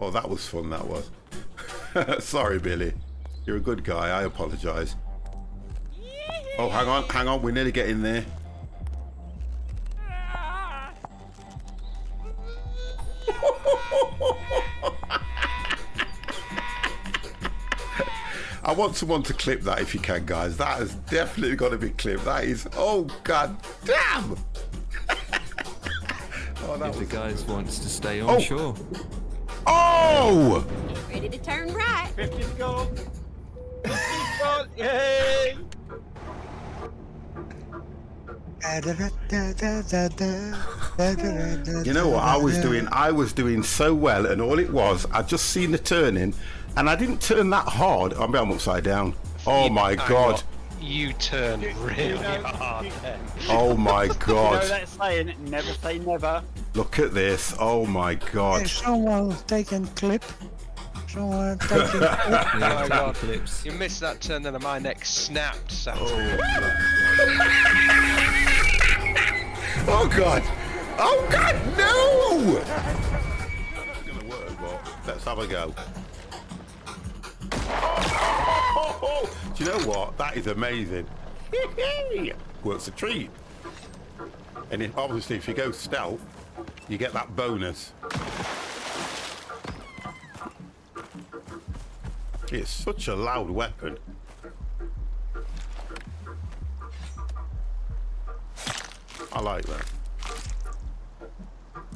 Oh, that was fun, that was. Sorry, Billy. You're a good guy, I apologise. Oh, hang on, we're nearly getting there. I want someone to clip that if you can, guys. That has definitely got to be clipped. That is, oh, god damn! Oh, if the guys wants to stay on shore. Oh! Ready to turn right. 50 to go. 50 to go. Yay! You know what I was doing so well, and all it was, I'd just seen the turning, and I didn't turn that hard. I'm upside down. Oh my god. You turn really hard then. Oh my god. You know that saying, never say never. Look at this. Oh my god. Someone taking clip. Someone taking clip. Yeah, my god. Clips. You missed that turn, then my neck snapped. So. Oh god. Oh god, no! It's gonna work, but let's have a go. Do you know what? That is amazing. Works a treat. And obviously if you go stealth, you get that bonus. It's such a loud weapon. I like that.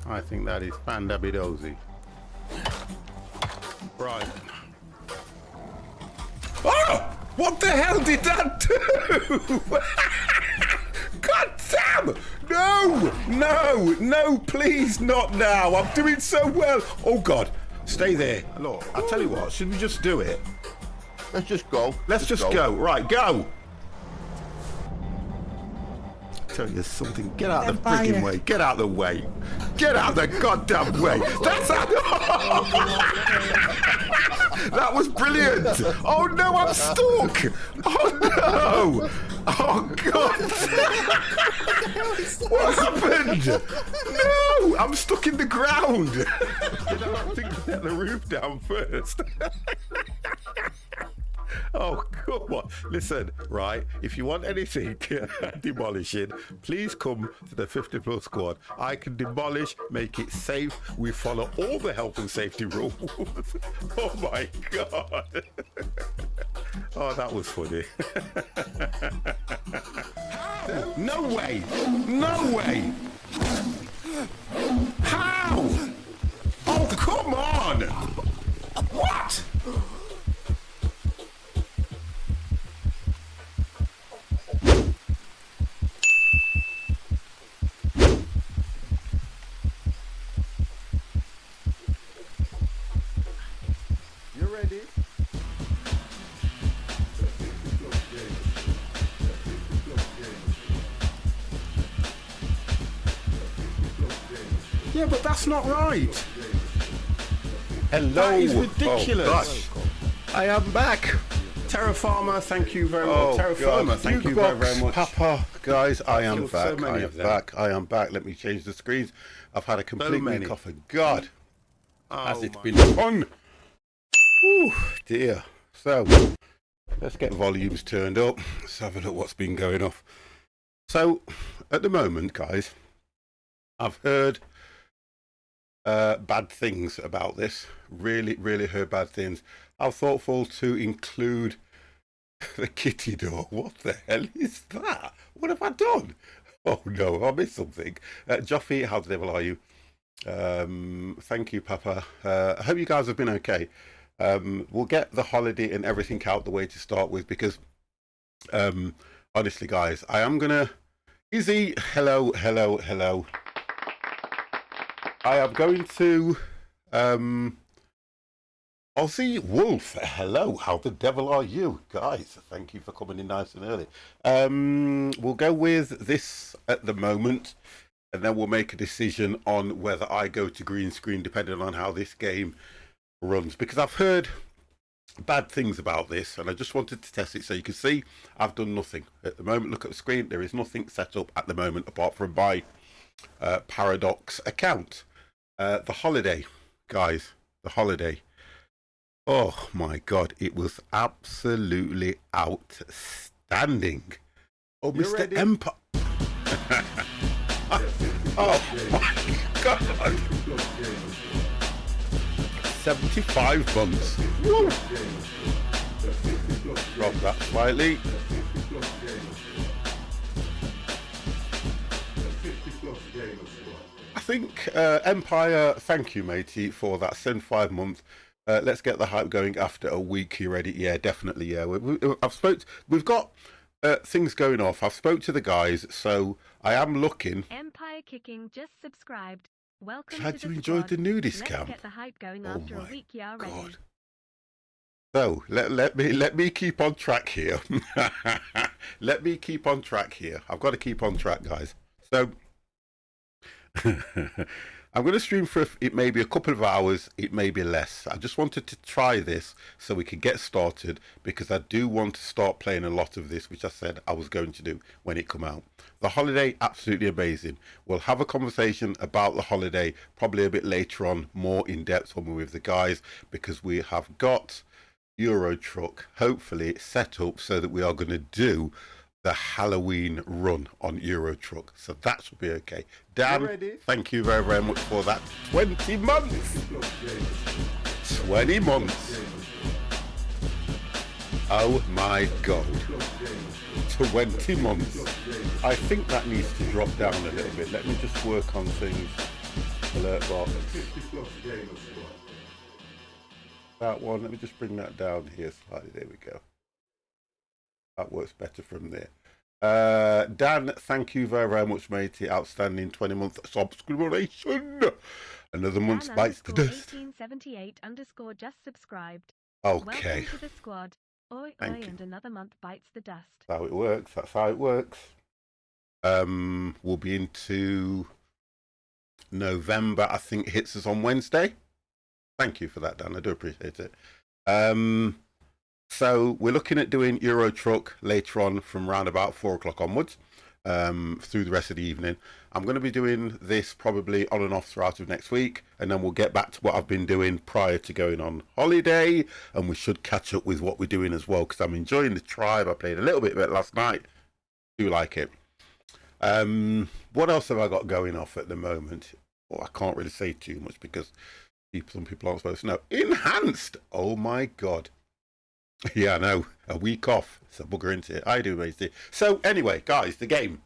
I think that is fandabidozy. Right. Oh! What the hell did that do? God damn! No! No! No, please not now. I'm doing so well. Oh God. Stay there. Look, I'll tell you what, should we just do it? Let's just go. Let's just go. Right, go! Tell you something, get out of the frigging way. Get out of the way. Get out of the goddamn way. That's how... That was brilliant. Oh no, I'm stuck. Oh no. Oh god. What happened? No, I'm stuck in the ground. Did I not think to get the roof down first? Oh, come on. Listen, right, if you want anything demolishing, please come to the 50 Plus Squad. I can demolish, make it safe. We follow all the health and safety rules. Oh my God. Oh, that was funny. No way. No way. How? Oh, come on. Yeah, but that's not right. Hello. That is ridiculous. Oh, gosh. I am back. Terra Farmer, thank you very much. Oh, Terra God. Farmer, thank you very, very much. Papa, guys, I am killed so back. many I am of them. back. I am back. Let me change the screens. I've had a complete many. week off. And God, has Oh, it my been fun? Whew, dear. So, let's get volumes turned up. Let's have a look what's been going off. So, at the moment, guys, I've heard bad things about this. Really, really heard bad things. How thoughtful to include the kitty door. What the hell is that? What have I done? Oh no, I missed something. Joffy, how the devil are you? Thank you, Papa. I hope you guys have been okay. We'll get the holiday and everything out the way to start with, because honestly, guys, I am gonna... Izzy, hello, hello, hello. I am going to... Aussie Wolf, hello, how the devil are you? Guys, thank you for coming in nice and early. We'll go with this at the moment, and then we'll make a decision on whether I go to green screen, depending on how this game runs. Because I've heard bad things about this, and I just wanted to test it so you can see I've done nothing. At the moment, look at the screen, there is nothing set up at the moment apart from my Paradox account. The holiday, guys, the holiday. Oh my God, it was absolutely outstanding. Oh, You Mr. ready? Empire. Oh my God. 75 months. Woo. Drop that slightly. I think Empire, thank you, matey, for that 75 month. Let's get the hype going after a week. You ready? Yeah, definitely. Yeah, we've got things going off. I've spoke to the guys, so I am looking. Empire Kicking just subscribed. Welcome Had to you the enjoyed squad. the nudist Let's camp? get the hype going Oh after a my week. Yeah, ready. God. So let me keep on track here. Let me keep on track here. I've got to keep on track, guys. So I'm going to stream for it may be a couple of hours, it may be less. I just wanted to try this so we could get started, because I do want to start playing a lot of this, which I said I was going to do when it come out. The holiday, absolutely amazing. We'll have a conversation about the holiday probably a bit later on, more in depth when we're with the guys, because we have got Euro Truck hopefully set up so that we are going to do the Halloween run on Euro Truck, so that should be okay. Dan, thank you very, very much for that. 20 months. 20 months. Oh my God. 20 months. I think that needs to drop down a little bit. Let me just work on things. Alert box. That one. Let me just bring that down here slightly. There we go. That works better from there. Dan, thank you very, very much, matey. Outstanding 20-month subscription. Another month bites the dust. 1878 underscore just subscribed. Okay. Welcome to the squad. Oi, Thank oi, you. and another month bites the dust. That's how it works. That's how it works. We'll be into November. I think hits us on Wednesday. Thank you for that, Dan. I do appreciate it. So we're looking at doing Euro Truck later on from around about 4 o'clock onwards, through the rest of the evening. I'm going to be doing this probably on and off throughout of next week, and then we'll get back to what I've been doing prior to going on holiday, and we should catch up with what we're doing as well, because I'm enjoying the tribe. I played a little bit of it last night. Do like it. What else have I got going off at the moment? Well, I can't really say too much because some people aren't supposed to know. Enhanced! Oh my God. Yeah, I know. A week off. It's a bugger, isn't it? I do, matey. So anyway, guys, the game.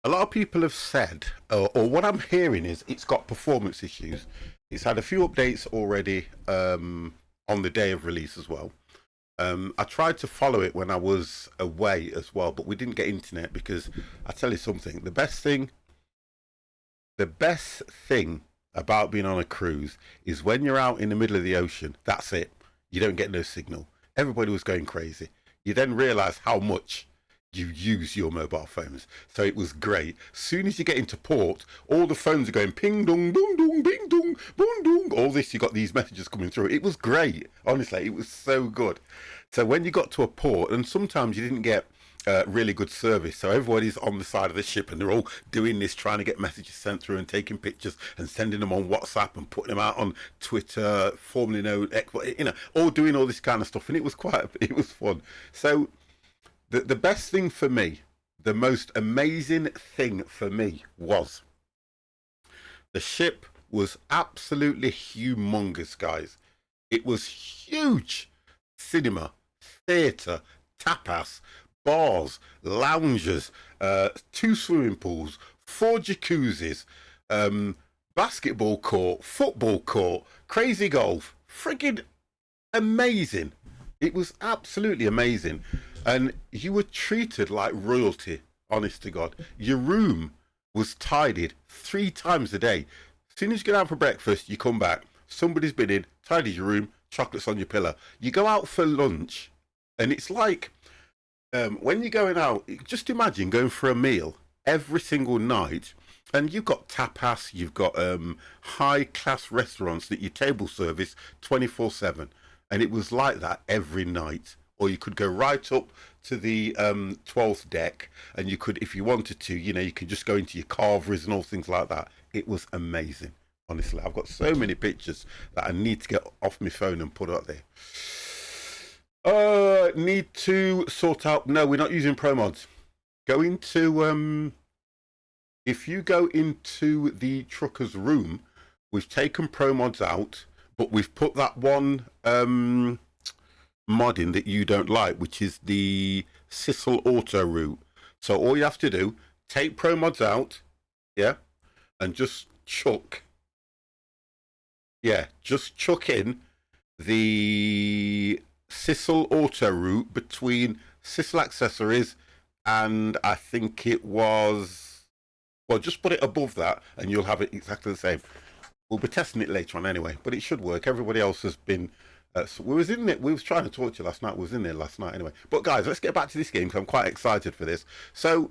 A lot of people have said, or what I'm hearing is, it's got performance issues. It's had a few updates already on the day of release as well. I tried to follow it when I was away as well, but we didn't get internet, because I tell you something, the best thing about being on a cruise is when you're out in the middle of the ocean, that's it. You don't get no signal. Everybody was going crazy. You then realise how much you use your mobile phones. So it was great. As soon as you get into port, all the phones are going ping dong, boom dong, bing dong, boom dong. All this, you got these messages coming through. It was great. Honestly, it was so good. So when you got to a port, and sometimes you didn't get really good service, so everybody's on the side of the ship and they're all doing this, trying to get messages sent through and taking pictures and sending them on WhatsApp and putting them out on Twitter, formerly known X, all doing all this kind of stuff, and it was fun. So the best thing for me, the most amazing thing for me, was the ship was absolutely humongous, guys. It was huge. Cinema, theatre, tapas, bars, lounges, 2 swimming pools, 4 jacuzzis, basketball court, football court, crazy golf. Friggin' amazing. It was absolutely amazing. And you were treated like royalty, honest to God. Your room was tidied 3 times a day. As soon as you get out for breakfast, you come back, somebody's been in, tidies your room, chocolates on your pillow. You go out for lunch, and it's like, when you're going out, just imagine going for a meal every single night, and you've got tapas, you've got high-class restaurants that you table service 24/7, and it was like that every night. Or you could go right up to the 12th deck, and you could, if you wanted to, you could just go into your carveries and all things like that. It was amazing. Honestly, I've got so many pictures that I need to get off my phone and put up there. Need to sort out. No, we're not using Pro Mods. Go into if you go into the trucker's room, we've taken Pro Mods out, but we've put that one mod in that you don't like, which is the Sissel Auto route. So all you have to do, take Pro Mods out, yeah, and just chuck in the Sissel Auto route between Sissel Accessories and I think it was, well, just put it above that and you'll have it exactly the same. We'll be testing it later on anyway, but it should work. Everybody else has been so we was trying to talk to you last night. We was in there last night anyway. But guys, let's get back to this game because I'm quite excited for this. So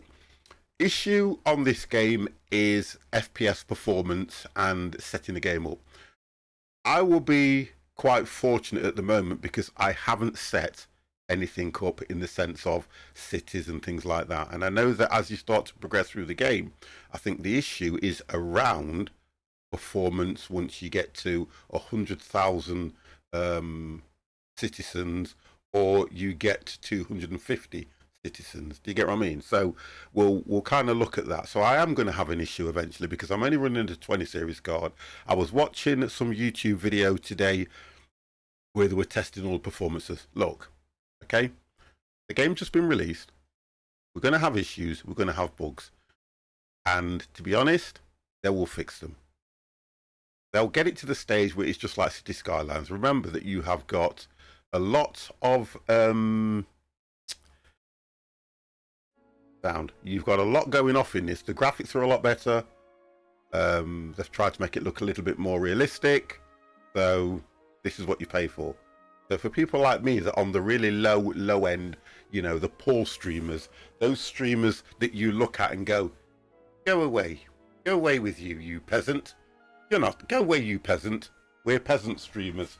issue on this game is FPS performance and setting the game up. I will be quite fortunate at the moment because I haven't set anything up in the sense of cities and things like that. And I know that as you start to progress through the game, I think the issue is around performance once you get to 100,000 citizens, or you get to 250 citizens. Do you get what I mean? So we'll kind of look at that. So I am going to have an issue eventually because I'm only running the 20 series card. I was watching some YouTube video today where they were testing all the performances. Look, okay, the game's just been released. We're going to have issues. We're going to have bugs, and to be honest, they will fix them. They'll get it to the stage where it's just like City Skylines. Remember that you have got a lot of sound. You've got a lot going off in this. The graphics are a lot better. They've tried to make it look a little bit more realistic. So this is what you pay for. So for people like me that on the really low end, the poor streamers, those streamers that you look at and go away with you, you peasant. You're not. Go away, you peasant. We're peasant streamers.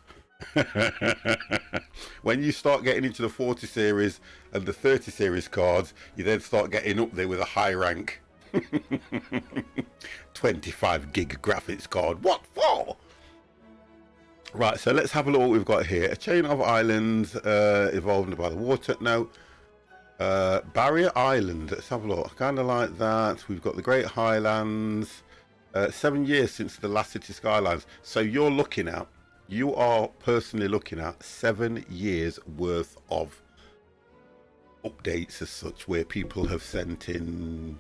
When you start getting into the 40 series and the 30 series cards, you then start getting up there with a high rank. 25 gig graphics card. What for? Right, so let's have a look what we've got here. A chain of islands evolving by the water. No. Barrier Island. Let's have a look. I kind of like that. We've got the Great Highlands. 7 years since the last City Skylines. So you are personally looking at 7 years worth of updates as such, where people have sent in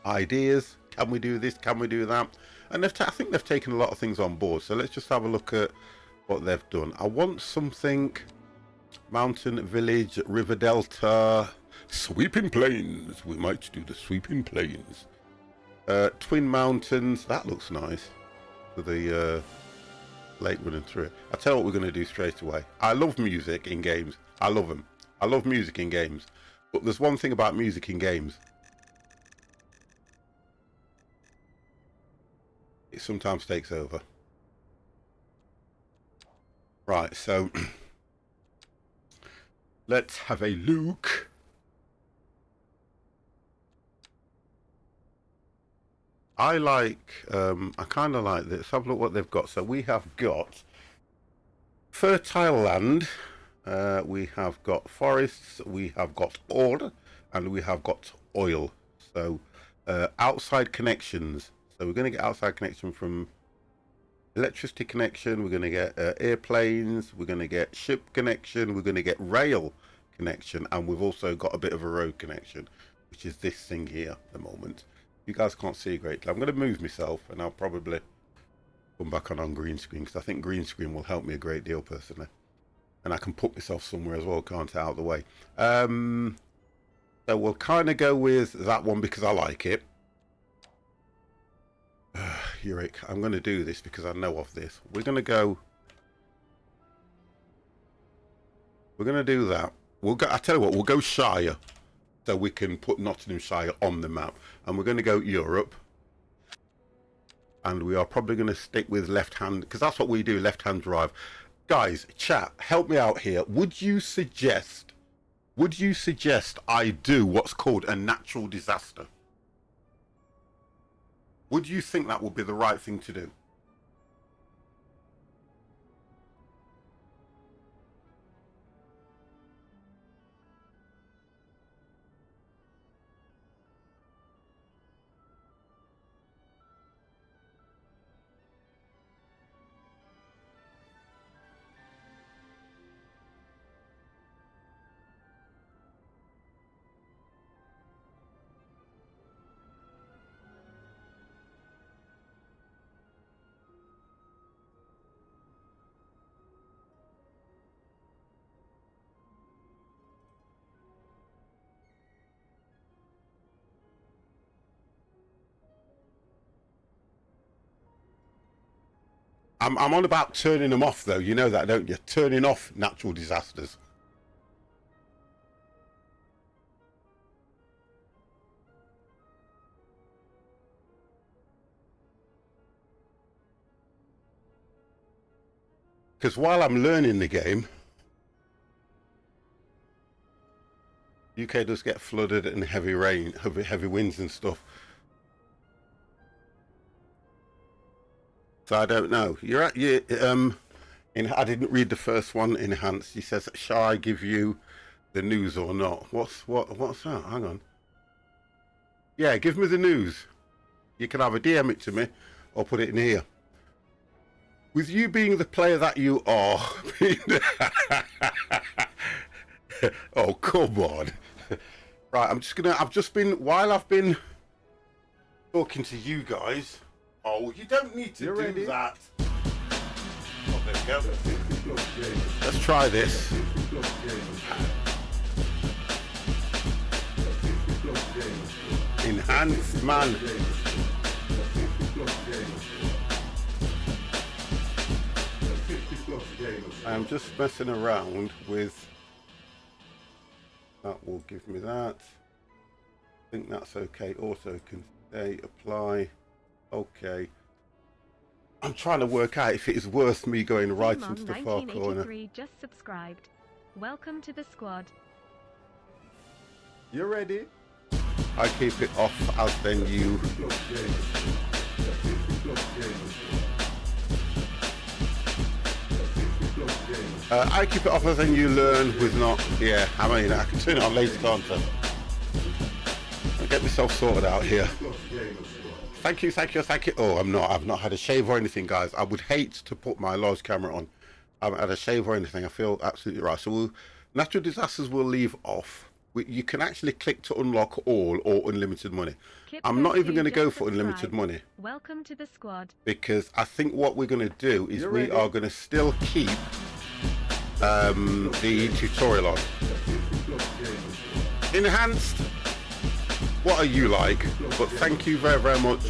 ideas. Can we do this? Can we do that? And I think they've taken a lot of things on board. So let's just have a look at what they've done. I want something. Mountain Village, River Delta, Sweeping Plains. We might do the Sweeping Plains. Twin Mountains, that looks nice. With the lake running through it. I'll tell you what we're going to do straight away. I love music in games. I love them. I love music in games. But there's one thing about music in games. It sometimes takes over. Right, so let's have a look. I kind of like this. Have a look what they've got. So we have got fertile land, we have got forests, we have got ore, and we have got oil. So outside connections. So we're going to get outside connection from electricity connection, we're going to get airplanes, we're going to get ship connection, we're going to get rail connection, and we've also got a bit of a road connection, which is this thing here at the moment. You guys can't see greatly. I'm going to move myself, and I'll probably come back on green screen, because I think green screen will help me a great deal personally. And I can put myself somewhere as well, can't I, out of the way. So we'll kind of go with that one because I like it. Yurik, I'm going to do this because I know of this. We're going to go. We're going to do that. We'll go. I tell you what, we'll go Shire, so we can put Nottinghamshire on the map, and we're going to go Europe. And we are probably going to stick with left hand because that's what we do, left hand drive. Guys, chat, help me out here. Would you suggest I do what's called a natural disaster? Would you think that would be the right thing to do? I'm on about turning them off, though. You know that, don't you? Turning off natural disasters. Because while I'm learning the game, UK does get flooded and heavy rain, heavy winds and stuff. So I don't know. You're at you. I didn't read the first one. Enhanced. He says, "Shall I give you the news or not?" What's that? Hang on. Yeah, give me the news. You can either DM it to me or put it in here. With you being the player that you are, oh come on. Right, I've just been while I've been talking to you guys. Oh, you don't need to do that. Oh, there we go. Let's try this. Enhanced, man. I'm just messing around with. That will give me that. I think that's okay. Also can stay, apply. Okay. I'm trying to work out if it is worth me going right into the far corner. 1983 just subscribed. Welcome to the squad. You ready? I keep it off as then you. I keep it off as then you learn with not. Yeah, I mean, I can turn it on later, can't I? I'll get myself sorted out here. Thank you. Oh, I've not had a shave or anything, guys. I would hate to put my large camera on. I haven't had a shave or anything. I feel absolutely right. So natural disasters will leave off. You can actually click to unlock all or unlimited money. I'm not even going to go for unlimited money. Welcome to the squad. Because I think what we're going to do is we are going to still keep the tutorial on. Enhanced. What are you like? But thank you very, very much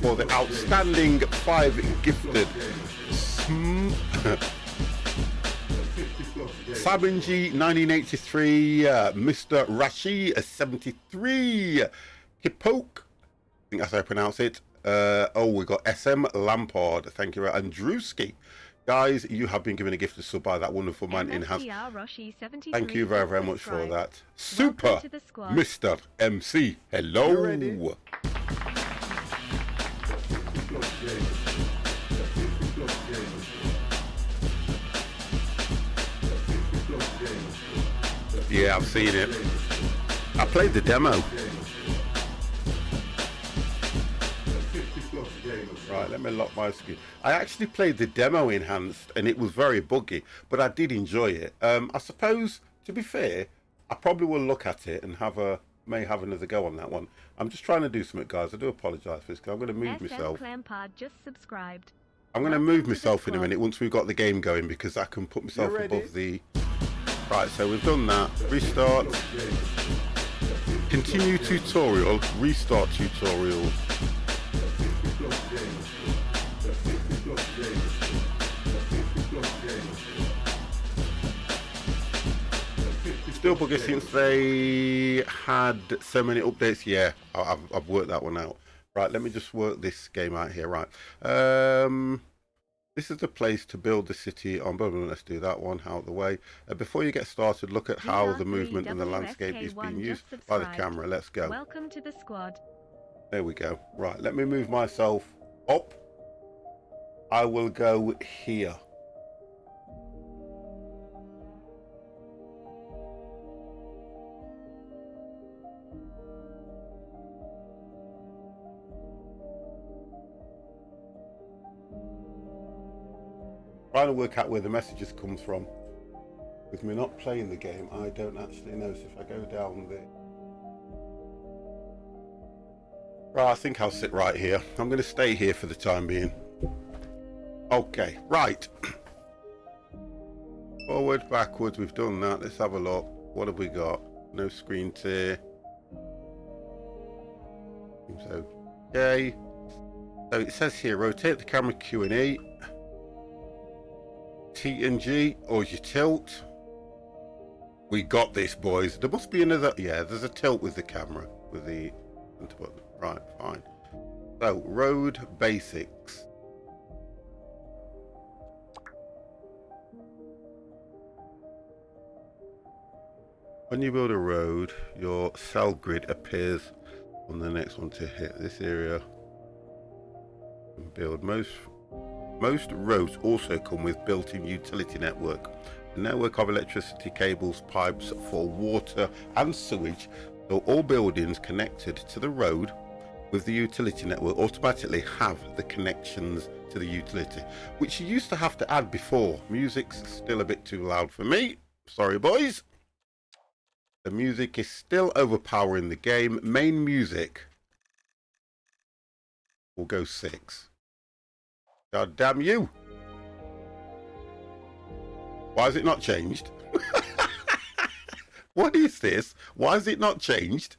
for the outstanding 5 gifted Sabanji 1983, Mr. Rashi 73, Hippoke, I think that's how I pronounce it. We got SM Lampard, thank you, Andrewski. Guys, you have been given a gift of sub by that wonderful man in house. Thank you very, very much for that. Super Mr. MC, hello. Yeah, I've seen it. I played the demo. Right, let me lock my screen. I actually played the demo enhanced and it was very buggy, but I did enjoy it. I suppose, to be fair, I probably will look at it and may have another go on that one. I'm just trying to do something, guys. I do apologise for this, because I'm going to move myself. I'm going to move myself in a minute once we've got the game going, because I can put myself above the... Right, so we've done that. Restart. Continue tutorial. Restart tutorial. Still buggy since they had so many updates. Yeah, I've worked that one out. Right, let me just work this game out here. Right, this is the place to build the city on. Let's do that one out of the way. Before you get started, look at how the movement and the landscape is being used by the camera. Let's go. Welcome to the squad. There we go. Right, let me move myself up. I will go here. Trying to work out where the messages come from. With me not playing the game, I don't actually know. So if I go down there, right, I think I'll sit right here. I'm going to stay here for the time being. Okay, right. Forward, backwards, we've done that. Let's have a look. What have we got? No screen tear. Seems okay. So it says here, rotate the camera Q and E. T and G, or is your tilt? We got this, boys. There must be another. Yeah, there's a tilt with the camera, with the button. Right, fine. So, road basics. When you build a road, your cell grid appears on the next one to hit this area and build. Most roads also come with built-in utility network, a network of electricity cables, pipes for water and sewage, so all buildings connected to the road with the utility network automatically have the connections to the utility, which you used to have to add before. Music's still a bit too loud for me. Sorry, boys. The music is still overpowering the game. Main music will go 6. God damn you. Why is it not changed? What is this? Why is it not changed?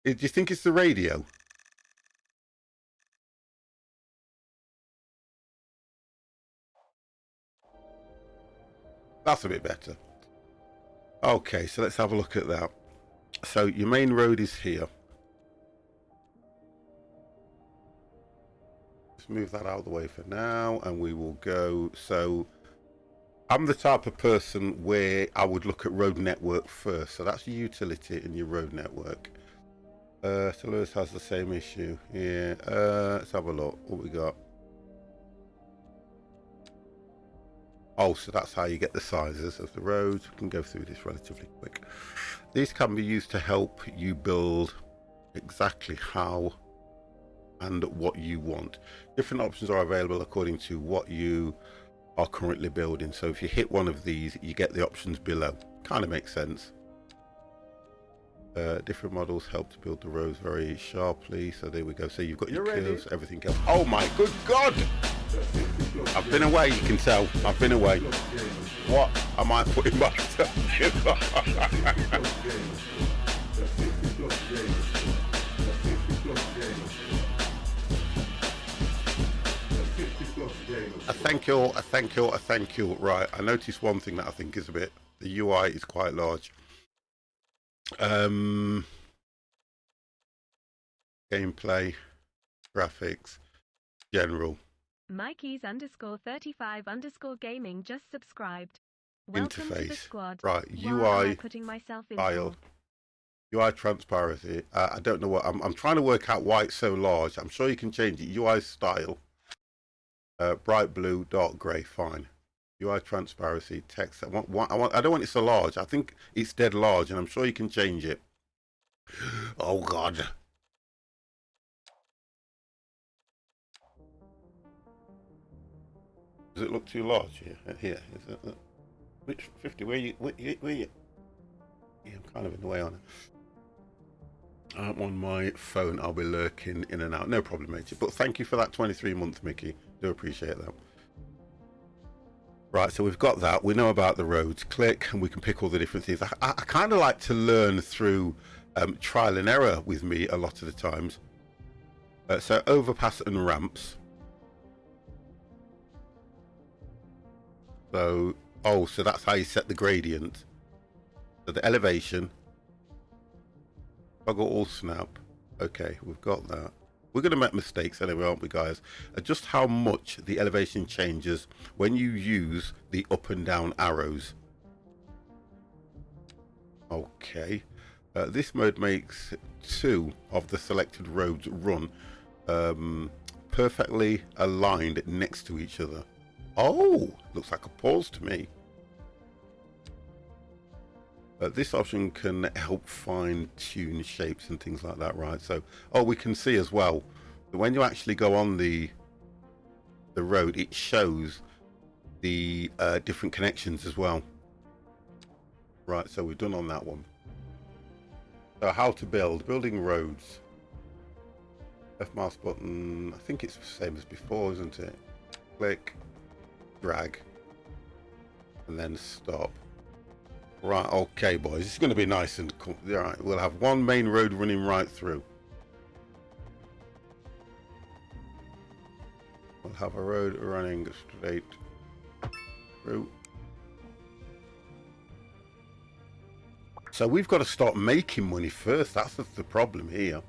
Do you think it's the radio? That's a bit better. Okay, so let's have a look at that. So your main road is here. Move that out of the way for now, and we will go. So I'm the type of person where I would look at road network first, so that's your utility and your road network. So Lewis has the same issue. Yeah, let's have a look what we got. Oh, so that's how you get the sizes of the roads. We can go through this relatively quick. These can be used to help you build exactly how and what you want. Different options are available according to what you are currently building. So if you hit one of these, you get the options below. Kind of makes sense. Different models help to build the roads very sharply. So there we go. So you've got your curves, everything else. Oh my good God! I've been away, you can tell. I've been away. What am I putting myself in? thank you, a thank you, a thank you. Right, I noticed one thing that I think is a bit, the UI is quite large. Gameplay, graphics, general. Mikey's_35_gaming just subscribed. Welcome to the Interface. squad. Right, Why am I UI, putting myself in file, for? UI transparency. I don't know what, I'm trying to work out why it's so large. I'm sure you can change it. UI style, bright blue, dark grey, fine. UI transparency, text. I don't want it so large. I think it's dead large, and I'm sure you can change it. Oh God. Does it look too large here? Here, is it? Which 50? Where you? Yeah, I'm kind of in the way on it. I'm on my phone. I'll be lurking in and out. No problem, mate. But thank you for that 23-month, Mickey. Do appreciate that. Right, so we've got that. We know about the roads. Click, and we can pick all the different things. I kind of like to learn through trial and error with me a lot of the times. So overpass and ramps. So, so that's how you set the gradient. So the elevation. Toggle all snap. Okay, we've got that. We're going to make mistakes anyway, aren't we, guys? Just how much the elevation changes when you use the up and down arrows. Okay. This mode makes 2 of the selected roads run perfectly aligned next to each other. Oh, looks like a pause to me. This option can help fine-tune shapes and things like that, right? So, we can see as well that when you actually go on the road, it shows the different connections as well. Right, so we're done on that one. So how to building roads. Left mouse button, I think it's the same as before, isn't it? Click, drag, and then stop. Right, okay, boys, it's going to be nice and cool. All right, we'll have one main road running right through. We'll have a road running straight through. So we've got to start making money first. That's the problem here.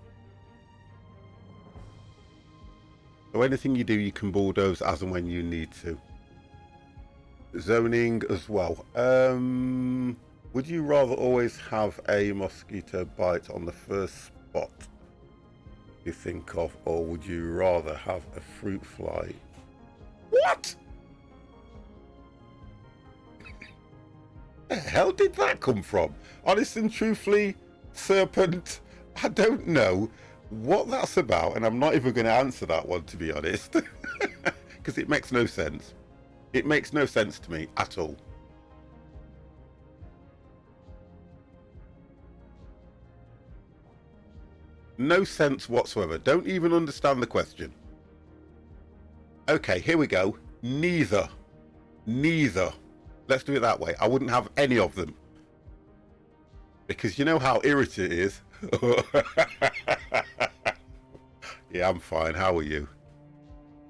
So anything you do, you can bulldoze as and when you need to. Zoning as well. Would you rather always have a mosquito bite on the first spot you think of, or would you rather have a fruit fly? What? The hell did that come from? Honest and truthfully, Serpent, I don't know what that's about, and I'm not even going to answer that one, to be honest, because it makes no sense. It makes no sense to me at all. No sense whatsoever. Don't even understand the question. Okay, here we go. Neither. Let's do it that way. I wouldn't have any of them. Because you know how irritating it is. Yeah, I'm fine. How are you?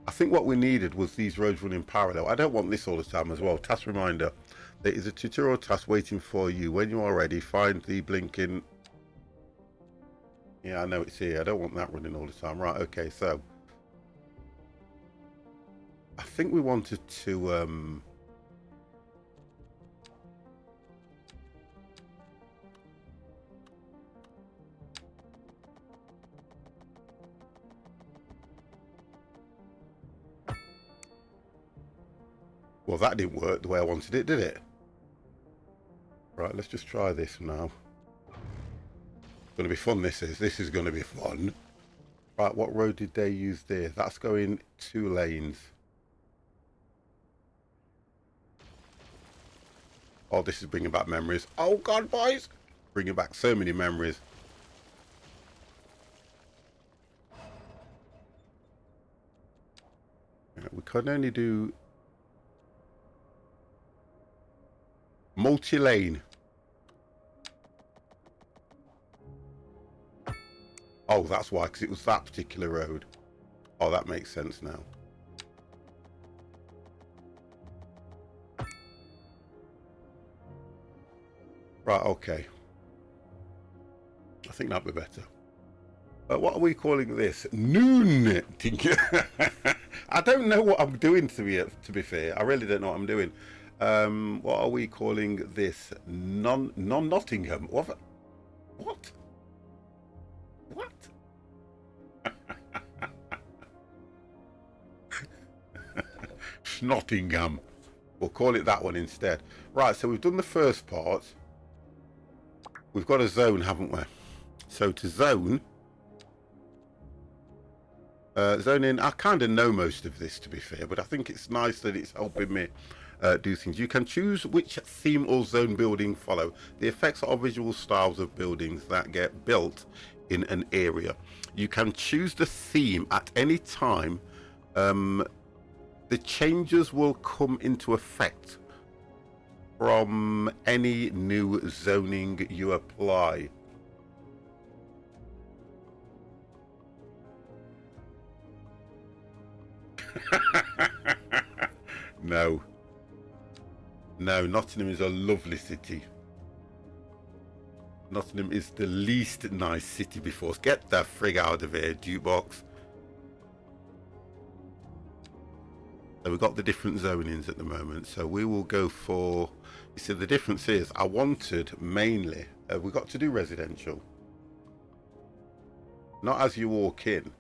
I think what we needed was these roads running parallel. I don't want this all the time as well. Task reminder. There is a tutorial task waiting for you. When you are ready, find the blinking... Yeah, I know it's here. I don't want that running all the time. Right, okay, so... I think we wanted to... Well, that didn't work the way I wanted it, did it? Right, let's just try this now. It's going to be fun, this is. This is going to be fun. Right, what road did they use there? That's going 2 lanes. Oh, this is bringing back memories. Oh, God, boys! Bringing back so many memories. We can only do... multi-lane. Oh, that's why, because it was that particular road. Oh, that makes sense now. Right, okay. I think that'd be better. What are we calling this? Noon. I don't know what I'm doing, to be fair. I really don't know what I'm doing. What are we calling this? Non-Nottingham. What? What? Nottingham. We'll call it that one instead. Right, so we've done the first part. We've got a zone, haven't we? So to zone, zoning, I kind of know most of this, to be fair, but I think it's nice that it's helping me do things. You can choose which theme or zone building follow. The effects are visual styles of buildings that get built in an area. You can choose the theme at any time. The changes will come into effect from any new zoning you apply. No, Nottingham is a lovely city. Nottingham is the least nice city before us. Get the frig out of here, jukebox. So we've got the different zonings at the moment, so we will go for, you see the difference is I wanted mainly, we got to do residential, not as you walk in.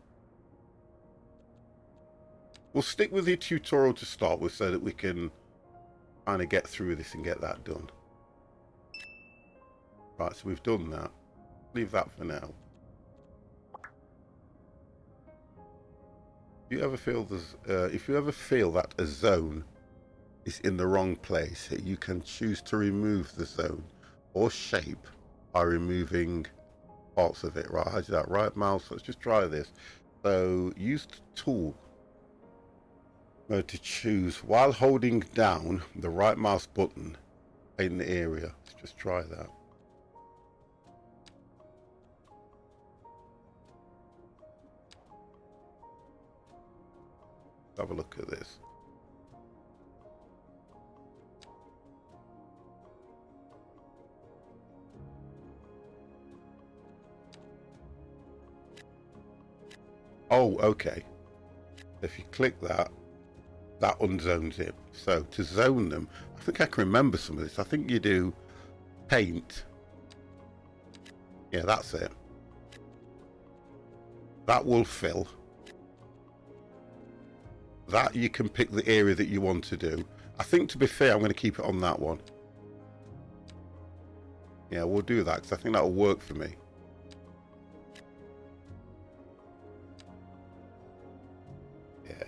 We'll stick with the tutorial to start with so that we can kind of get through this and get that done. Right, so we've done that. Leave that for now. If you ever feel that a zone is in the wrong place, you can choose to remove the zone or shape by removing parts of it. Right, how do that? Right mouse. Let's just try this. So use the tool mode to choose while holding down the right mouse button in the area. Let's just try that. Have a look at this. Oh, okay. If you click that, that unzones it. So to zone them, I think I can remember some of this. I think you do paint. Yeah, that's it. That will fill. That you can pick the area that you want to do. I think, to be fair, I'm going to keep it on that one. Yeah, we'll do that because I think that'll work for me. Yeah.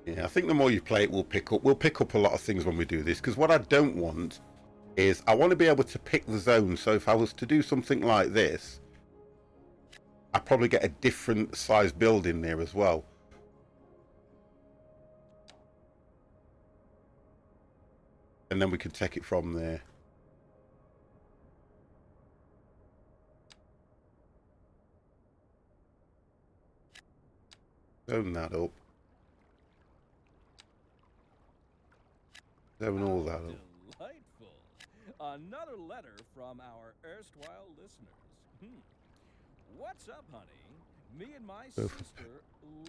Yeah, I think the more you play it, we'll pick up a lot of things when we do this, because what I don't want is I want to be able to pick the zone. So if I was to do something like this, I probably get a different size building there as well. And then we can take it from there. Zone that up. Zone all that up. Delightful. Another letter from our erstwhile listeners. What's up, honey? Me and my sister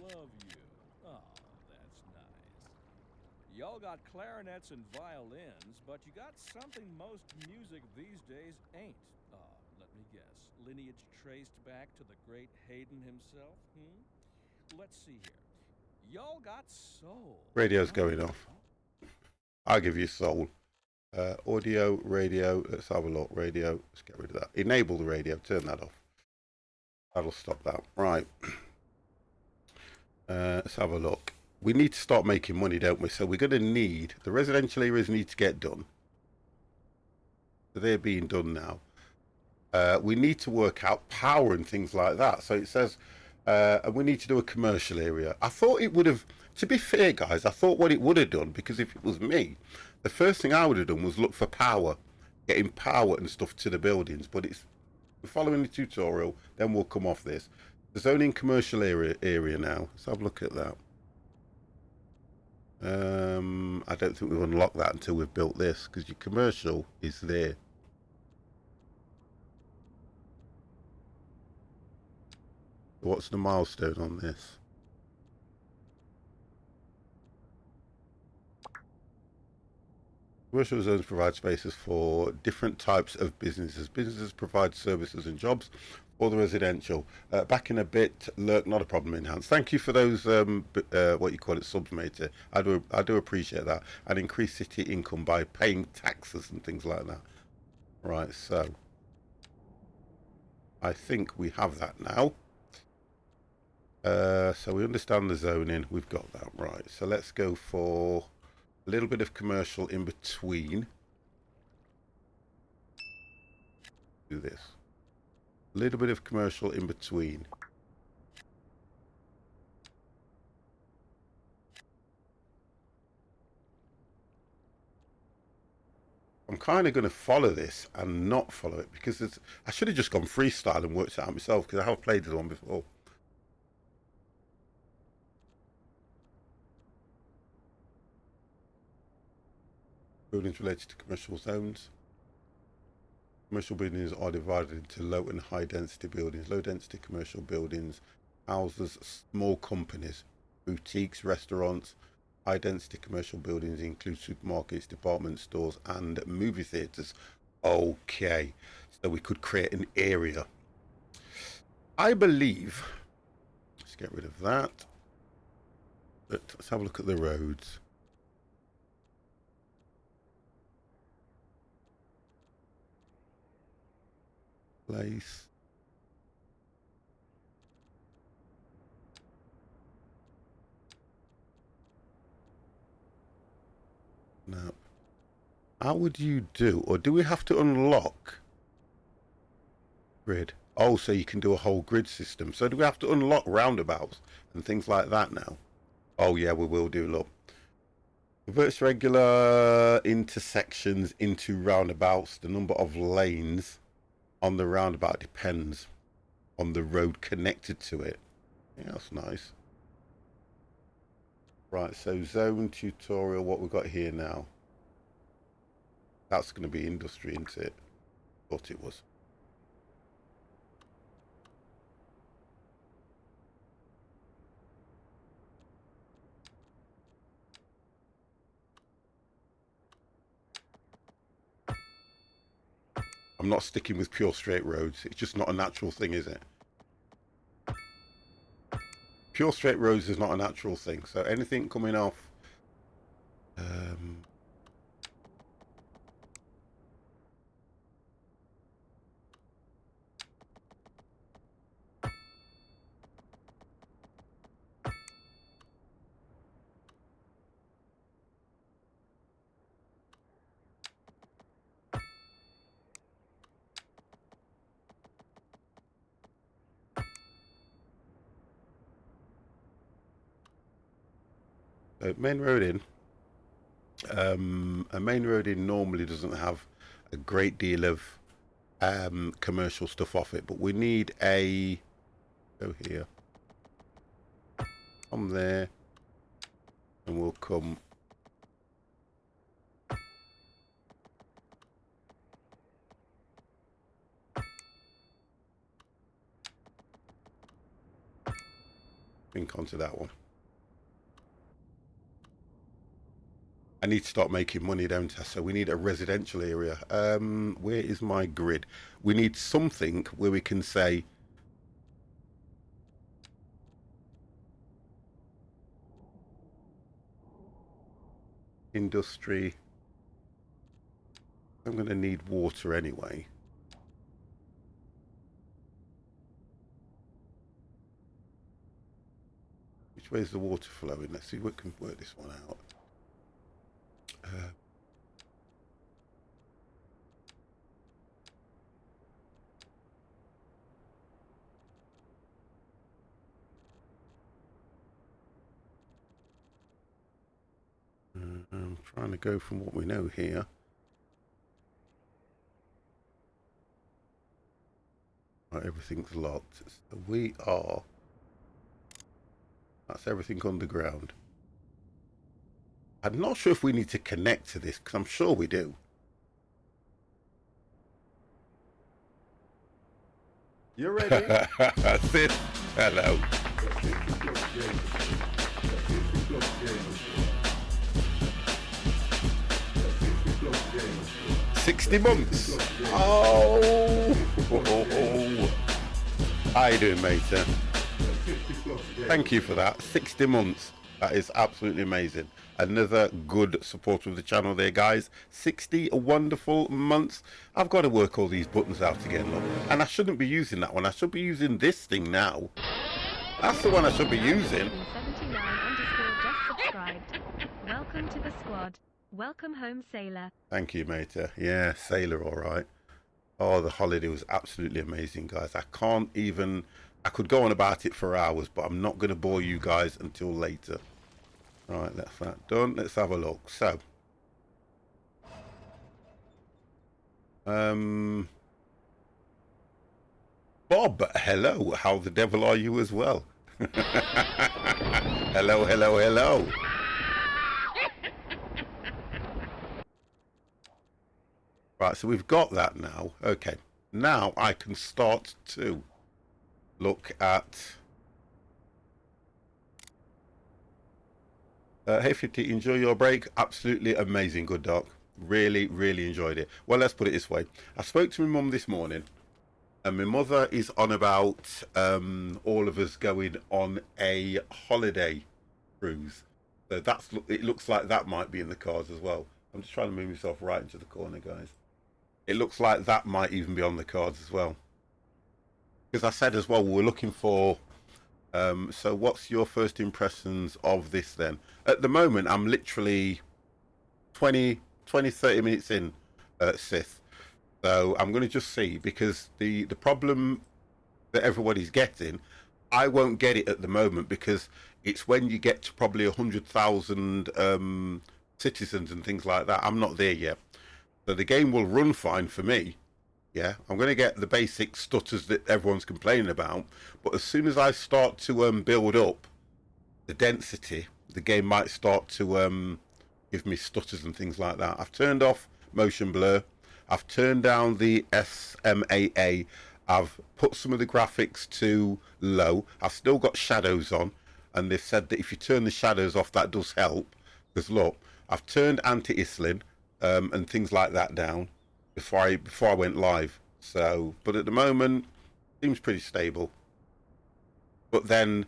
love you. Oh, that's nice. Y'all got clarinets and violins, but you got something most music these days ain't. Let me guess. Lineage traced back to the great Haydn himself? Let's see here. Y'all got soul. Radio's going off. I'll give you soul. Audio, radio. Let's have a look. Radio. Let's get rid of that. Enable the radio. Turn that off. That'll stop that. Right. Let's have a look. We need to start making money, don't we? So we're going to need, the residential areas need to get done. So they're being done now. We need to work out power and things like that. So it says, and we need to do a commercial area. I thought it would have, to be fair, guys, I thought what it would have done, because if it was me, the first thing I would have done was look for power, getting power and stuff to the buildings. But it's following the tutorial, then we'll come off this. The zoning commercial area now. Let's have a look at that. I don't think we've unlocked that until we've built this, because your commercial is there. What's the milestone on this? Commercial zones provide spaces for different types of businesses. Businesses provide services and jobs for the residential. Back in a bit, Lurk, not a problem, enhanced. Thank you for those, what you call it, subs, matey. I do appreciate that. And increase city income by paying taxes and things like that. Right, so I think we have that now. So we understand the zoning. We've got that right. So let's go for a little bit of commercial in between. Do this. A little bit of commercial in between. I'm kind of going to follow this and not follow it because I should have just gone freestyle and worked it out myself because I have played this one before. Buildings related to commercial zones. Commercial buildings are divided into low and high density buildings. Low density commercial buildings houses small companies, boutiques, restaurants. High density commercial buildings include supermarkets, department stores and movie theatres. Okay, so we could create an area. I believe, let's get rid of that. But let's have a look at the roads. Place. No. How would you do, or do we have to unlock grid? Oh, so you can do a whole grid system. So do we have to unlock roundabouts and things like that now? Oh yeah, we will do, look. Converts regular intersections into roundabouts. The number of lanes on the roundabout depends on the road connected to it. Yeah, that's nice. Right, so zone tutorial, what we've got here now. That's going to be industry, isn't it? Thought it was. I'm not sticking with pure straight roads. It's just not a natural thing, is it? Pure straight roads is not a natural thing. So anything coming off... main road in. A main road in normally doesn't have a great deal of commercial stuff off it, but we need a... Go here. Come there. And we'll come... Think onto that one. I need to start making money, don't I? So we need a residential area. Where is my grid? We need something where we can say industry. I'm going to need water anyway. Which way is the water flowing? Let's see if we can work this one out. I'm trying to go from what we know here. Right, everything's locked. So we are... That's everything underground. I'm not sure if we need to connect to this, because I'm sure we do. You ready? Sis, hello. 60 months. Oh. How you doing, mate? Thank you for that. 60 months. That is absolutely amazing. Another good supporter of the channel there, guys. 60 wonderful months. I've got to work all these buttons out again, look. And I shouldn't be using that one. I should be using this thing now. That's the one I should be using. 79_just subscribed. Welcome to the squad. Welcome home, sailor. Thank you, mate. Yeah, sailor, all right. Oh, the holiday was absolutely amazing, guys. I could go on about it for hours, but I'm not going to bore you guys until later. Right, that's that done. Let's have a look. So, Bob, hello. How the devil are you as well? Hello, hello, hello. Right, so we've got that now. Okay, now I can start to look at... hey, 50, enjoy your break. Absolutely amazing, good doc. Really, really enjoyed it. Well, let's put it this way. I spoke to my mum this morning, and my mother is on about all of us going on a holiday cruise. So it looks like that might be in the cards as well. I'm just trying to move myself right into the corner, guys. It looks like that might even be on the cards as well. Because I said as well, we're looking for... so what's your first impressions of this then? At the moment, I'm literally 30 minutes in, Sith. So I'm going to just see, because the problem that everybody's getting, I won't get it at the moment, because it's when you get to probably 100,000 citizens and things like that. I'm not there yet. So the game will run fine for me. Yeah, I'm going to get the basic stutters that everyone's complaining about. But as soon as I start to build up the density, the game might start to give me stutters and things like that. I've turned off motion blur. I've turned down the SMAA. I've put some of the graphics to low. I've still got shadows on. And they've said that if you turn the shadows off, that does help. Because look, I've turned anti-Isling and things like that down before I went live. So, but at the moment, seems pretty stable. But then,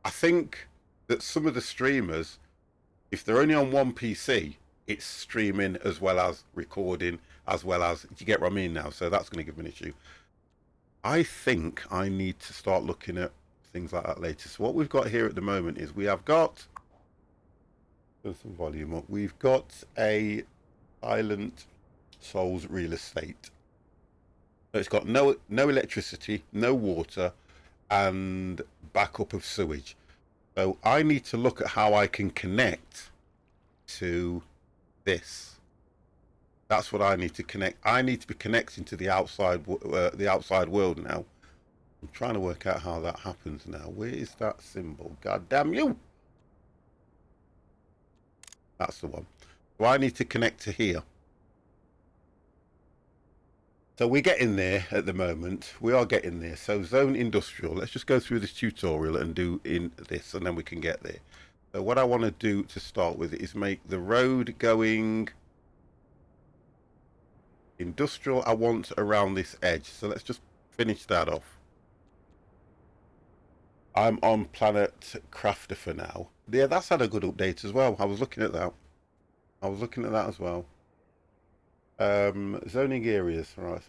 I think that some of the streamers, if they're only on one PC, it's streaming as well as recording, as well as, you get what I mean now? So that's going to give me an issue. I think I need to start looking at things like that later. So what we've got here at the moment is we have got, turn some volume up, we've got a Silent Souls real estate. So it's got no electricity, no water, and backup of sewage. So I need to look at how I can connect to this. That's what I need to connect. I need to be connecting to the outside world now. I'm trying to work out how that happens now. Where is that symbol? God damn you! That's the one. So I need to connect to here. So we're getting there at the moment. We are getting there. So zone industrial. Let's just go through this tutorial and do in this, and then we can get there. So what I want to do to start with is make the road going industrial. I want around this edge. So let's just finish that off. I'm on Planet Crafter for now. Yeah, that's had a good update as well. I was looking at that. As well. Zoning areas, right?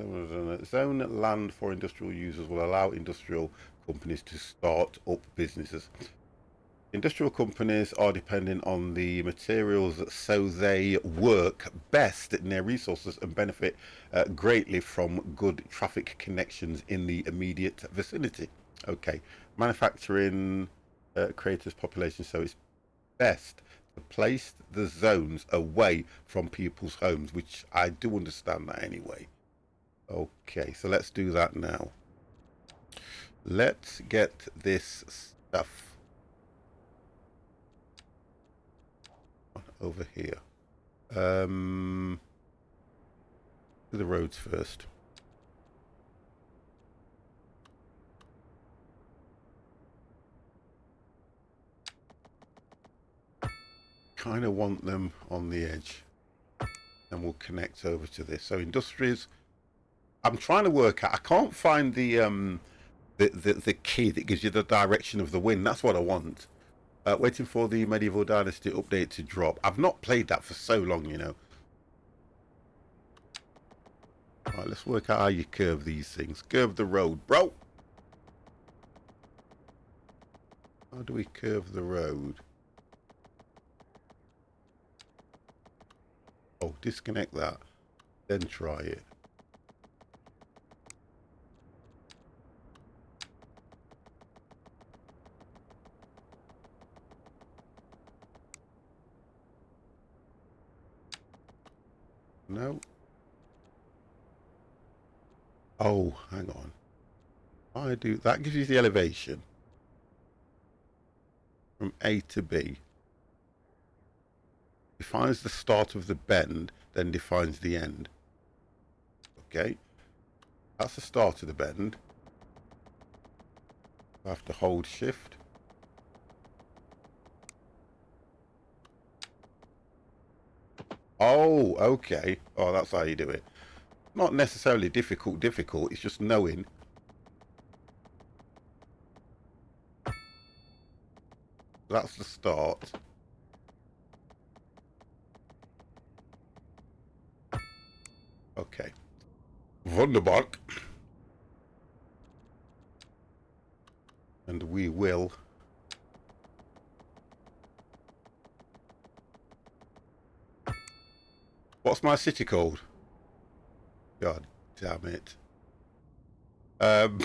Zone land for industrial users will allow industrial companies to start up businesses. Industrial companies are dependent on the materials, so they work best in their resources and benefit greatly from good traffic connections in the immediate vicinity. Okay, manufacturing creators population, so it's best to place the zones away from people's homes, which I do understand that anyway. Okay, so let's do that now. Let's get this stuff over here. Do the roads first. Kind of want them on the edge. And we'll connect over to this. So industries, I'm trying to work out, I can't find the key that gives you the direction of the wind. That's what I want. Waiting for the Medieval Dynasty update to drop. I've not played that for so long, you know. Right, let's work out how you curve these things. Curve the road, bro. How do we curve the road? Oh, disconnect that. Then try it. No. Oh, hang on. I do that gives you the elevation from A to B. Defines the start of the bend, then defines the end. Okay. That's the start of the bend. I have to hold shift. Oh, okay. Oh, that's how you do it. Not necessarily difficult, it's just knowing. That's the start. Okay. Wunderbar. And we will what's my city called? God damn it. I'm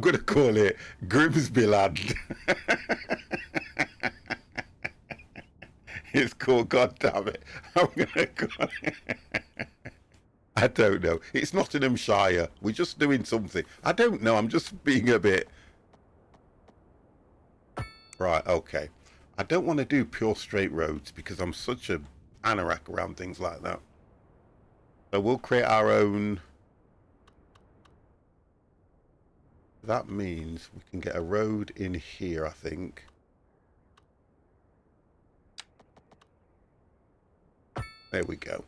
going to call it Grimsby Land. It's called, God damn it. I'm going to call it. I don't know. It's Nottinghamshire. We're just doing something. I don't know. I'm just being a bit... Right, okay. I don't want to do pure straight roads because I'm such a anorak around things like that. So we'll create our own... That means we can get a road in here, I think. There we go.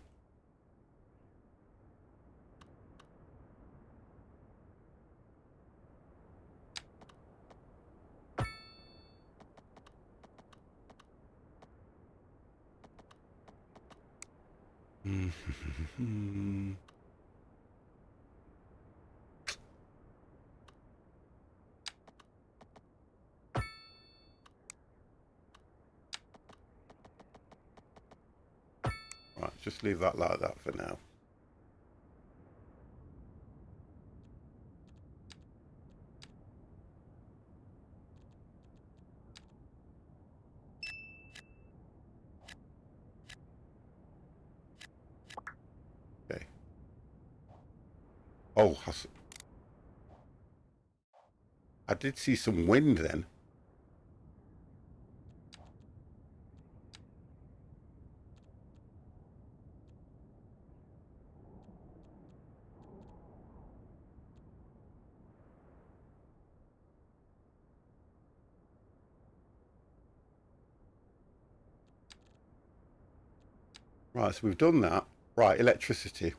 Right, just leave that like that for now. Okay. Oh, I did see some wind then. Right, so we've done that. Right, electricity.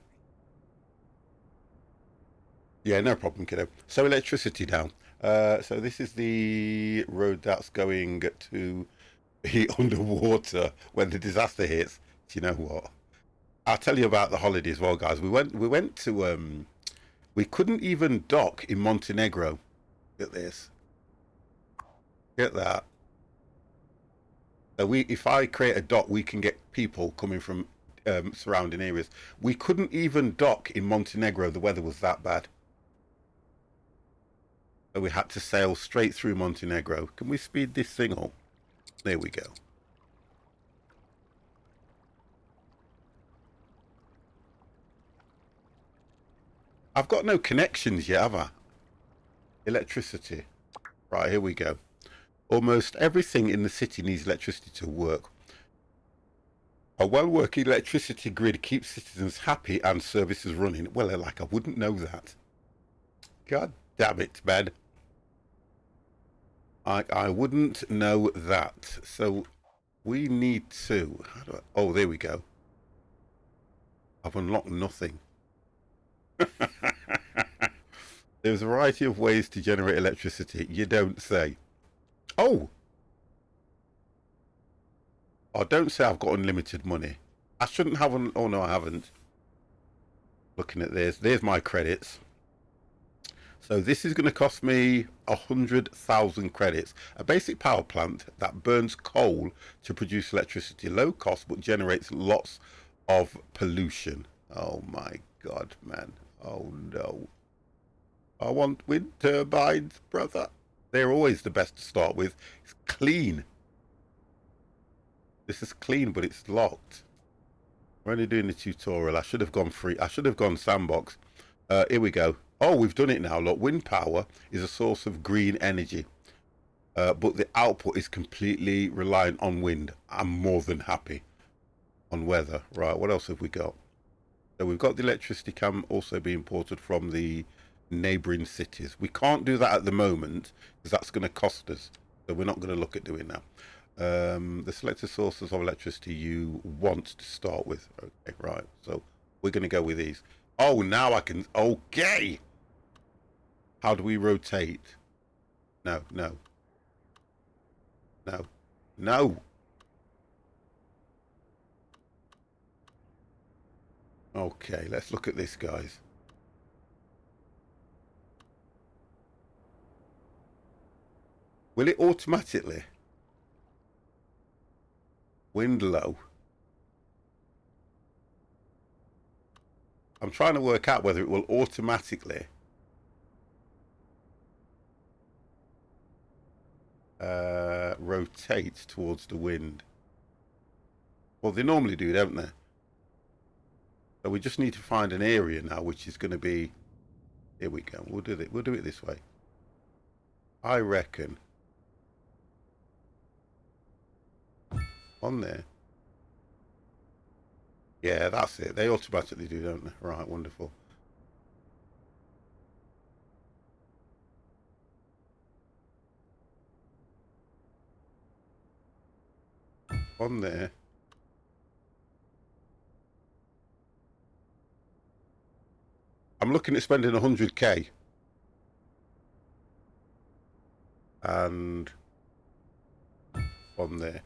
Yeah, no problem, kiddo. So electricity down. So this is the road that's going to be underwater when the disaster hits. Do you know what? I'll tell you about the holiday as well, guys. We went to we couldn't even dock in Montenegro. Get this. Get that. So if I create a dock, we can get people coming from surrounding areas. We couldn't even dock in Montenegro. The weather was that bad. So we had to sail straight through Montenegro. Can we speed this thing up? There we go. I've got no connections yet, have I? Electricity. Right, here we go. Almost everything in the city needs electricity to work. A well-working electricity grid keeps citizens happy and services running. Well, like, I wouldn't know that. God damn it, man. I wouldn't know that. So we need to... How do I, oh, there we go. I've unlocked nothing. There's a variety of ways to generate electricity. You don't say. Oh! Oh, don't say I've got unlimited money. I shouldn't have... oh, no, I haven't. Looking at this. There's my credits. So this is going to cost me 100,000 credits. A basic power plant that burns coal to produce electricity. Low cost, but generates lots of pollution. Oh, my God, man. Oh, no. I want wind turbines, brother. They're always the best to start with. It's clean. This is clean, but it's locked. We're only doing the tutorial. I should have gone free. I should have gone sandbox. Here we go. Oh, we've done it now. Look, wind power is a source of green energy. But the output is completely reliant on wind. I'm more than happy. On weather. Right, what else have we got? So we've got the electricity can also be imported from the neighbouring cities. We can't do that at the moment because that's going to cost us. So we're not going to look at doing that. The selected sources of electricity you want to start with. Okay, right. So we're going to go with these. Oh, now I can... Okay! How do we rotate? No, no. No. No! Okay, let's look at this, guys. Will it automatically? Wind low. I'm trying to work out whether it will automatically rotate towards the wind. Well, they normally do, don't they? So we just need to find an area now, which is going to be... Here we go. We'll do it. We'll do it this way. I reckon. On there. Yeah, that's it. They automatically do, don't they? Right, wonderful. On there. I'm looking at spending 100k. And on there.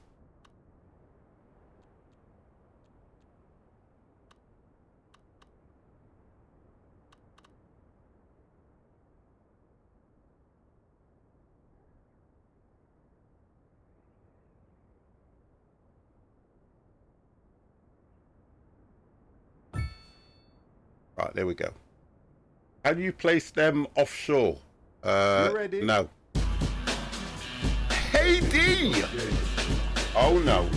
Right, there we go. Can you place them offshore? You ready? No. Hey D! Oh no.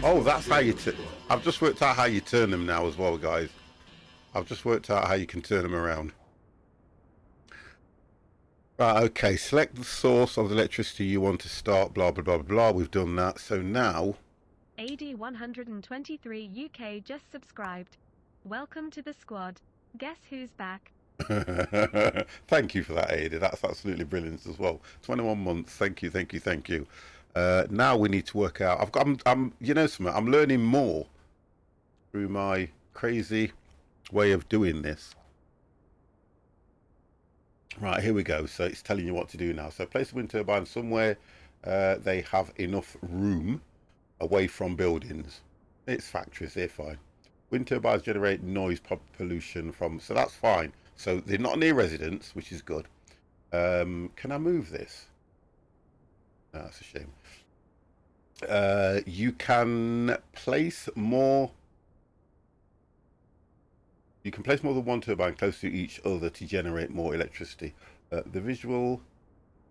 Oh, that's how you... I've just worked out how you turn them now as well, guys. I've just worked out how you can turn them around. Right, okay, select the source of the electricity you want to start, blah, blah, blah, blah. We've done that. So now... AD 123 UK just subscribed. Welcome to the squad. Guess who's back? Thank you for that, Ada. That's absolutely brilliant as well. 21 months. Thank you, thank you, thank you. Now we need to work out... I'm you know something? I'm learning more through my crazy way of doing this. Right, here we go. So it's telling you what to do now. So place a wind turbine somewhere they have enough room away from buildings. It's factories, they're fine. Wind turbines generate noise pollution from... So that's fine. So they're not near residents, which is good. Can I move this? No, that's a shame. You can place more... You can place more than one turbine close to each other to generate more electricity. The visual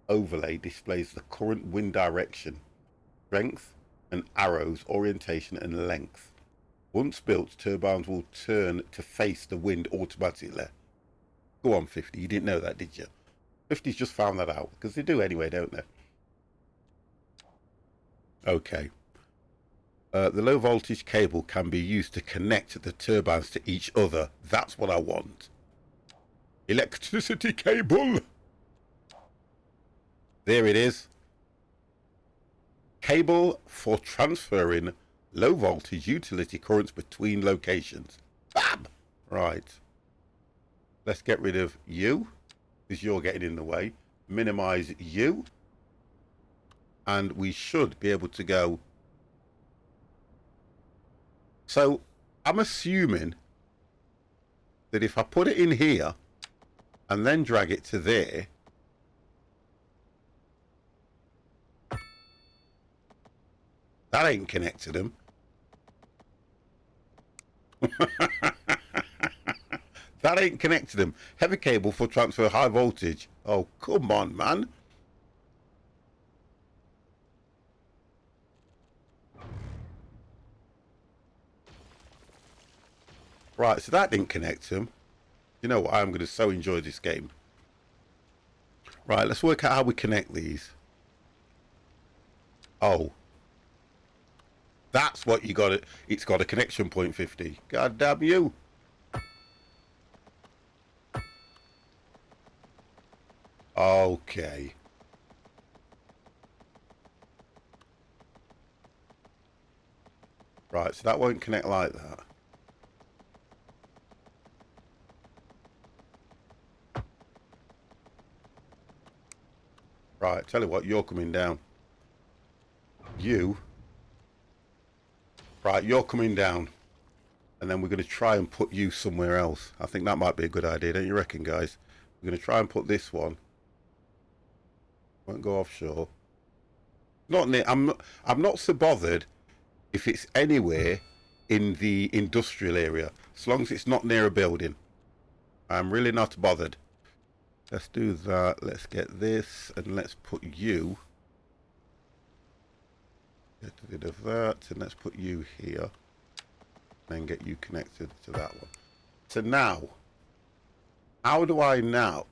overlay displays the current wind direction, strength, and arrows, orientation and length. Once built, turbines will turn to face the wind automatically. Go on, 50. You didn't know that, did you? 50's just found that out, because they do anyway, don't they? Okay. The low voltage cable can be used to connect the turbines to each other. That's what I want. Electricity cable. There it is. Cable for transferring low voltage utility currents between locations. Bam! Right. Let's get rid of you, because you're getting in the way. Minimize you. And we should be able to go. So I'm assuming that if I put it in here and then drag it to there, that ain't connected them. That ain't connected them. Heavy cable for transfer high voltage. Oh, come on, man. Right, so that didn't connect them. You know what? I'm going to so enjoy this game. Right, let's work out how we connect these. Oh. That's what you got it. It's got a connection point 50. God damn you. Okay. Right, so that won't connect like that. Right, tell you what, you're coming down. You. Right, you're coming down. And then we're going to try and put you somewhere else. I think that might be a good idea, don't you reckon, guys? We're going to try and put this one. Won't go offshore. Not near, I'm not so bothered if it's anywhere in the industrial area, as long as it's not near a building. I'm really not bothered. Let's do that. Let's get this, and let's put you. Get rid of that, and let's put you here. And get you connected to that one. So now, how do I now?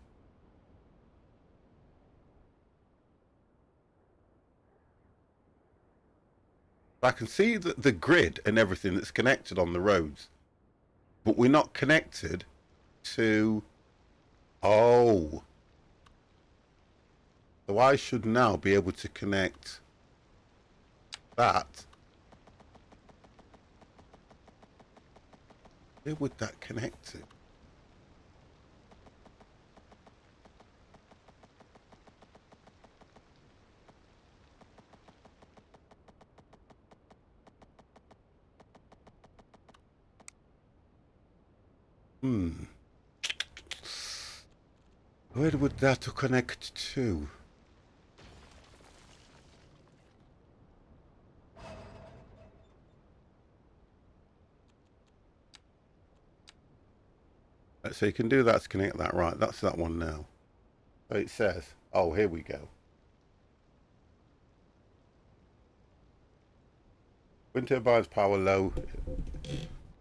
I can see the grid and everything that's connected on the roads, but we're not connected to. Oh. So I should now be able to connect that. Where would that connect to? Where would that connect to? So you can do that to connect that, right? That's that one now. So it says, oh, here we go. Wind turbines power low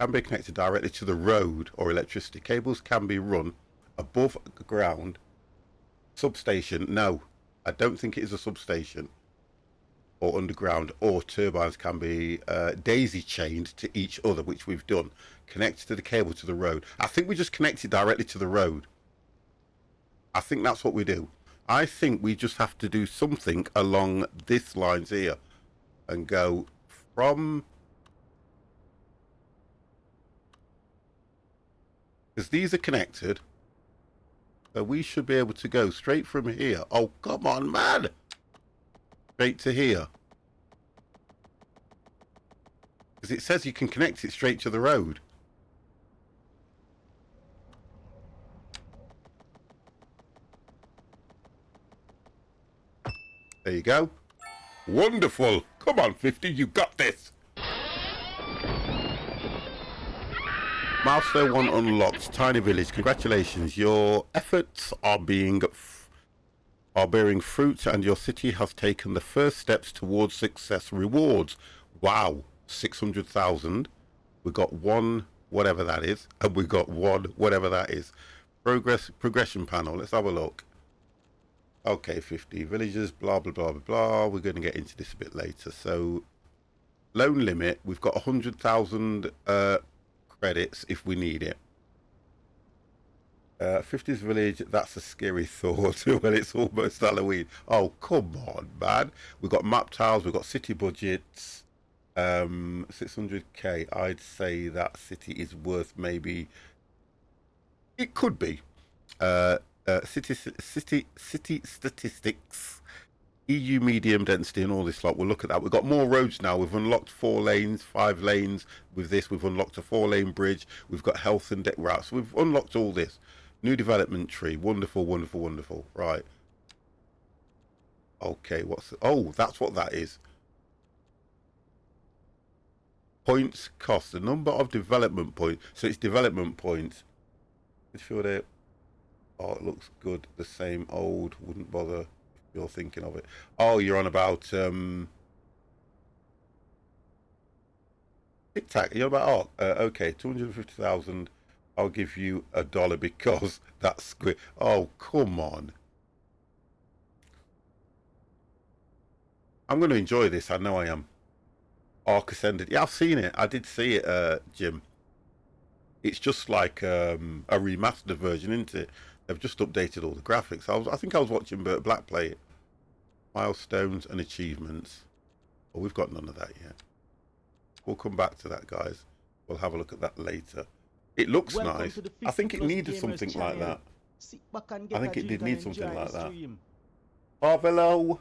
can be connected directly to the road or electricity. Cables can be run above ground. Substation, no. I don't think it is a substation. Or underground, or turbines can be daisy chained to each other, which we've done. Connected to the cable to the road. I think we just connect it directly to the road. I think that's what we do. I think we just have to do something along this lines here and go from, because these are connected, so we should be able to go straight from here. Oh, come on, man! Straight to here. Because it says you can connect it straight to the road. There you go. Wonderful. Come on, 50, you got this. Milestone 1 unlocked. Tiny village. Congratulations. Your efforts are being are bearing fruit, and your city has taken the first steps towards success rewards. Wow, 600,000. We got one, whatever that is, and we got one, whatever that is. Progression panel. Let's have a look. Okay, 50 villagers, blah, blah, blah, blah, blah. We're going to get into this a bit later. So, loan limit, we've got 100,000 credits if we need it. 50s village, that's a scary thought. Well, it's almost Halloween. Oh, come on, man. We've got map tiles, we've got city budgets. 600k. I'd say that city is worth maybe... It could be. City statistics, EU medium density and all this lot. We'll look at that. We've got more roads now. We've unlocked 4 lanes, 5 lanes. With this, we've unlocked a 4-lane bridge. We've got health and deck routes. We've unlocked all this. New development tree. Wonderful, wonderful, wonderful. Right. Okay, oh, that's what that is. Points cost. The number of development points. So it's development points. Oh, it looks good. The same old. Wouldn't bother if you're thinking of it. Oh, you're on about Tic Tac. You're about okay, 250,000. I'll give you $1 because that's squid. Oh, come on. I'm going to enjoy this. I know I am. Arc Ascended. Yeah, I've seen it. I did see it, Jim. It's just like a remastered version, isn't it? They've just updated all the graphics. I think I was watching Bert Black play it. Milestones and achievements. Oh, we've got none of that yet. We'll come back to that, guys. We'll have a look at that later. It looks nice. I think it needed something like that. I think it did need something like that. Hello.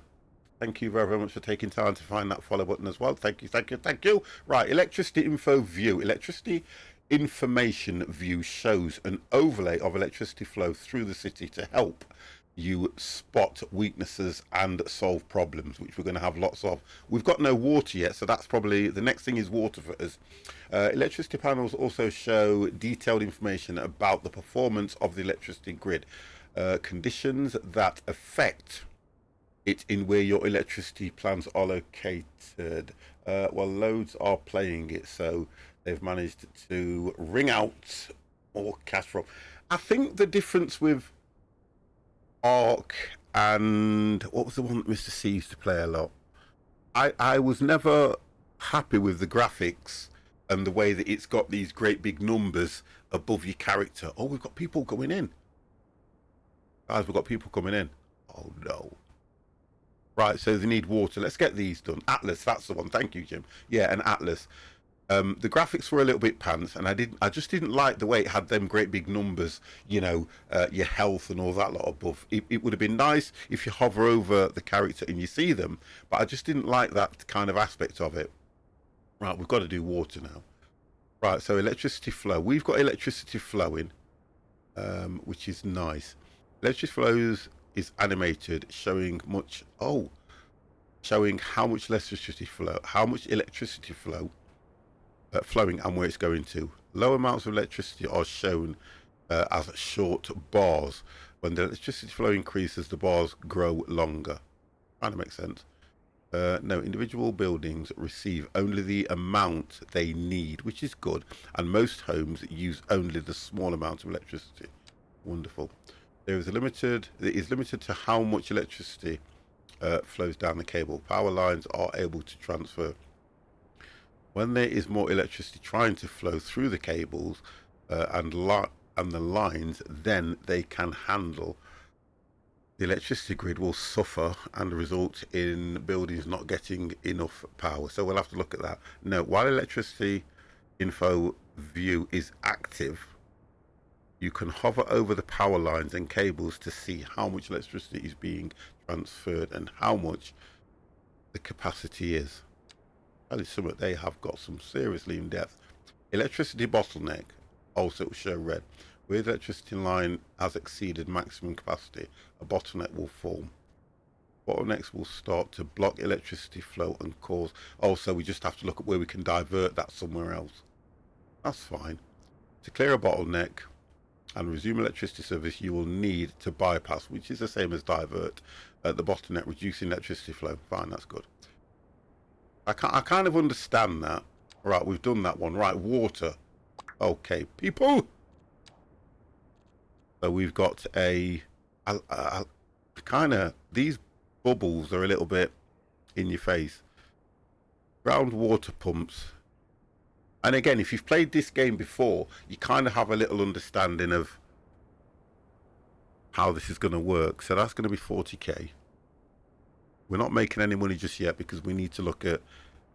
Thank you very, very much for taking time to find that follow button as well. Thank you, thank you, thank you. Right, electricity info view. Electricity information view shows an overlay of electricity flow through the city to help you spot weaknesses and solve problems, which we're going to have lots of. We've got no water yet, so that's probably the next thing is water for us. Electricity panels also show detailed information about the performance of the electricity grid, conditions that affect it in where your electricity plants are located. Well, loads are playing it, so they've managed to wring out more cash from. I think the difference with Arc and what was the one that Mr. C used to play a lot? I was never happy with the graphics and the way that it's got these great big numbers above your character. Oh, we've got people coming in. Guys, we've got people coming in. Oh no. Right, so they need water. Let's get these done. Atlas, that's the one. Thank you, Jim. Yeah, an Atlas. The graphics were a little bit pants, and I just didn't like the way it had them great big numbers, you know, your health and all that lot above. It would have been nice if you hover over the character and you see them, but I just didn't like that kind of aspect of it. Right, we've got to do water now. Right, so electricity flow. We've got electricity flowing, which is nice. Electricity flows is animated, showing how much electricity flow, flowing and where it's going to. Low amounts of electricity are shown as short bars. When the electricity flow increases, the bars grow longer. Kind of makes sense. No, individual buildings receive only the amount they need, which is good, and most homes use only the small amount of electricity. Wonderful. It is limited to how much electricity flows down the cable. Power lines are able to transfer. When there is more electricity trying to flow through the cables and the lines, then they can handle. The electricity grid will suffer and result in buildings not getting enough power. So we'll have to look at that. Now, while electricity info view is active, you can hover over the power lines and cables to see how much electricity is being transferred and how much the capacity is. That is something they have got some seriously in depth. Electricity bottleneck also will show red. Where the electricity line has exceeded maximum capacity, a bottleneck will form. Bottlenecks will start to block electricity flow and cause... Also, we just have to look at where we can divert that somewhere else. That's fine. To clear a bottleneck, and resume electricity service, you will need to bypass, which is the same as divert, the bottleneck, reducing electricity flow. Fine, that's good. I kind of understand that. Right, we've done that one. Right, water. Okay, people. So we've got a kind of, these bubbles are a little bit in your face. Groundwater pumps. And again, if you've played this game before, you kind of have a little understanding of how this is going to work. So that's going to be 40k. We're not making any money just yet because we need to look at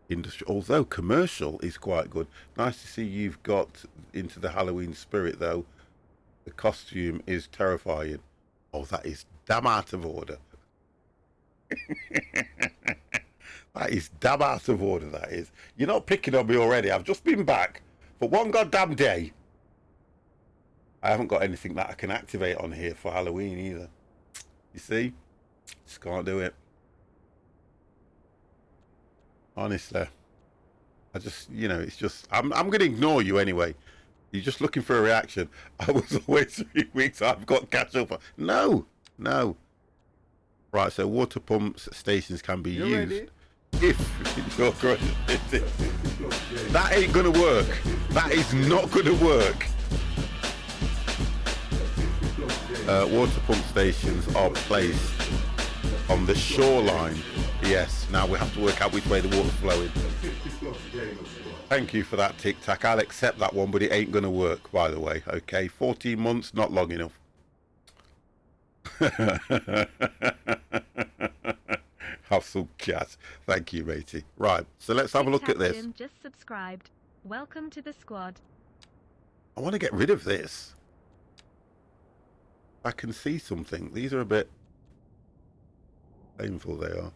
industry. Although commercial is quite good. Nice to see you've got into the Halloween spirit, though. The costume is terrifying. Oh, that is damn out of order. That is damn out of order, that is. You're not picking on me already. I've just been back for one goddamn day. I haven't got anything that I can activate on here for Halloween either. You see? Just can't do it. Honestly. I just, you know, it's just... I'm going to ignore you anyway. You're just looking for a reaction. I was away 3 weeks. I've got catch up. No. No. Right, so water pumps stations can be used. Ready? If you're good. That ain't gonna work. That is not gonna work. Water pump stations are placed on the shoreline. Yes, now we have to work out which way the water's flowing. Thank you for that tic tac. I'll accept that one, but it ain't gonna work, by the way. Okay, 14 months, not long enough. Have some cat. Thank you, matey. Right, so let's have a look at this. Just subscribed. Welcome to the squad. I want to get rid of this. I can see something. These are a bit painful, they are.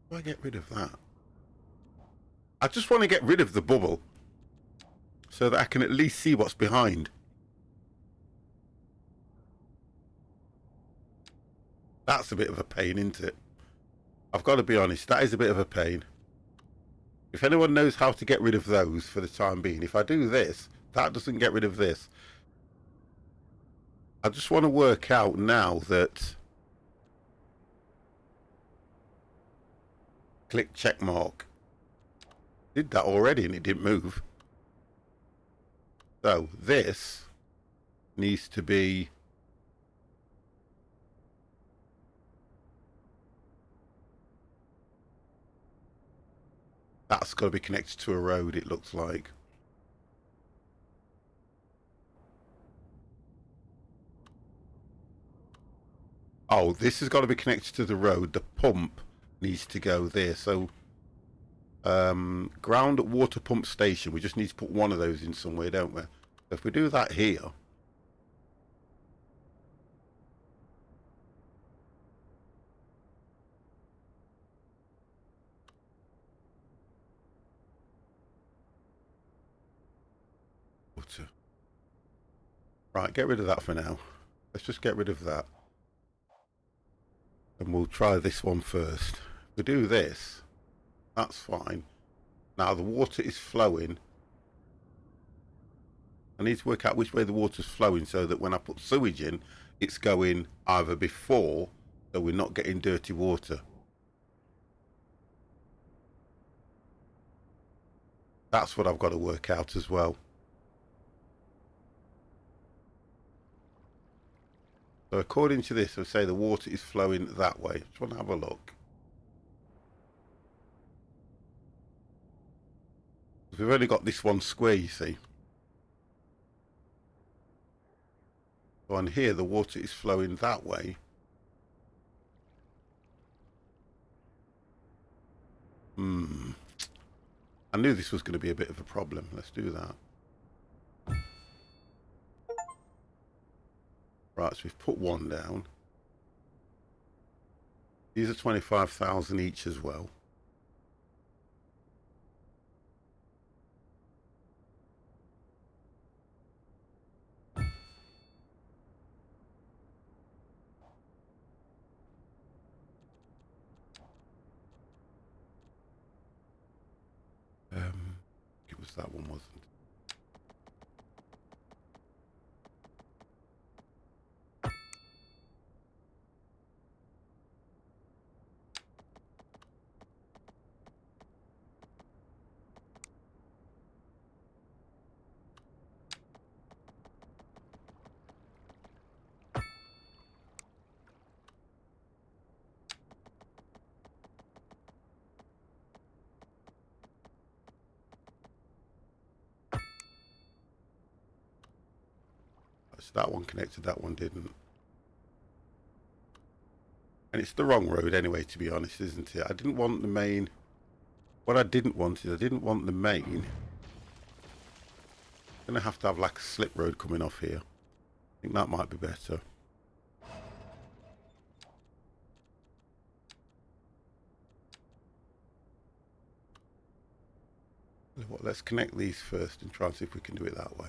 How do I get rid of that? I just want to get rid of the bubble so that I can at least see what's behind. That's a bit of a pain, isn't it? I've got to be honest, that is a bit of a pain. If anyone knows how to get rid of those for the time being, if I do this, that doesn't get rid of this. I just want to work out now that... Click check mark. Did that already and it didn't move. So this needs to be... That's got to be connected to a road, it looks like. Oh, this has got to be connected to the road. The pump needs to go there. So, ground water pump station. We just need to put one of those in somewhere, don't we? So if we do that here. Right, get rid of that for now. Let's just get rid of that. And we'll try this one first. If we do this, that's fine. Now the water is flowing. I need to work out which way the water's flowing so that when I put sewage in, it's going either before, so we're not getting dirty water. That's what I've got to work out as well. So according to this, I'll say the water is flowing that way. Just want to have a look. We've only got this one square, you see. So on here, the water is flowing that way. I knew this was going to be a bit of a problem. Let's do that. Right, so we've put one down. These are 25,000 each as well. It was that one, wasn't it? So that one connected, that one didn't. And it's the wrong road anyway, to be honest, isn't it? I didn't want the main. What I didn't want is I didn't want the main. I'm going to have like a slip road coming off here. I think that might be better. Let's connect these first and try and see if we can do it that way.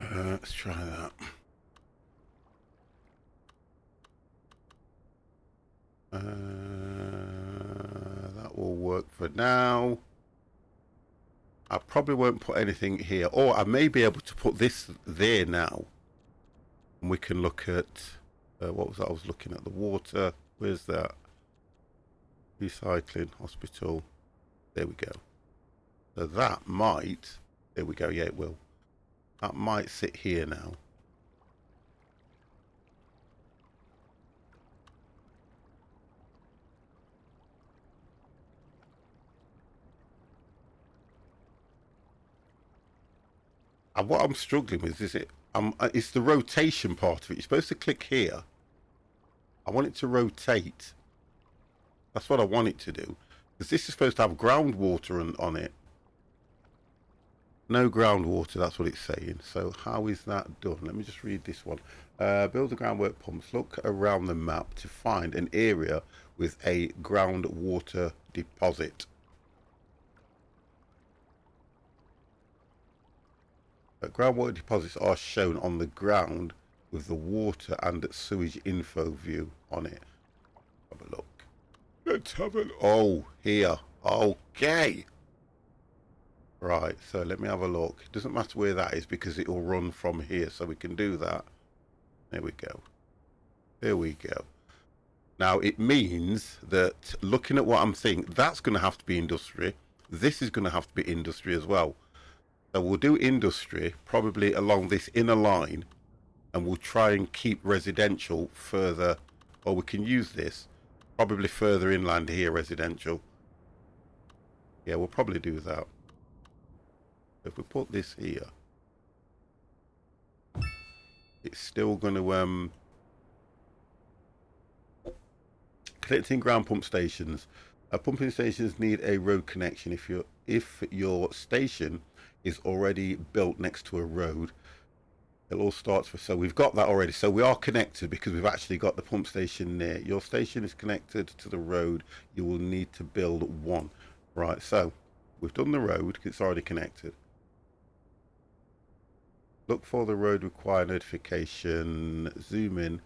Let's try that. That will work for now. I probably won't put anything here, or I may be able to put this there now, and we can look at what was that? I was looking at the water. Where's that? Recycling, hospital. There we go. So that might. There we go. Yeah, it will. That might sit here now. And what I'm struggling with is it's the rotation part of it. You're supposed to click here. I want it to rotate. That's what I want it to do. Because this is supposed to have groundwater on it. No groundwater, that's what it's saying. So how is that done? Let me just read this one. Build the groundwork pumps. Look around the map to find an area with a groundwater deposit. Groundwater deposits are shown on the ground with the water and sewage info view on it. Have a look. Let's have a look. Oh, here. Okay. Right, so let me have a look. It doesn't matter where that is because it will run from here, so we can do that. There we go. There we go. Now, it means that looking at what I'm thinking, that's going to have to be industry. This is going to have to be industry as well. So we'll do industry probably along this inner line, and we'll try and keep residential further, or we can use this probably further inland here, residential. Yeah, we'll probably do that. If we put this here, it's still going to connecting ground pump stations. Pumping stations need a road connection. If your station is already built next to a road, it all starts with. So we've got that already. So we are connected because we've actually got the pump station near. Your station is connected to the road. You will need to build one. Right. So we've done the road because it's already connected. Look for the road require notification. Zoom in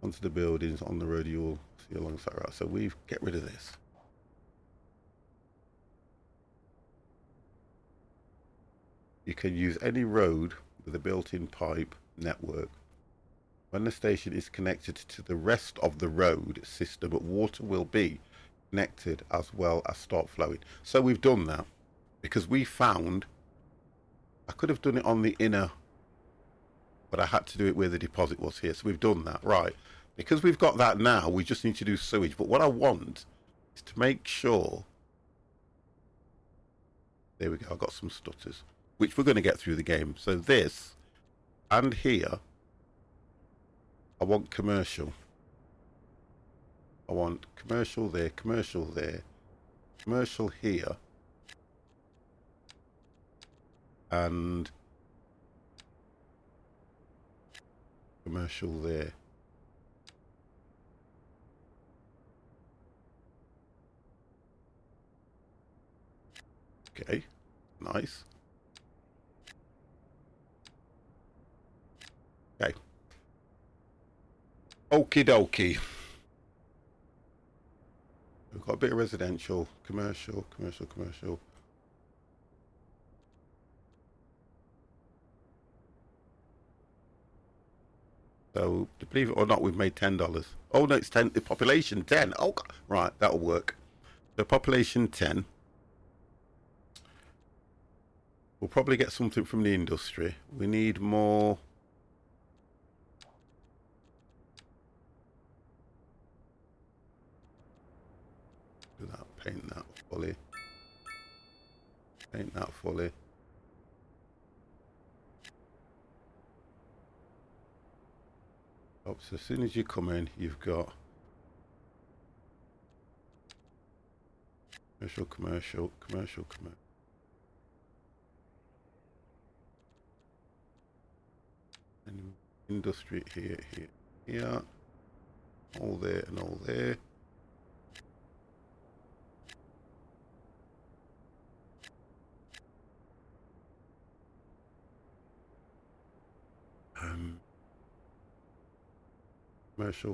onto the buildings on the road. You will see alongside. Right. So we get rid of this. You can use any road with a built-in pipe network. When the station is connected to the rest of the road system, water will be connected as well as start flowing. So we've done that because we found. I could have done it on the inner, but I had to do it where the deposit was here. So we've done that. Right. Because we've got that now, we just need to do sewage. But what I want is to make sure. There we go. I got some stutters, which we're going to get through the game. So this and here, I want commercial. I want commercial there, commercial there, commercial here. And commercial there. Okay, nice. Okay. Okie dokie. We've got a bit of residential, commercial, commercial, commercial. So, believe it or not, we've made $10. Oh no, it's 10. The population 10. Oh, right, that'll work. The population 10. We'll probably get something from the industry. We need more. Do that. Paint that fully. Paint that fully. Oh, so as soon as you come in, you've got commercial. And industry here. All there and all there.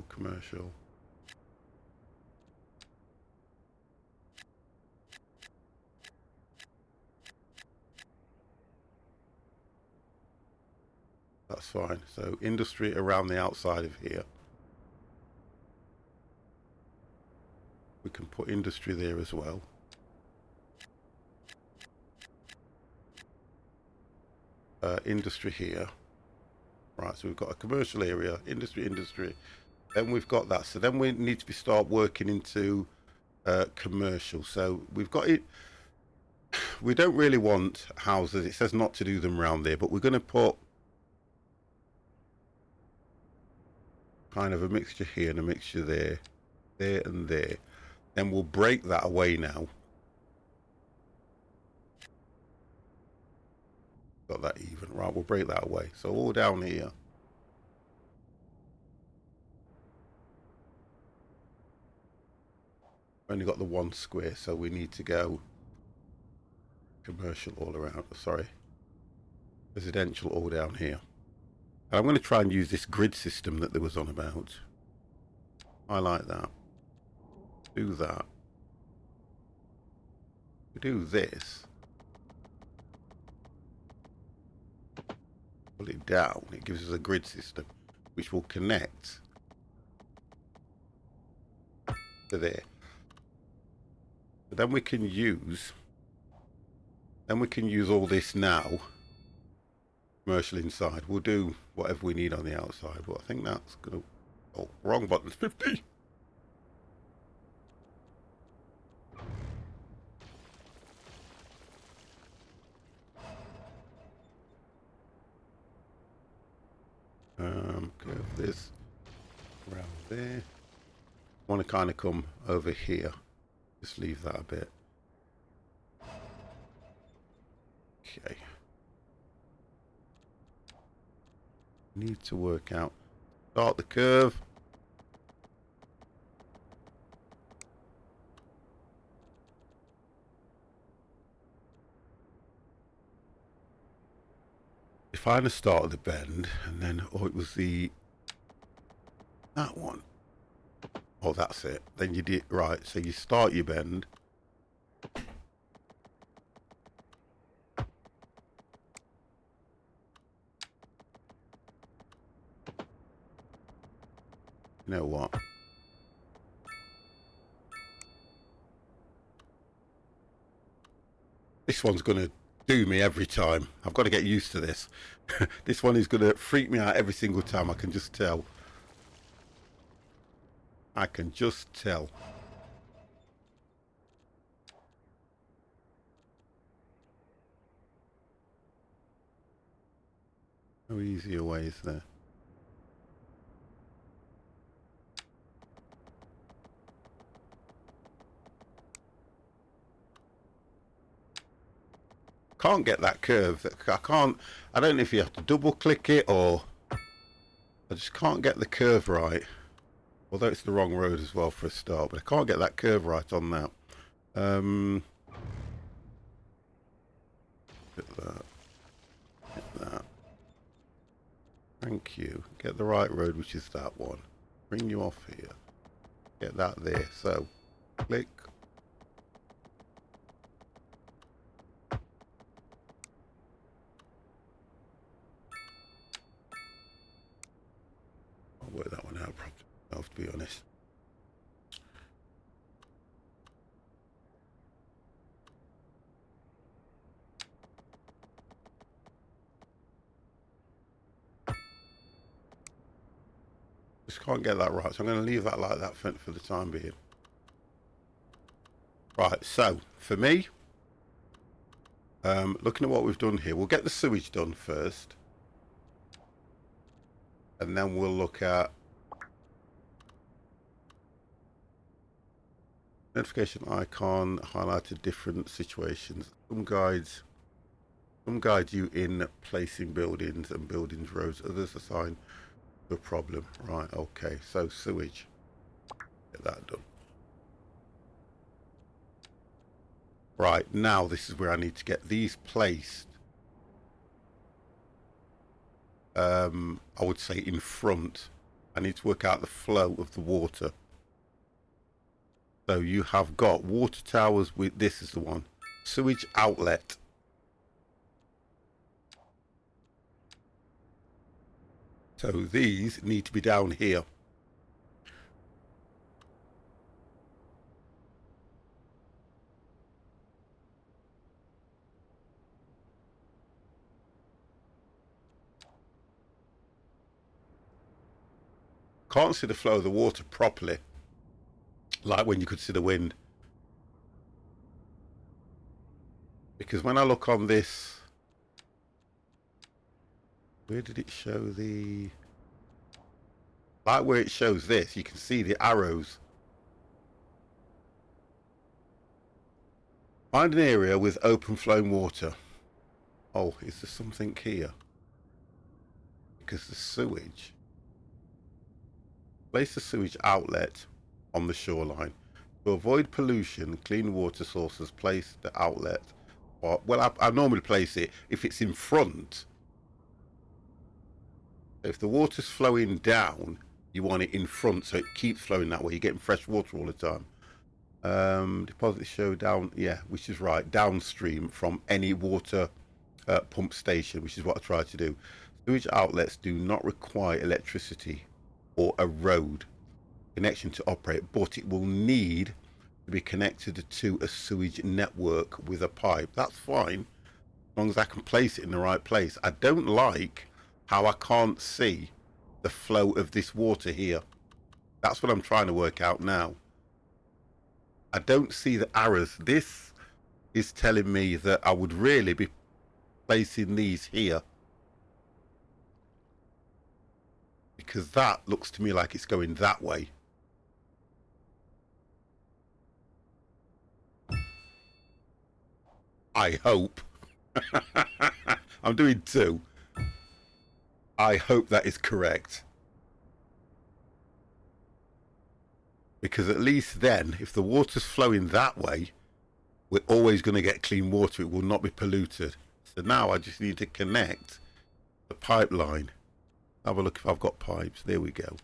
Commercial. That's fine. So industry around the outside of here. We can put industry there as well. Industry here. Right, so we've got a commercial area, industry. Then we've got that. So then we need to start working into commercial. So we've got it. We don't really want houses. It says not to do them around there, but we're going to put kind of a mixture here and a mixture there and there. Then we'll break that away now. Got that even. Right, we'll break that away. So all down here. Only got the one square, so we need to go commercial all around. Sorry. Residential all down here. And I'm going to try and use this grid system that there was on about. I like that. Do that. We do this. Pull it down. It gives us a grid system which will connect to there. But then we can use all this now. Commercial inside. We'll do whatever we need on the outside, but I think that's gonna. Oh, wrong button. 50. Curve this around there. Want to kind of come over here. Just leave that a bit. Okay. Need to work out. Start the curve. Define the start of the bend, and then it was that one. Oh, that's it. Then you did right. So you start your bend. You know what? This one's going to do me every time. I've got to get used to this. This one is going to freak me out every single time. I can just tell. I can just tell. No easier ways there. Can't get that curve. I can't. I don't know if you have to double click it or I just can't get the curve right. Although it's the wrong road as well for a start, but I can't get that curve right on that. Get that. Get that. Thank you. Get the right road, which is that one. Bring you off here. Get that there. So, click. Just can't get that right, so I'm going to leave that like that for the time being. Right, so for me, looking at what we've done here, we'll get the sewage done first, and then we'll look at notification icon, highlighted different situations. Some guide you in placing buildings and buildings roads, others assign the problem. Right, okay, so sewage, get that done. Right, now this is where I need to get these placed. I would say in front. I need to work out the flow of the water. So you have got water towers with, this is the one, sewage outlet. So these need to be down here. Can't see the flow of the water properly, like when you could see the wind. Because when I look on this, where did it show the, like where it shows this, you can see the arrows. Find an area with open flowing water. Oh, is there something here? Because the sewage. Place the sewage outlet on the shoreline. To avoid pollution, clean water sources, place the outlet. Or, well, I normally place it if it's in front. If the water's flowing down, you want it in front so it keeps flowing that way. You're getting fresh water all the time. Deposit show down, yeah, which is right, downstream from any water pump station, which is what I try to do. Sewage outlets do not require electricity or a road connection to operate, but it will need to be connected to a sewage network with a pipe. That's fine, as long as I can place it in the right place. I don't like how I can't see the flow of this water here. That's what I'm trying to work out now. I don't see the arrows. This is telling me that I would really be placing these here, because that looks to me like it's going that way. I hope. I'm doing two. I hope that is correct. Because at least then, if the water's flowing that way, we're always going to get clean water. It will not be polluted. So now I just need to connect the pipeline. Have a look if I've got pipes. There we go.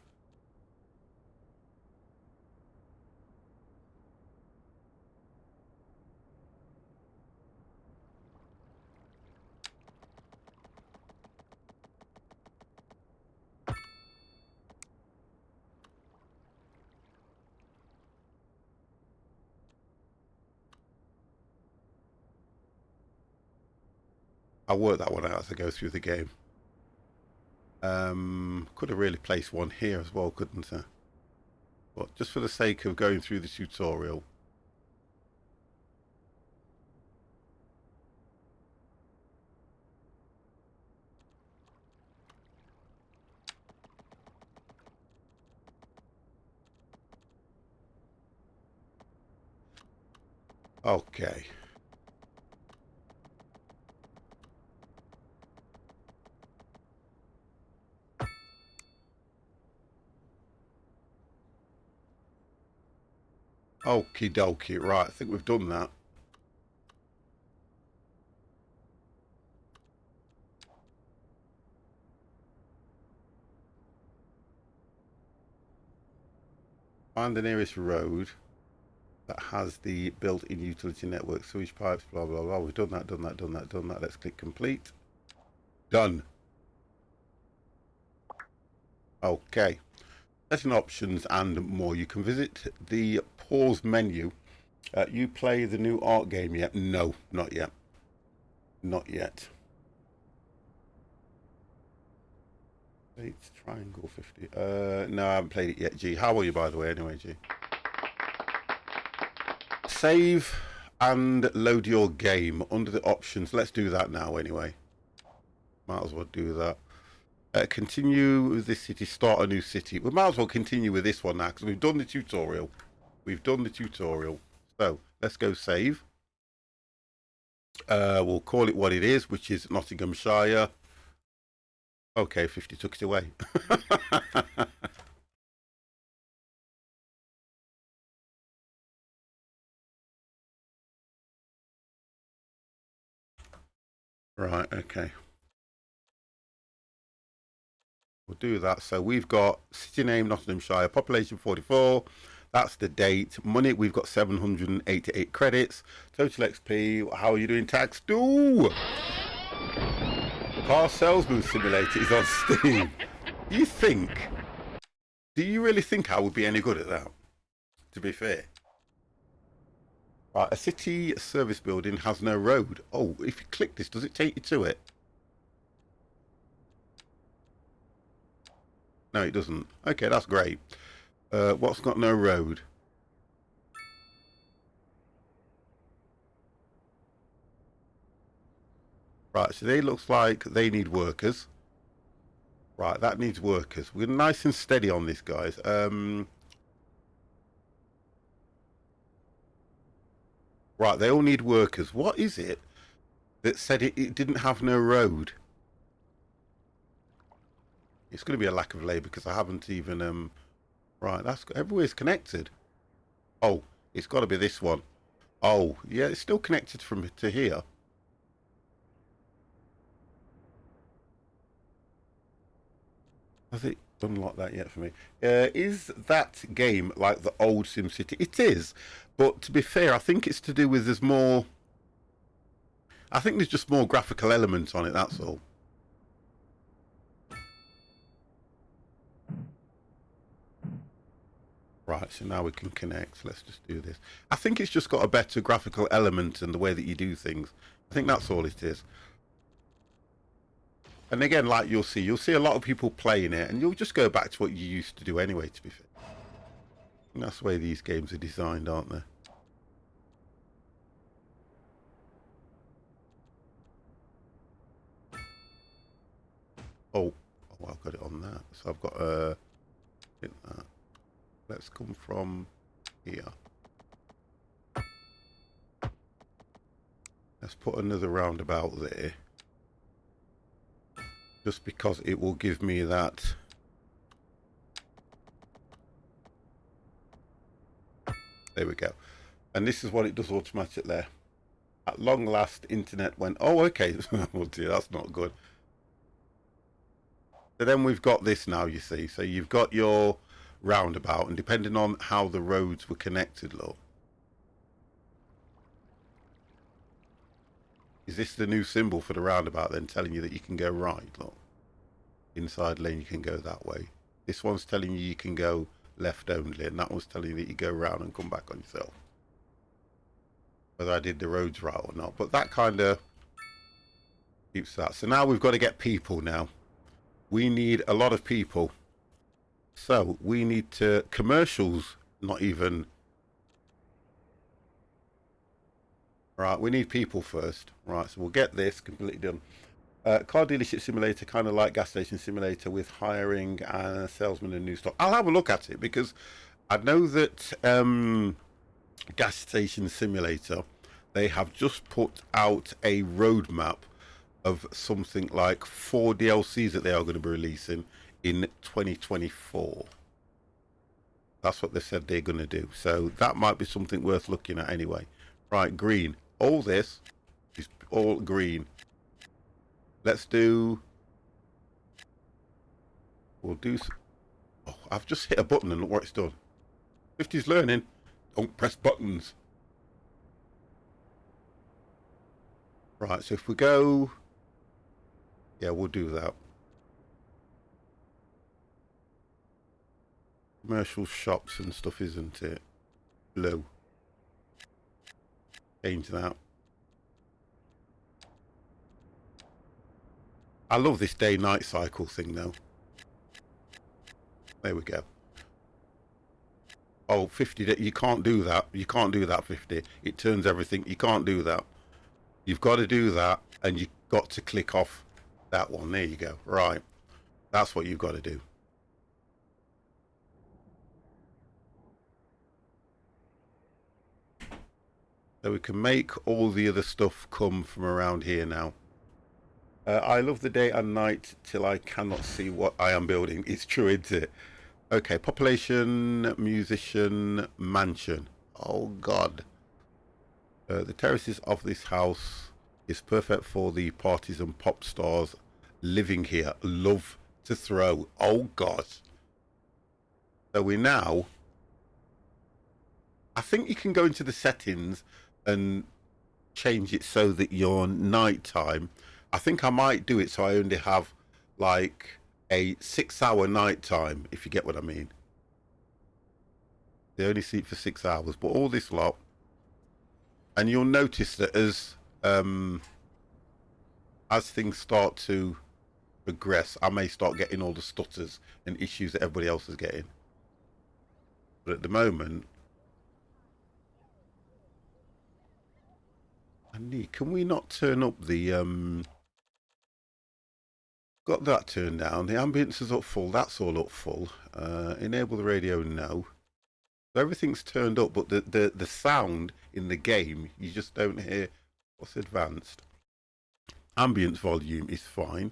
I'll work that one out as I go through the game. Could have really placed one here as well, couldn't I? But just for the sake of going through the tutorial. Okay. Okie dokie, right, I think we've done that. Find the nearest road that has the built-in utility network, sewage pipes, blah, blah, blah. We've done that, done that, done that, done that. Let's click complete. Done. Okay. Setting options and more. You can visit the pause menu. You play the new art game yet? No, not yet. Not yet. Eight triangle 50. No, I haven't played it yet, G. How are you, by the way, anyway, G? Save and load your game under the options. Let's do that now, anyway. Might as well do that. Continue with this city, start a new city. We might as well continue with this one now, because we've done the tutorial. We've done the tutorial. So, let's go save. We'll call it what it is, which is Nottinghamshire. Okay, 50 took it away. Right, okay. We'll do that. So we've got city name, Nottinghamshire, population 44. That's the date. Money, we've got 788 credits. Total XP, how are you doing tax? Do! Car Salesman Simulator is on Steam. Do you really think I would be any good at that? To be fair. Right, a city service building has no road. Oh, if you click this, does it take you to it? No, it doesn't. Okay, that's great. What's got no road? Right, so they looks like they need workers. Right, that needs workers. We're nice and steady on this, guys. Right, they all need workers. What is it that said it didn't have no road? It's going to be a lack of labour because I haven't even... Right, that's everywhere's connected. Oh, it's got to be this one. Oh, yeah, it's still connected from to here. Has it unlocked that yet for me? Is that game like the old SimCity? It is, but to be fair, I think it's to do with there's more... I think there's just more graphical elements on it, that's all. Right, so now we can connect. Let's just do this. I think it's just got a better graphical element in the way that you do things. I think that's all it is. And again, like you'll see a lot of people playing it, and you'll just go back to what you used to do anyway, to be fair. And that's the way these games are designed, aren't they? Oh, I've got it on that. So I've got hit that. Let's come from here. Let's put another roundabout there. Just because it will give me that. There we go. And this is what it does automatically there. At long last, internet went, oh, okay. Oh dear, that's not good. So then we've got this now, you see. So you've got your roundabout, and depending on how the roads were connected, look. Is this the new symbol for the roundabout then, telling you that you can go right? Look, inside lane you can go that way. This one's telling you you can go left only, and that one's telling you that you go round and come back on yourself. Whether I did the roads right or not, but that kind of keeps that. So now we've got to get people now. We need a lot of people. So we need to commercials, not even. Right, we need people first. Right, so we'll get this completely done. Car dealership simulator, kind of like gas station simulator with hiring and salesman and new stock. I'll have a look at it because I know that gas station simulator, they have just put out a roadmap of something like 4 DLCs that they are going to be releasing in 2024. That's what they said they're going to do. So that might be something worth looking at anyway. Right, green. All this is all green. Let's do... We'll do... Oh, I've just hit a button and look what it's done. 50's learning. Don't press buttons. Right, so if we go... Yeah, we'll do that. Commercial shops and stuff, isn't it? Blue. Change that. I love this day-night cycle thing, though. There we go. Oh, 50, you can't do that. You can't do that, 50. It turns everything. You can't do that. You've got to do that, and you've got to click off that one. There you go. Right. That's what you've got to do. So we can make all the other stuff come from around here now. I love the day and night till I cannot see what I am building. It's true, isn't it? Okay, population, musician, mansion. Oh, God. The terraces of this house is perfect for the parties and pop stars living here. Love to throw. Oh, God. So we now... I think you can go into the settings and change it so that your nighttime... I think I might do it so I only have, like... a 6-hour night time, if you get what I mean. They only see it for 6 hours, but all this lot, and you'll notice that as things start to progress, I may start getting all the stutters and issues that everybody else is getting. But at the moment, can we not turn up the got that turned down. The ambience is up full. That's all up full. Enable the radio, no. So everything's turned up, but the sound in the game, you just don't hear. What's advanced? Ambience volume is fine.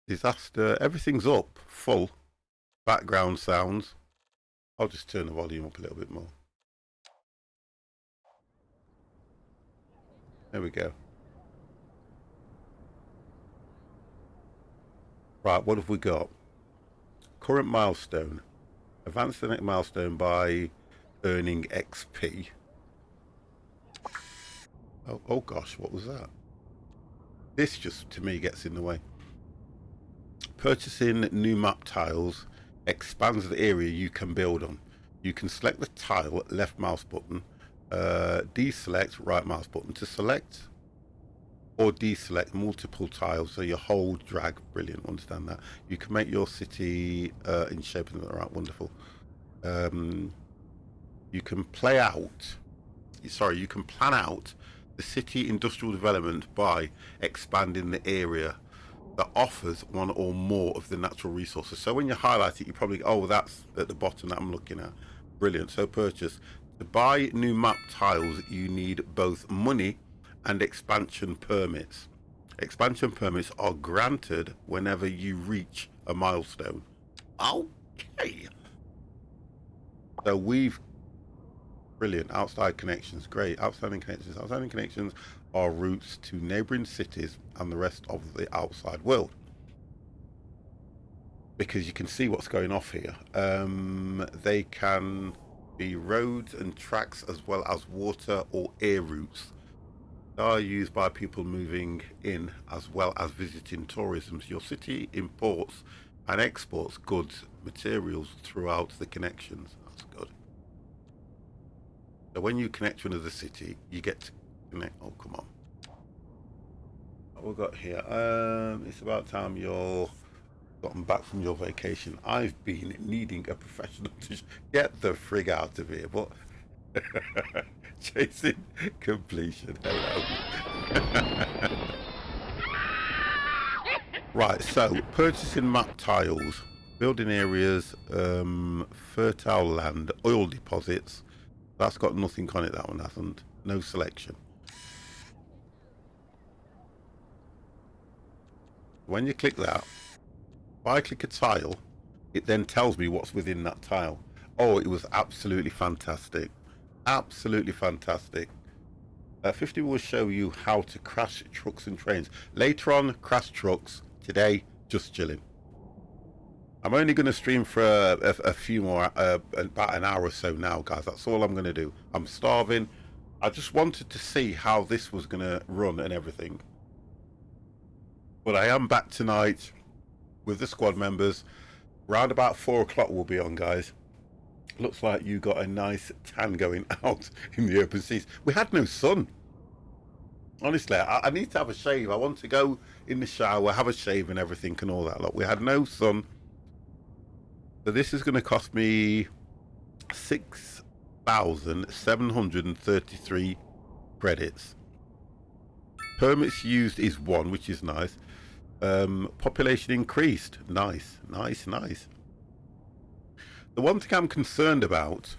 Disaster, everything's up, full. Background sounds. I'll just turn the volume up a little bit more. There we go. Right, what have we got? Current milestone. Advance the next milestone by earning XP. Oh gosh, what was that? This just, to me, gets in the way. Purchasing new map tiles expands the area you can build on. You can select the tile, left mouse button, deselect, right mouse button to select, or deselect multiple tiles, so you hold, drag. Brilliant, understand that. You can make your city in shape and right, wonderful. You can plan out the city industrial development by expanding the area that offers one or more of the natural resources. So when you highlight it, you probably, oh, that's at the bottom that I'm looking at. Brilliant. So purchase. To buy new map tiles, you need both money and expansion permits. Expansion permits are granted whenever you reach a milestone. Okay. So we've... Brilliant. Outside connections. Great. Outstanding connections. Outstanding connections are routes to neighbouring cities and the rest of the outside world. Because you can see what's going off here. They can be roads and tracks as well as water or air routes. They are used by people moving in as well as visiting tourism. Your city imports and exports goods, materials throughout the connections. That's good. So when you connect to another city, you get to connect. Oh, come on. What we've got here? It's about time you're gotten back from your vacation. I've been needing a professional to get the frig out of here, but chasing completion. Hello. Right, so purchasing map tiles, building areas, fertile land, oil deposits. That's got nothing on it, that one hasn't. No selection. When you click that, if I click a tile, it then tells me what's within that tile. Oh, it was absolutely fantastic. Absolutely fantastic. 50 will show you how to crash trucks and trains. Later on, crash trucks. Today, just chilling. I'm only going to stream for a few more, about an hour or so now, guys. That's all I'm going to do. I'm starving. I just wanted to see how this was going to run and everything. But I am back tonight with the squad members. Round about 4 o'clock we'll be on, guys. Looks like you got a nice tan going out in the open seas. We had no sun. Honestly, I need to have a shave. I want to go in the shower, have a shave and everything and all that. Look, we had no sun. So this is going to cost me 6,733 credits. Permits used is 1, which is nice. Population increased. Nice. The one thing I'm concerned about,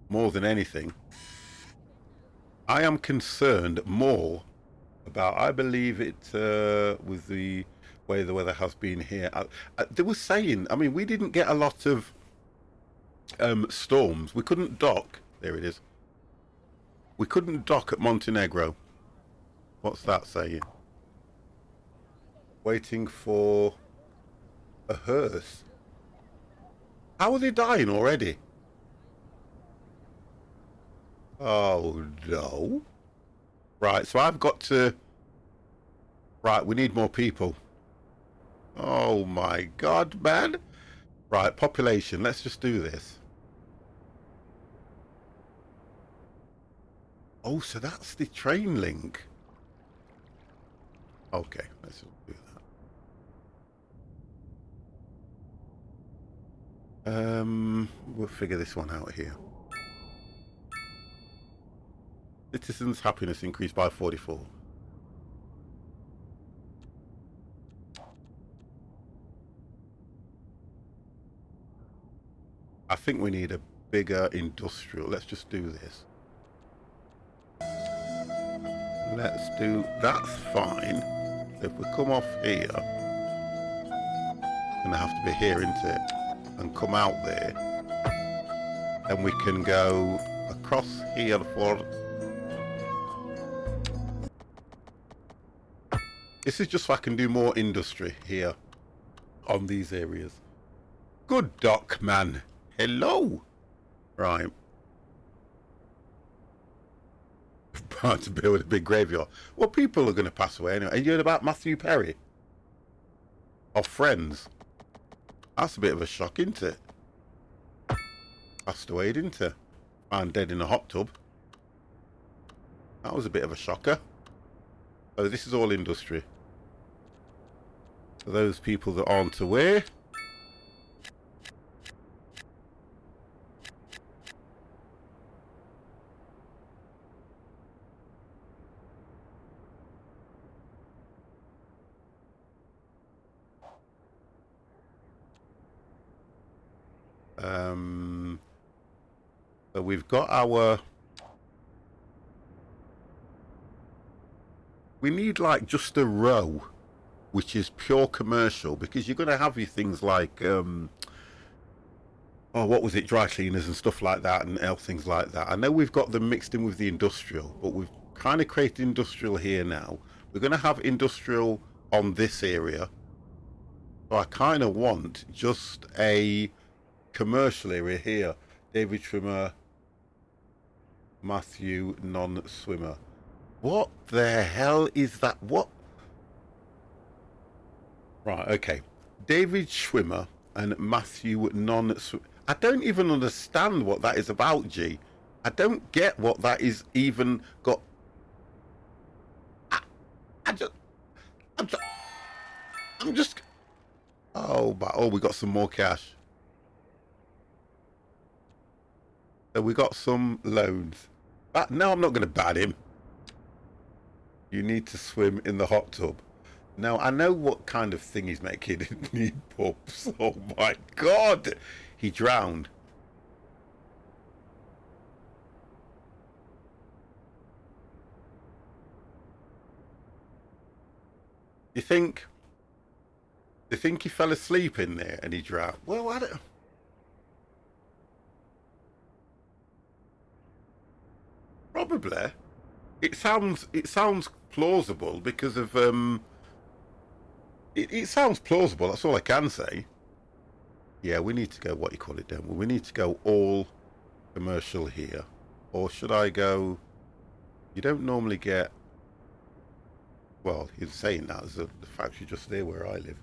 more than anything, I am concerned more about, I believe it, with the way the weather has been here. They were saying, I mean, we didn't get a lot of storms. We couldn't dock. There it is. We couldn't dock at Montenegro. What's that saying? Waiting for a hearse. How are they dying already? Oh no. Right, so I've got to... Right, we need more people. Oh my god, man. Right, population, let's just do this. Oh, so that's the train link. Okay, let's do that. We'll figure this one out here. Citizens' happiness increased by 44. I think we need a bigger industrial. Let's just do this. Let's do... That's fine. If we come off here, it's going to have to be here, isn't it? And come out there. Then we can go across here for... This is just so I can do more industry here on these areas. Good doc, man. Hello. Right. About to build a big graveyard. Well, people are going to pass away anyway. Are you heard about Matthew Perry? Of Friends? That's a bit of a shock, isn't it? Passed away, didn't he? Found dead in a hot tub. That was a bit of a shocker. So this is all industry. For those people that aren't aware. So we've got our... We need like just a row which is pure commercial, because you're going to have your things like oh, what was it, dry cleaners and stuff like that, and things like that. I know we've got them mixed in with the industrial, but we've kind of created industrial here now. We're going to have industrial on this area, so I kind of want just a commercial area here. David Swimmer, Matthew non-swimmer. What the hell is that? What? Right, okay. David Schwimmer and Matthew non-swimmer. I don't even understand what that is about, G. I don't get what that is even got. I'm just. Oh, but oh, we got some more cash. So we got some loans. No, I'm not going to bat him. You need to swim in the hot tub. Now, I know what kind of thing he's making. Need pups. Oh my God. He drowned. You think he fell asleep in there and he drowned? Well, I don't... Probably. It sounds plausible because of it sounds plausible, that's all I can say. Yeah, we need to go, what you call it, don't we? We need to go all commercial here. Or should I go... You don't normally get... Well, you're saying that, there's the factory just there where I live.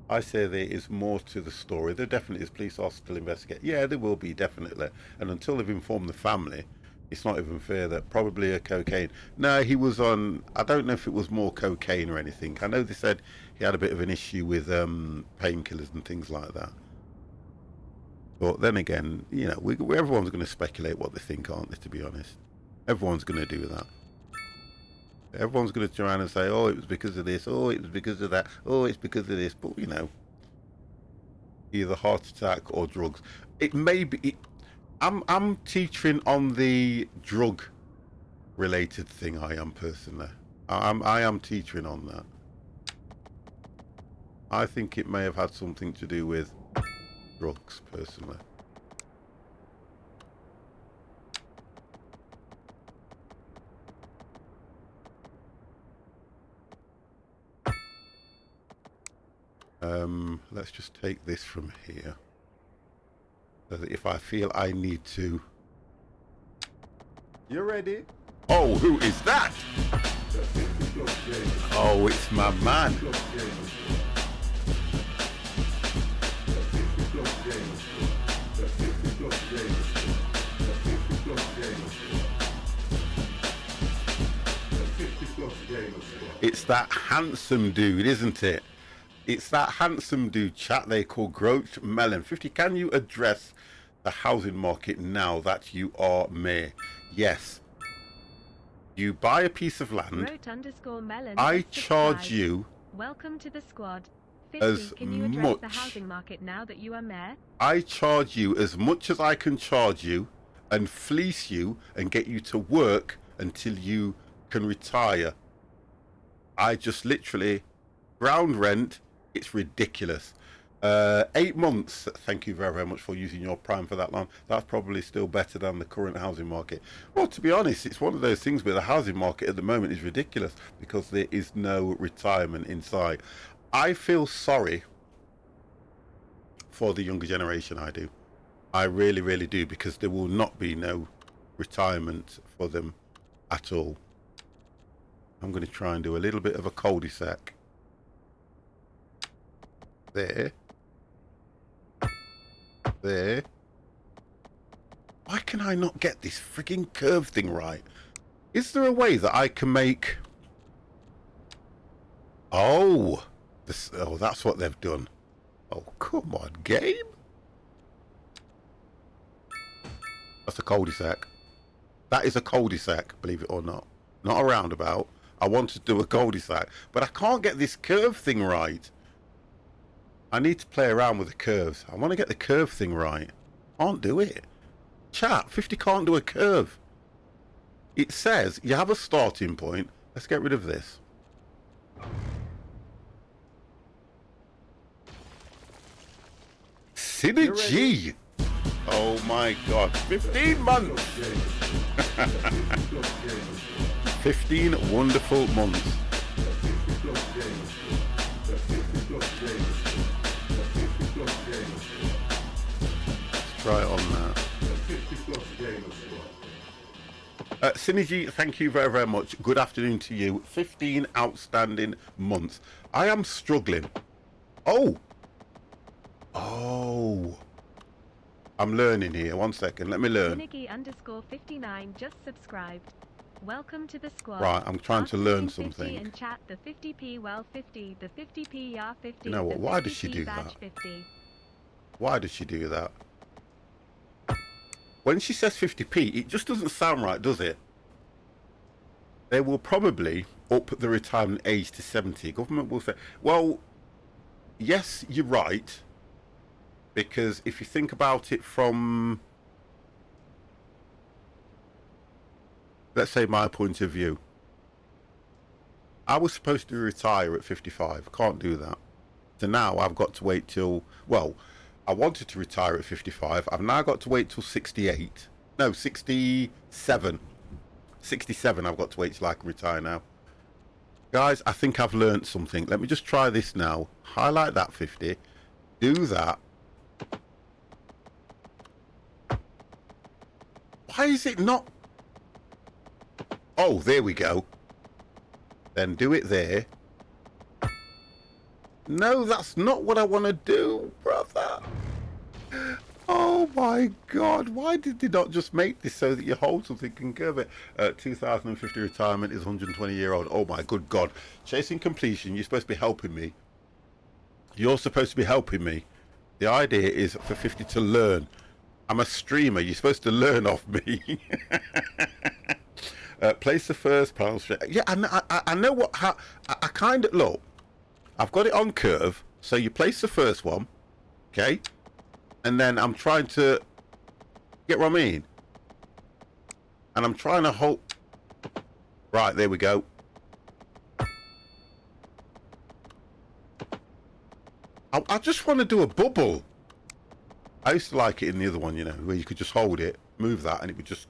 I say there is more to the story. There definitely is. Police are still investigating. Yeah, there will be, definitely. And until they've informed the family, it's not even fair. That probably a cocaine. No, he was on... I don't know if it was more cocaine or anything. I know they said he had a bit of an issue with painkillers and things like that. But then again, you know, everyone's going to speculate what they think, aren't they, to be honest? Everyone's going to do that. Everyone's going to turn around and say, oh, it was because of this, oh, it was because of that, oh, it's because of this. But, you know, either heart attack or drugs. It may be... I'm teetering on the drug-related thing, I am, personally. I am teetering on that. I think it may have had something to do with drugs, personally. Let's just take this from here. So that if I feel I need to... You ready? Oh, who is that? Oh, it's my man. It's that handsome dude, isn't it? It's that handsome dude, chat, they call Groach Melon. 50, can you address the housing market now that you are mayor? Yes. You buy a piece of land. Melon I charge you. Welcome to the squad. 50, As can you address much. the housing market now that you are mayor? I charge you as much as I can charge you and fleece you and get you to work until you can retire. I just literally ground rent. It's ridiculous. 8 months. Thank you very, very much for using your prime for that long. That's probably still better than the current housing market. Well, to be honest, it's one of those things where the housing market at the moment is ridiculous because there is no retirement inside. I feel sorry for the younger generation. I do. I really, really do, because there will not be no retirement for them at all. I'm going to try and do a little bit of a cul-de-sac. There. There. Why can I not get this frigging curve thing right? Is there a way that I can make... Oh, this, oh, that's what they've done. Oh, come on, game. That's a cul-de-sac. That is a cul-de-sac, believe it or not. Not a roundabout. I want to do a cul-de-sac, but I can't get this curve thing right. I need to play around with the curves. I want to get the curve thing right. Can't do it. Chat, 50 can't do a curve. It says you have a starting point. Let's get rid of this. Synergy. Oh my god. 15 months. 15 wonderful months. Let's try it on that. Synergy, thank you very, very much. Good afternoon to you. 15 outstanding months. I am struggling. Oh. Oh. I'm learning here. 1 second. Let me learn. Synergy_59 just subscribed. Welcome to the squad. Right, I'm trying to learn something. And chat the 50p well 50, the 50p yeah 50. You know what? Why does she do that? 50. Why does she do that? When she says 50p, it just doesn't sound right, does it? They will probably up the retirement age to 70. Government will say, well, yes, you're right. Because if you think about it from, let's say, my point of view, I was supposed to retire at 55. Can't do that. So now I've got to wait till, well, I wanted to retire at 55. I've now got to wait till 68. No, 67. 67 I've got to wait till I can retire now. Guys, I think I've learned something. Let me just try this now. Highlight that 50. Do that. Why is it not? Oh, there we go. Then do it there. No, that's not what I want to do, brother. Oh my god, why did they not just make this so that you hold something and curve it? 2050 retirement is 120-year-old. Oh my good god. Chasing completion, you're supposed to be helping me. You're supposed to be helping me. The idea is for 50 to learn. I'm a streamer. You're supposed to learn off me. Place the first panel straight. Yeah, I know what. How I kind of look. I've got it on curve. So you place the first one, okay, and then I'm trying to get what I mean. And I'm trying to hold. Right, there we go. I just want to do a bubble. I used to like it in the other one, you know, where you could just hold it, move that, and it would just...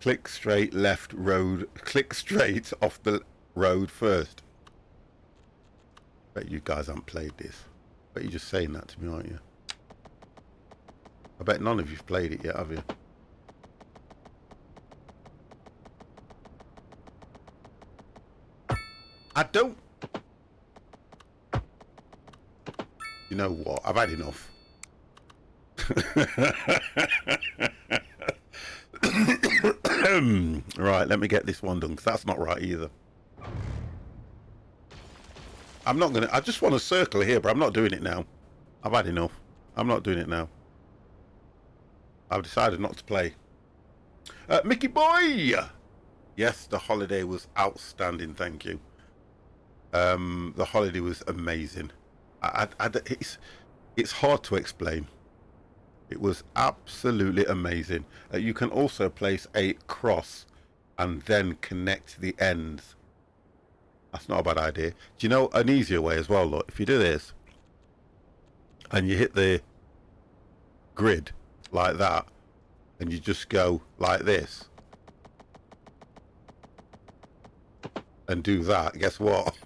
Click straight left road. Click straight off the road first. Bet you guys haven't played this. Bet you're just saying that to me, aren't you? I bet none of you've played it yet, have you? I don't... You know what? I've had enough. Right, let me get this one done, because that's not right either. I'm not gonna... I just want to circle here, but I'm not doing it now. I've had enough. I'm not doing it now. I've decided not to play. Mickey Boy! Yes, the holiday was outstanding, thank you. The holiday was amazing. It's hard to explain. It was absolutely amazing. You can also place a cross and then connect the ends. That's not a bad idea. Do you know an easier way as well? Look, if you do this and you hit the grid like that and you just go like this and do that, guess what?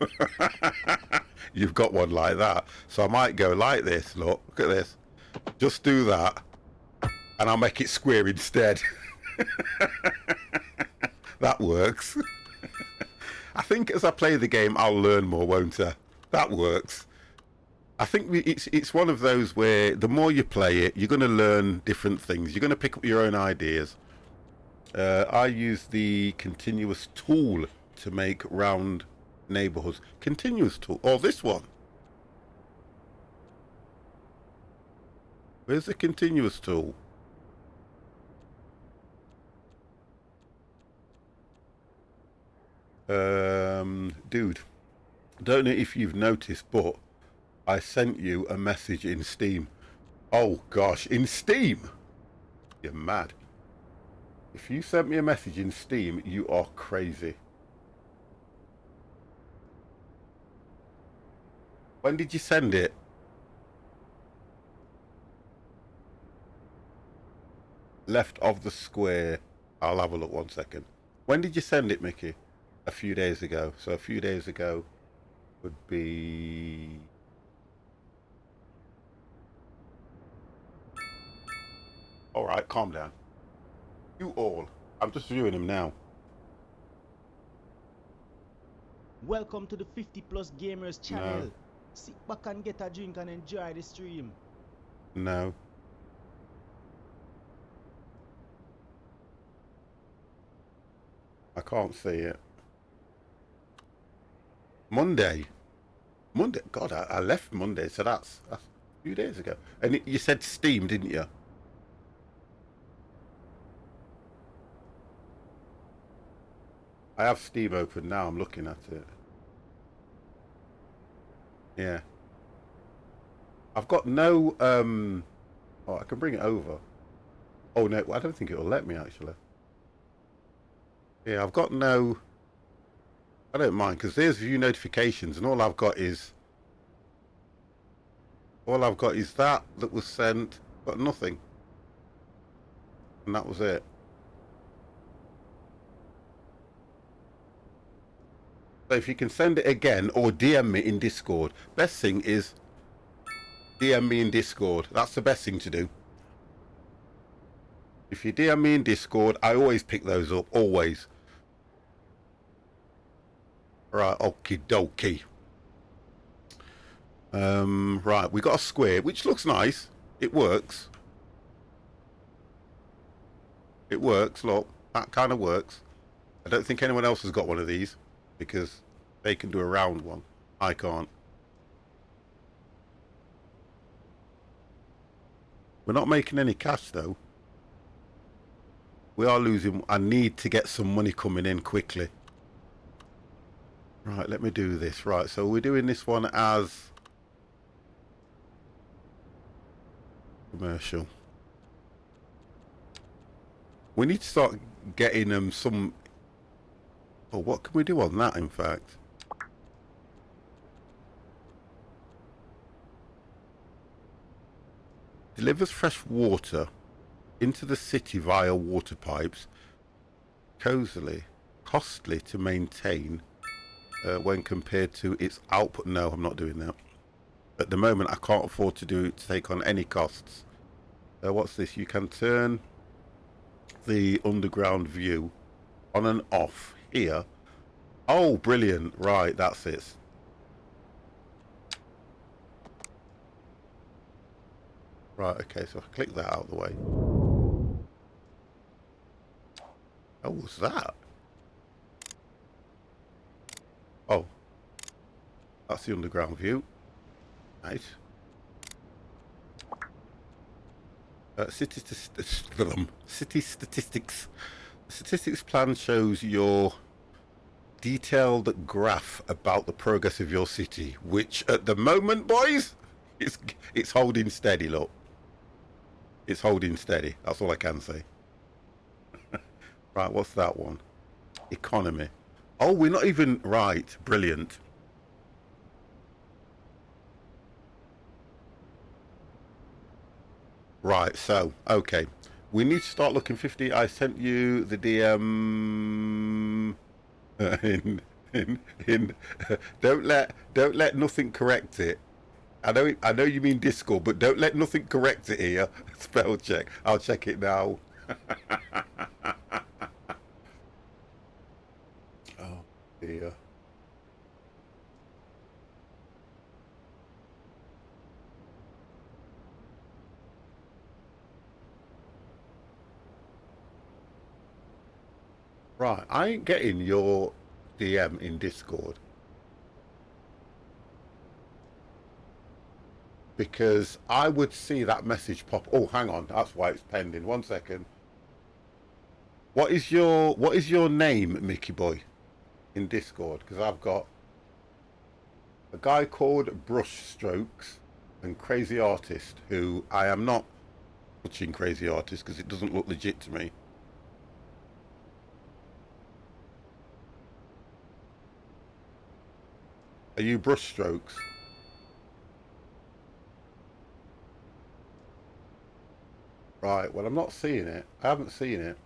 You've got one like that. So I might go like this. Look at this. Just do that and I'll make it square instead. That works. I think as I play the game I'll learn more, won't I? That works. I think it's one of those where the more you play it, you're going to learn different things. You're going to pick up your own ideas. I use the continuous tool to make round neighborhoods. Continuous tool. Or this one. Where's the continuous tool? Dude, don't know if you've noticed, but I sent you a message in Steam. Oh gosh, in Steam? You're mad. If you sent me a message in Steam, you are crazy. When did you send it? Left of the square. I'll have a look 1 second. When did you send it, Mickey? A few days ago. So a few days ago would be... Alright, calm down. You all. I'm just viewing him now. Welcome to the 50 Plus Gamers channel. No. Sit back and get a drink and enjoy the stream. No. I can't see it. Monday. God, I left Monday, so that's a few days ago. And you said Steam, didn't you? I have Steam open now. I'm looking at it. Yeah. I've got no... Oh, I can bring it over. Oh, no, I don't think it'll let me, actually. Yeah, I've got no... I don't mind, because there's view notifications, and all I've got is... All I've got is that was sent, but nothing. And that was it. So if you can send it again, or DM me in Discord. Best thing is... DM me in Discord. That's the best thing to do. If you DM me in Discord, I always pick those up. Always. Right, okie dokie. Right, we got a square, which looks nice. It works. It works, look. That kind of works. I don't think anyone else has got one of these, because they can do a round one. I can't. We're not making any cash though. We are losing. I need to get some money coming in quickly. Right, let me do this. Right, so we're doing this one as commercial. We need to start getting some. Oh, what can we do on that? In fact, delivers fresh water into the city via water pipes. Costly to maintain when compared to its output. No, I'm not doing that. At the moment, I can't afford to take on any costs. What's this? You can turn the underground view on and off here. Oh, brilliant. Right, that's it. Right, okay, so I click that out of the way. Oh, what's that? Oh, that's the underground view. Nice. City statistics. The statistics plan shows your detailed graph about the progress of your city, which at the moment, boys, it's holding steady. Look, it's holding steady. That's all I can say. Right, what's that one? Economy. Oh, we're not even right. Brilliant. Right, so okay, we need to start looking 50. I sent you the DM in don't let nothing correct it. I know you mean Discord, but don't let nothing correct it here. Spell check. I'll check it now. Oh dear. Right, I ain't getting your DM in Discord. Because I would see that message pop. Oh, hang on, that's why it's pending. 1 second. What is your name, Mickey Boy, in Discord? Because I've got a guy called Brush Strokes and Crazy Artist, who I am not touching Crazy Artist because it doesn't look legit to me. Are you Brush Strokes? Right, well, I'm not seeing it. I haven't seen it.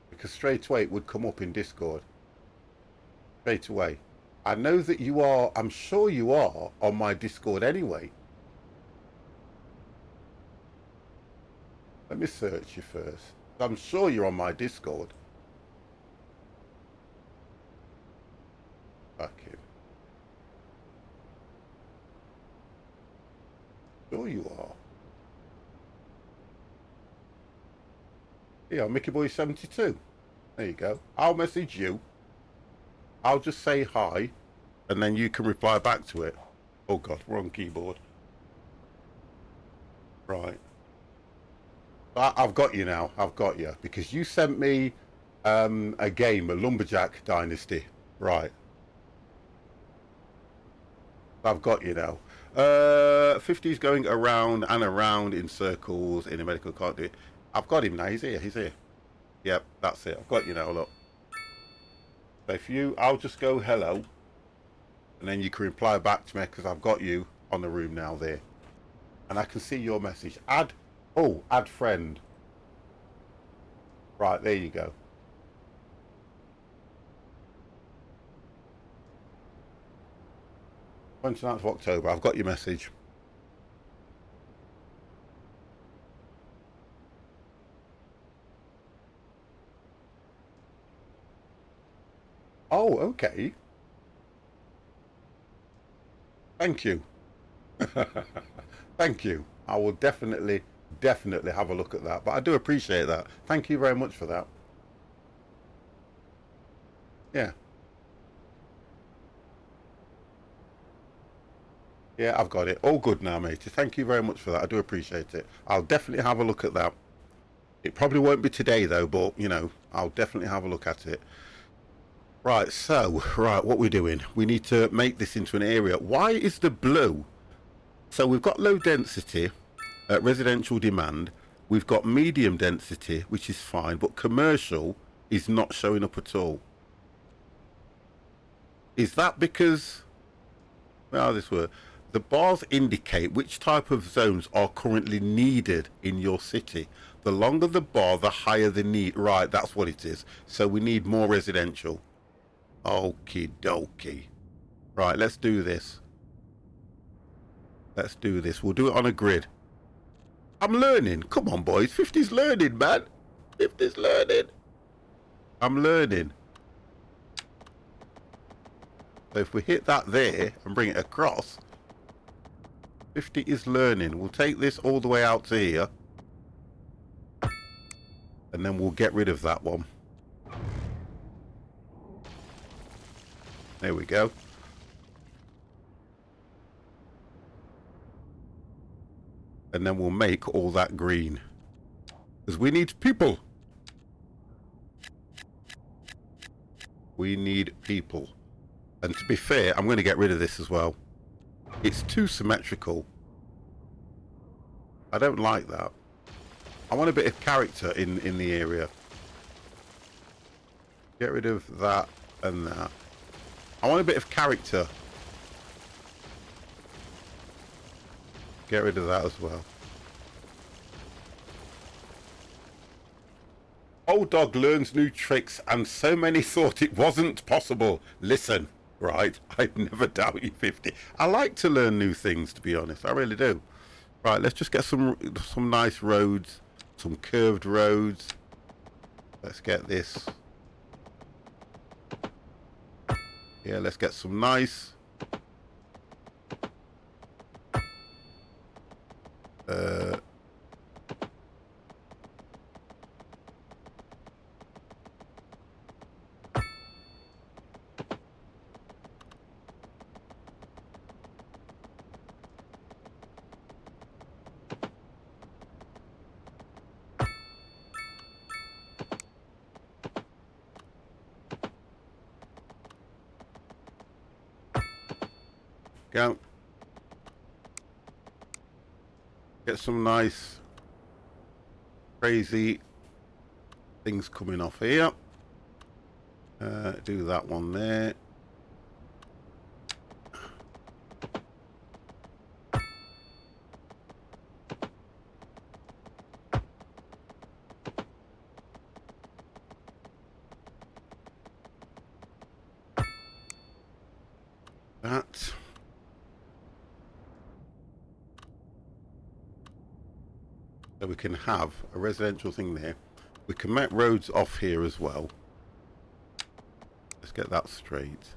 Because straight away it would come up in Discord. Straight away. I know that you are, I'm sure you are on my Discord anyway. Let me search you first. I'm sure you're on my Discord. Fucking. Sure you are. Yeah, Mickey Boy 72. There you go. I'll message you. I'll just say hi, and then you can reply back to it. Oh God, wrong keyboard. Right. I've got you now. I've got you because you sent me a game, a Lumberjack Dynasty. Right. I've got you now. 50's going around and around in circles in a medical, can't do it. I've got him now. He's here. He's here. Yep, that's it. I've got you now. Look. So if you, I'll just go hello, and then you can reply back to me because I've got you on the room now there, and I can see your message. Add friend. Right, there you go. 29th of October. I've got your message. Oh, okay. Thank you. Thank you. I will definitely have a look at that. But I do appreciate that. Thank you very much for that. Yeah. Yeah, I've got it. All good now, matey. Thank you very much for that. I do appreciate it. I'll definitely have a look at that. It probably won't be today, though, but, you know, I'll definitely have a look at it. Right, so, right, what we're doing. We need to make this into an area. Why is the blue? So we've got low density, residential demand. We've got medium density, which is fine, but commercial is not showing up at all. Is that because... How this works? The bars indicate which type of zones are currently needed in your city. The longer the bar, the higher the need. Right, that's what it is. So we need more residential. Okie dokie. Right, let's do this. Let's do this. We'll do it on a grid. I'm learning. Come on, boys. 50's learning, man. 50's learning. I'm learning. So if we hit that there and bring it across, 50 is learning. We'll take this all the way out to here. And then we'll get rid of that one. There we go. And then we'll make all that green. Because we need people. We need people. And to be fair, I'm going to get rid of this as well. It's too symmetrical. I don't like that. I want a bit of character in the area. Get rid of that and that. I want a bit of character. Get rid of that as well. Old dog learns new tricks and so many thought it wasn't possible. Listen, right, I'd never doubt you, 50. I like to learn new things, to be honest. I really do. Right, let's just get some nice roads, some curved roads. Let's get this. Yeah, let's get some nice go. Get some nice crazy things coming off here. Do that one there. That. So we can have a residential thing there. We can make roads off here as well. Let's get that straight.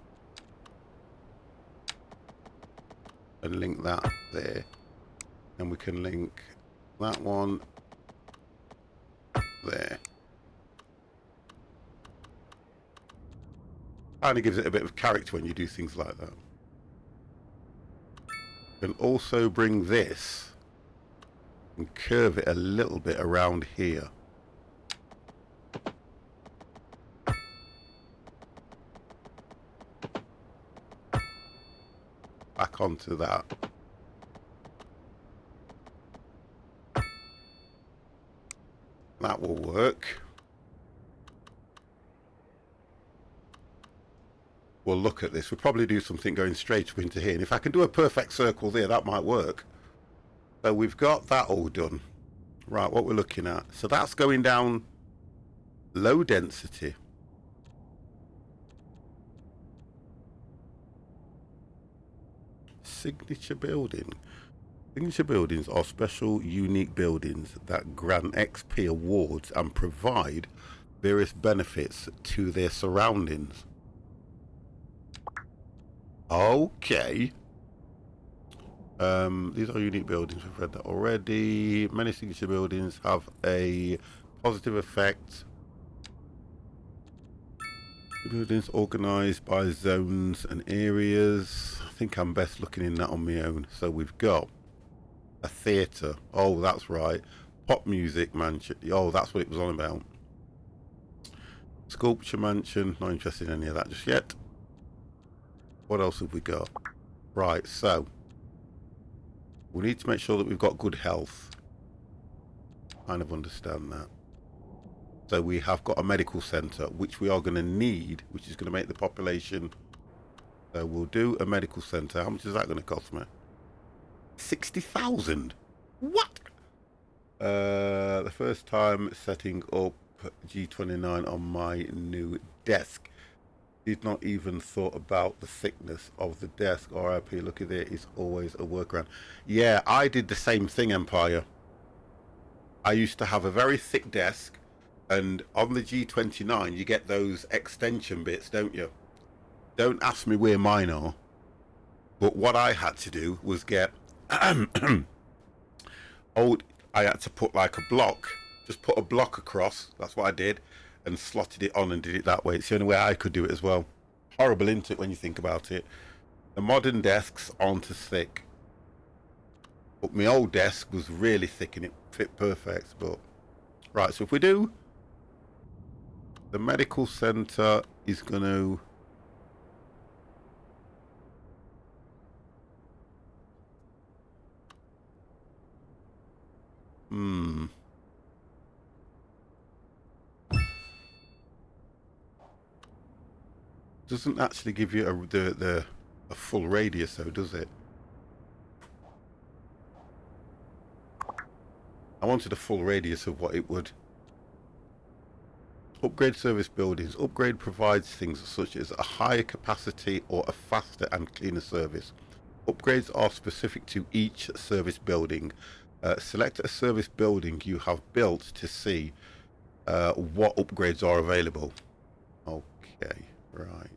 And link that there. And we can link that one there. Kind of gives it a bit of character when you do things like that. You can also bring this and curve it a little bit around here. Back onto that. That will work. We'll look at this. We'll probably do something going straight up into here. And if I can do a perfect circle there, that might work. So we've got that all done. Right, what we're looking at. So that's going down low density. Signature building. Signature buildings are special, unique buildings that grant XP awards and provide various benefits to their surroundings. Okay. These are unique buildings. We've read that already. Many signature buildings have a positive effect Buildings organised by zones and areas. I think I'm best looking in that on my own. So we've got a theatre. Oh, that's right. Pop music mansion. Oh, that's what it was on about. Sculpture mansion. Not interested in any of that just yet. What else have we got? Right, so we need to make sure that we've got good health. Kind of understand that. So we have got a medical centre, which we are going to need, which is going to make the population. So we'll do a medical centre. How much is that going to cost me? 60,000. What? The first time setting up G29 on my new desk. Did not even thought about the thickness of the desk. RIP, look at it, it's always a workaround. Yeah, I did the same thing, Empire. I used to have a very thick desk, and on the G29 you get those extension bits, don't you? Don't ask me where mine are, but what I had to do was get I had to put like a block, just put a block across, that's what I did, and slotted it on and did it that way. It's the only way I could do it as well. Horrible, isn't it, when you think about it? The modern desks aren't as thick, but my old desk was really thick and it fit perfect. But right, so if we do the medical centre is going to doesn't actually give you a full radius though, does it? I wanted a full radius of what it would. Upgrade service buildings. Upgrade provides things such as a higher capacity or a faster and cleaner service. Upgrades are specific to each service building. Select a service building you have built to see what upgrades are available. Okay, right.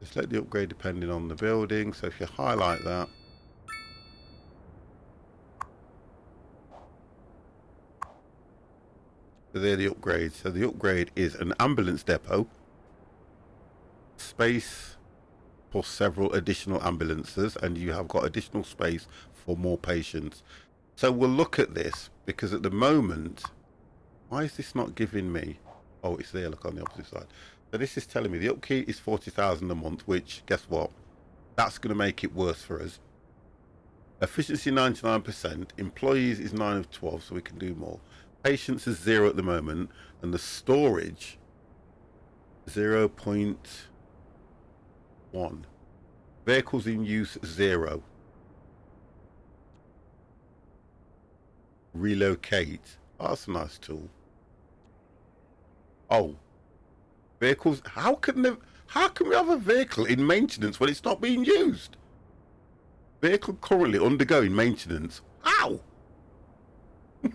Select the upgrade depending on the building. So if you highlight that, so they're the upgrades. So the upgrade is an ambulance depot, space for several additional ambulances, and you have got additional space for more patients. So we'll look at this, because at the moment, why is this not giving me? Oh, it's there, look, on the opposite side. So this is telling me the upkeep is 40,000 a month, which, guess what? That's going to make it worse for us. Efficiency 99%. Employees is 9 of 12, so we can do more. Patients is 0 at the moment, and the storage 0.1. Vehicles in use 0. Relocate. Oh, that's a nice tool. Oh, vehicles. How can we have a vehicle in maintenance when it's not being used? Vehicle currently undergoing maintenance. How?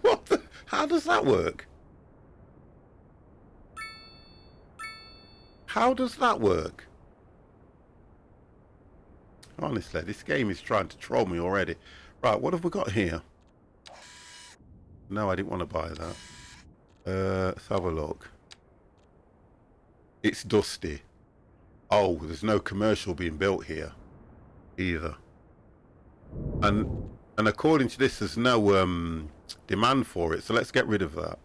What the? How does that work? How does that work? Honestly, this game is trying to troll me already. Right, what have we got here? No, I didn't want to buy that. Let's have a look. It's dusty. Oh, there's no commercial being built here either. And according to this, there's no demand for it, so let's get rid of that.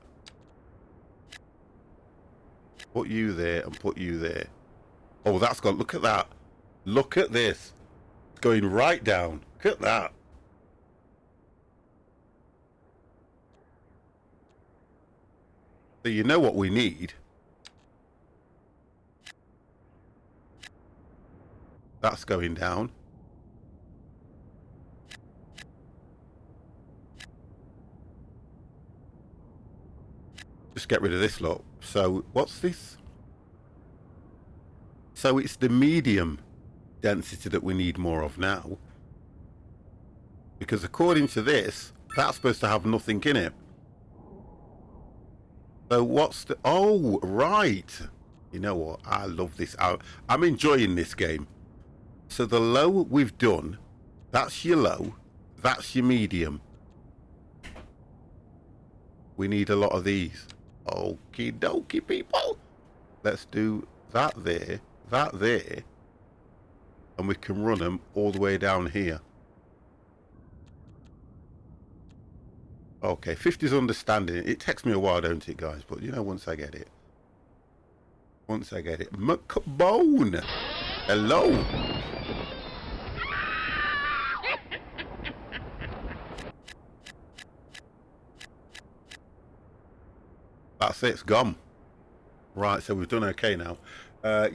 Put you there and put you there. Oh, that's gone. Look at that. Look at this. It's going right down. Look at that. So you know what we need. That's going down. Just get rid of this lot. So what's this? So it's the medium density that we need more of now. Because according to this, that's supposed to have nothing in it. So what's the... Oh, right. You know what? I love this. I'm enjoying this game. So the low we've done, that's your low, that's your medium. We need a lot of these. Okie dokie, people. Let's do that there, and we can run them all the way down here. Okay, 50's understanding it. It takes me a while, don't it, guys? But you know, once I get it. McBone! Hello! That's it, it's gone. Right, so we've done okay now.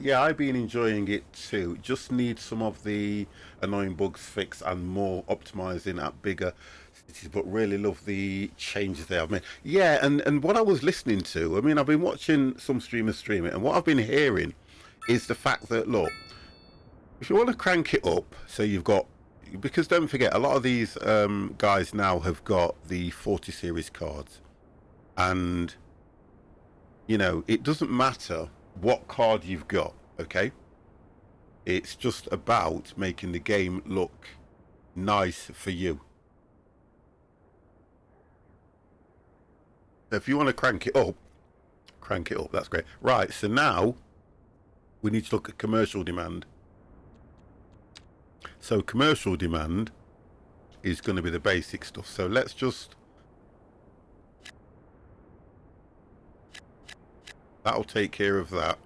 Yeah, I've been enjoying it too. Just need some of the annoying bugs fixed and more optimizing at bigger cities, but really love the changes they have made. Yeah, and what I was listening to, I mean, I've been watching some streamers stream it, and what I've been hearing is the fact that, look, if you want to crank it up, so you've got, because don't forget, a lot of these guys now have got the 40 series cards, and you know, it doesn't matter what card you've got, okay? It's just about making the game look nice for you. So if you want to crank it up, that's great. Right, so now we need to look at commercial demand. So commercial demand is going to be the basic stuff. So let's just... That'll take care of that.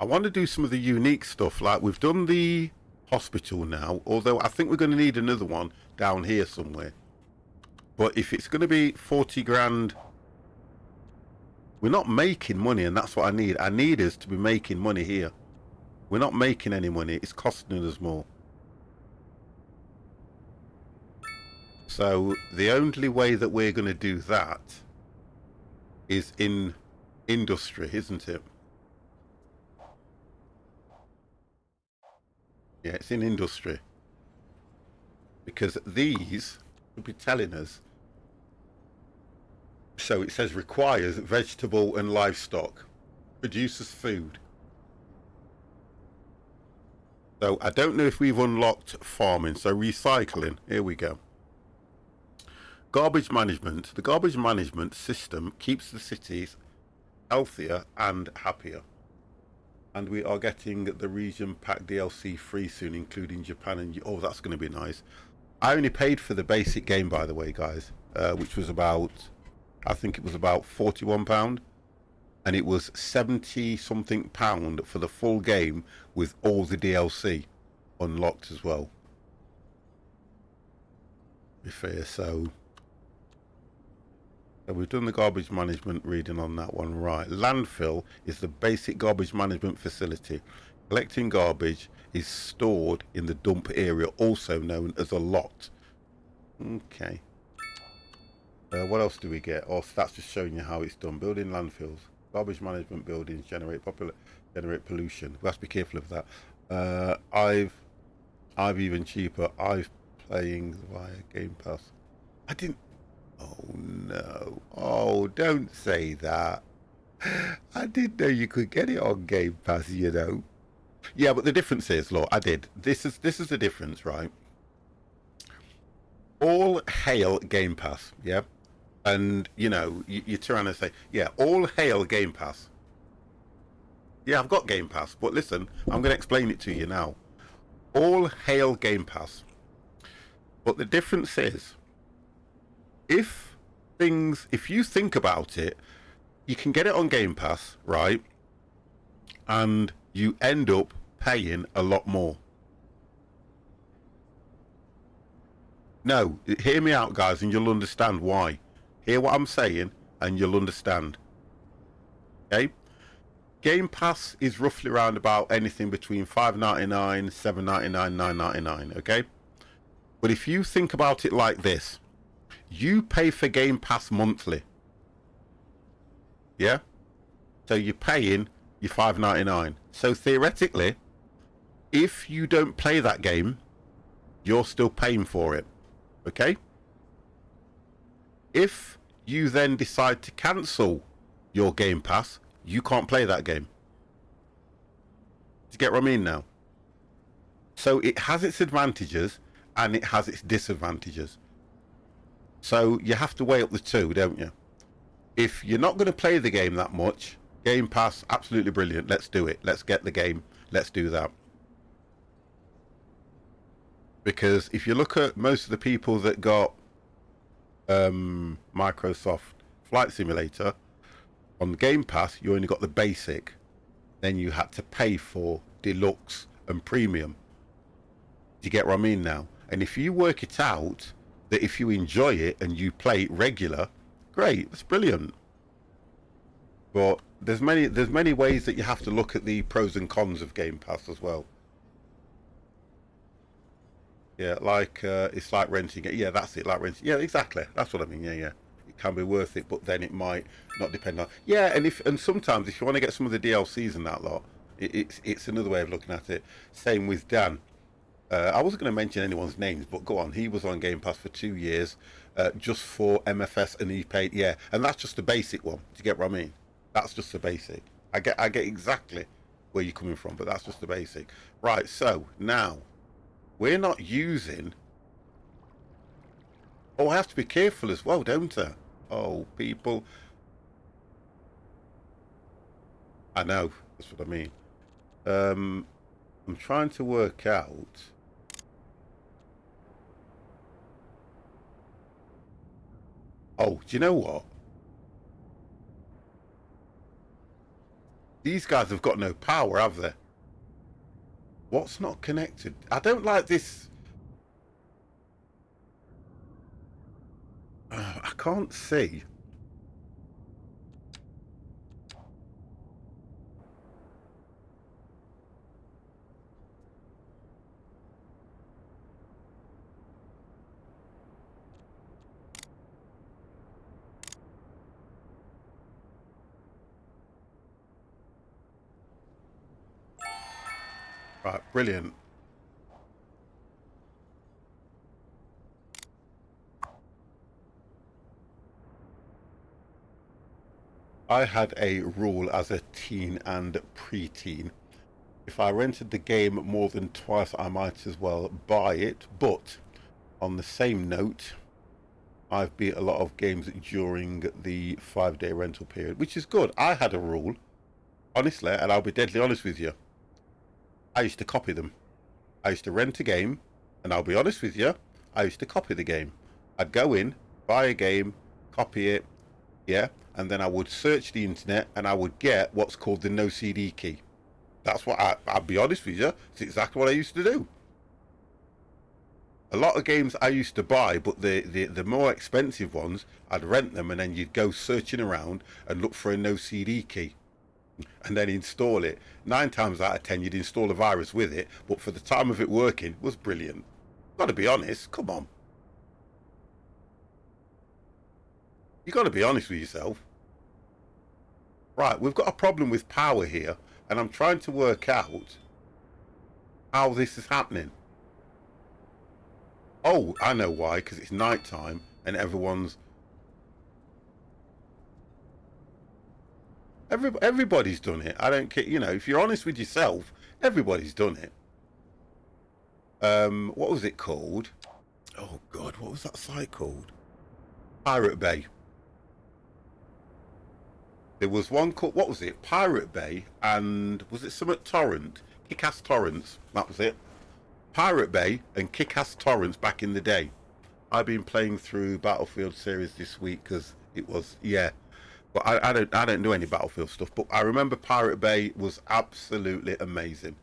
I want to do some of the unique stuff, like we've done the hospital now, although I think we're going to need another one down here somewhere. But if it's going to be 40 grand, we're not making money, and that's what I need. I need us to be making money here. We're not making any money, it's costing us more. So the only way that we're going to do that is in industry, isn't it? Yeah, it's in industry. Because these will be telling us. So it says requires vegetable and livestock, produces food. So I don't know if we've unlocked farming. So recycling, here we go. Garbage management. The garbage management system keeps the cities healthier and happier. And we are getting the region pack DLC free soon, including Japan and... Oh, that's going to be nice. I only paid for the basic game, by the way, guys, which was about... I think it was about £41. And it was 70-something pound for the full game with all the DLC unlocked as well. Be fair, so we've done the garbage management reading on that one. Right, landfill is the basic garbage management facility. Collecting garbage is stored in the dump area, also known as a lot. Okay. What else do we get? Oh, so that's just showing you how it's done. Building landfills. Garbage management buildings generate pollution. We have to be careful of that. I've even cheaper. I've playing via Game Pass. I didn't... Oh no. Oh, don't say that. I didn't know you could get it on Game Pass, you know. Yeah, but the difference is, look, I did. This is the difference, right? All hail Game Pass, yeah? And, you know, you turn around and say, yeah, all hail Game Pass. Yeah, I've got Game Pass, but listen, I'm going to explain it to you now. All hail Game Pass. But the difference is, if you think about it, you can get it on Game Pass, right? And you end up paying a lot more. No, hear me out, guys, and you'll understand why. Hear what I'm saying, and you'll understand. Okay? Game Pass is roughly around about anything between $5.99, $7.99, $9.99, okay? But if you think about it like this, you pay for Game Pass monthly. Yeah? So you're paying your $5.99. So theoretically, if you don't play that game, you're still paying for it. Okay? If you then decide to cancel your Game Pass, you can't play that game. Do you get what I mean now? So it has its advantages and it has its disadvantages. So you have to weigh up the two, don't you? If you're not going to play the game that much, Game Pass, absolutely brilliant. Let's do it. Let's get the game. Let's do that. Because if you look at most of the people that got Microsoft Flight Simulator on the Game Pass, you only got the basic. Then you had to pay for deluxe and premium. Do you get what I mean now? And if you work it out, that if you enjoy it and you play it regular, great, that's brilliant. But there's many ways that you have to look at the pros and cons of Game Pass as well. Yeah, like it's like renting it. Yeah, that's it, like renting. Yeah, exactly. That's what I mean. Yeah. It can be worth it, but then it might not depend on. Yeah, and sometimes if you want to get some of the DLCs and that lot, it's another way of looking at it. Same with Dan. I wasn't going to mention anyone's names, but go on. He was on Game Pass for 2 years, just for MFS, and he paid. Yeah, and that's just the basic one. Do you get what I mean? That's just the basic. I get exactly where you're coming from, but that's just the basic. Right. So now we're not using. Oh, I have to be careful as well, don't I? Oh, people. I know. That's what I mean. I'm trying to work out. Oh, do you know what? These guys have got no power, have they? What's not connected? I don't like this. I can't see. Right, brilliant. I had a rule as a teen and pre-teen. If I rented the game more than twice, I might as well buy it. But on the same note, I've beat a lot of games during the 5-day rental period, which is good. I had a rule, honestly, and I'll be deadly honest with you. I used to copy them. I used to rent a game, and I'll be honest with you, I used to copy the game. I'd go in, buy a game, copy it, yeah, and then I would search the internet and I would get what's called the no CD key. That's what I'll be honest with you, it's exactly what I used to do. A lot of games I used to buy, but the more expensive ones, I'd rent them, and then you'd go searching around and look for a no CD key. And then install it. 9 times out of 10 you'd install a virus with it, but for the time of it working, it was brilliant. Gotta be honest, come on. You gotta be honest with yourself. Right, we've got a problem with power here, and I'm trying to work out how this is happening. Oh, I know why, because it's night time and everyone's everybody's done it. I don't care, you know, if you're honest with yourself, everybody's done it. What was it called? Oh God, what was that site called? Pirate Bay. There was one called, what was it? Pirate Bay, and was it some at Torrent? Kick-Ass Torrents, that was it. Pirate Bay and Kick-Ass Torrents back in the day. I've been playing through Battlefield series this week because it was, yeah. But I don't do any Battlefield stuff. But I remember Pirate Bay was absolutely amazing.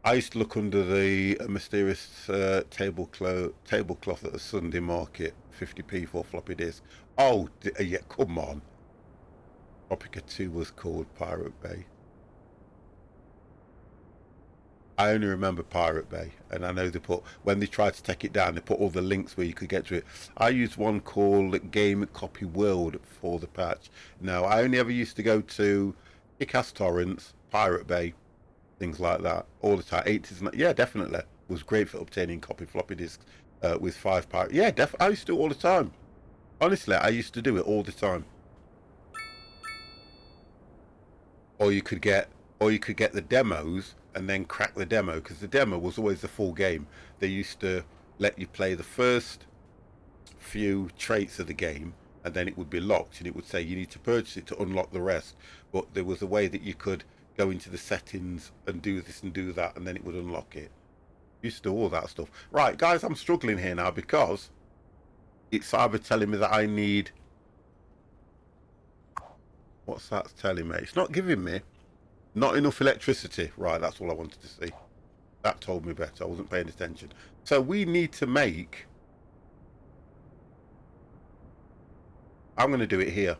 I used to look under the mysterious tablecloth at the Sunday market, 50p for floppy disk. Oh yeah, come on. Tropica 2 was called Pirate Bay. I only remember Pirate Bay, and I know they put, when they tried to take it down, they put all the links where you could get to it. I used one called Game Copy World for the patch. No, I only ever used to go to Kick-Ass Torrents, Pirate Bay, things like that, all the time. 80s, yeah, definitely. It was great for obtaining copy floppy disks with 5 pirate. Yeah, I used to do it all the time. Honestly, I used to do it all the time. Or you could get the demos and then crack the demo, because the demo was always the full game. They used to let you play the first few traits of the game, and then it would be locked, and it would say you need to purchase it to unlock the rest. But there was a way that you could go into the settings and do this and do that, and then it would unlock it. Used to do all that stuff. Right, guys, I'm struggling here now because it's either telling me that I need... What's that telling me? It's not giving me not enough electricity. Right, that's all I wanted to see. That told me better. I wasn't paying attention. So we need to make... I'm going to do it here.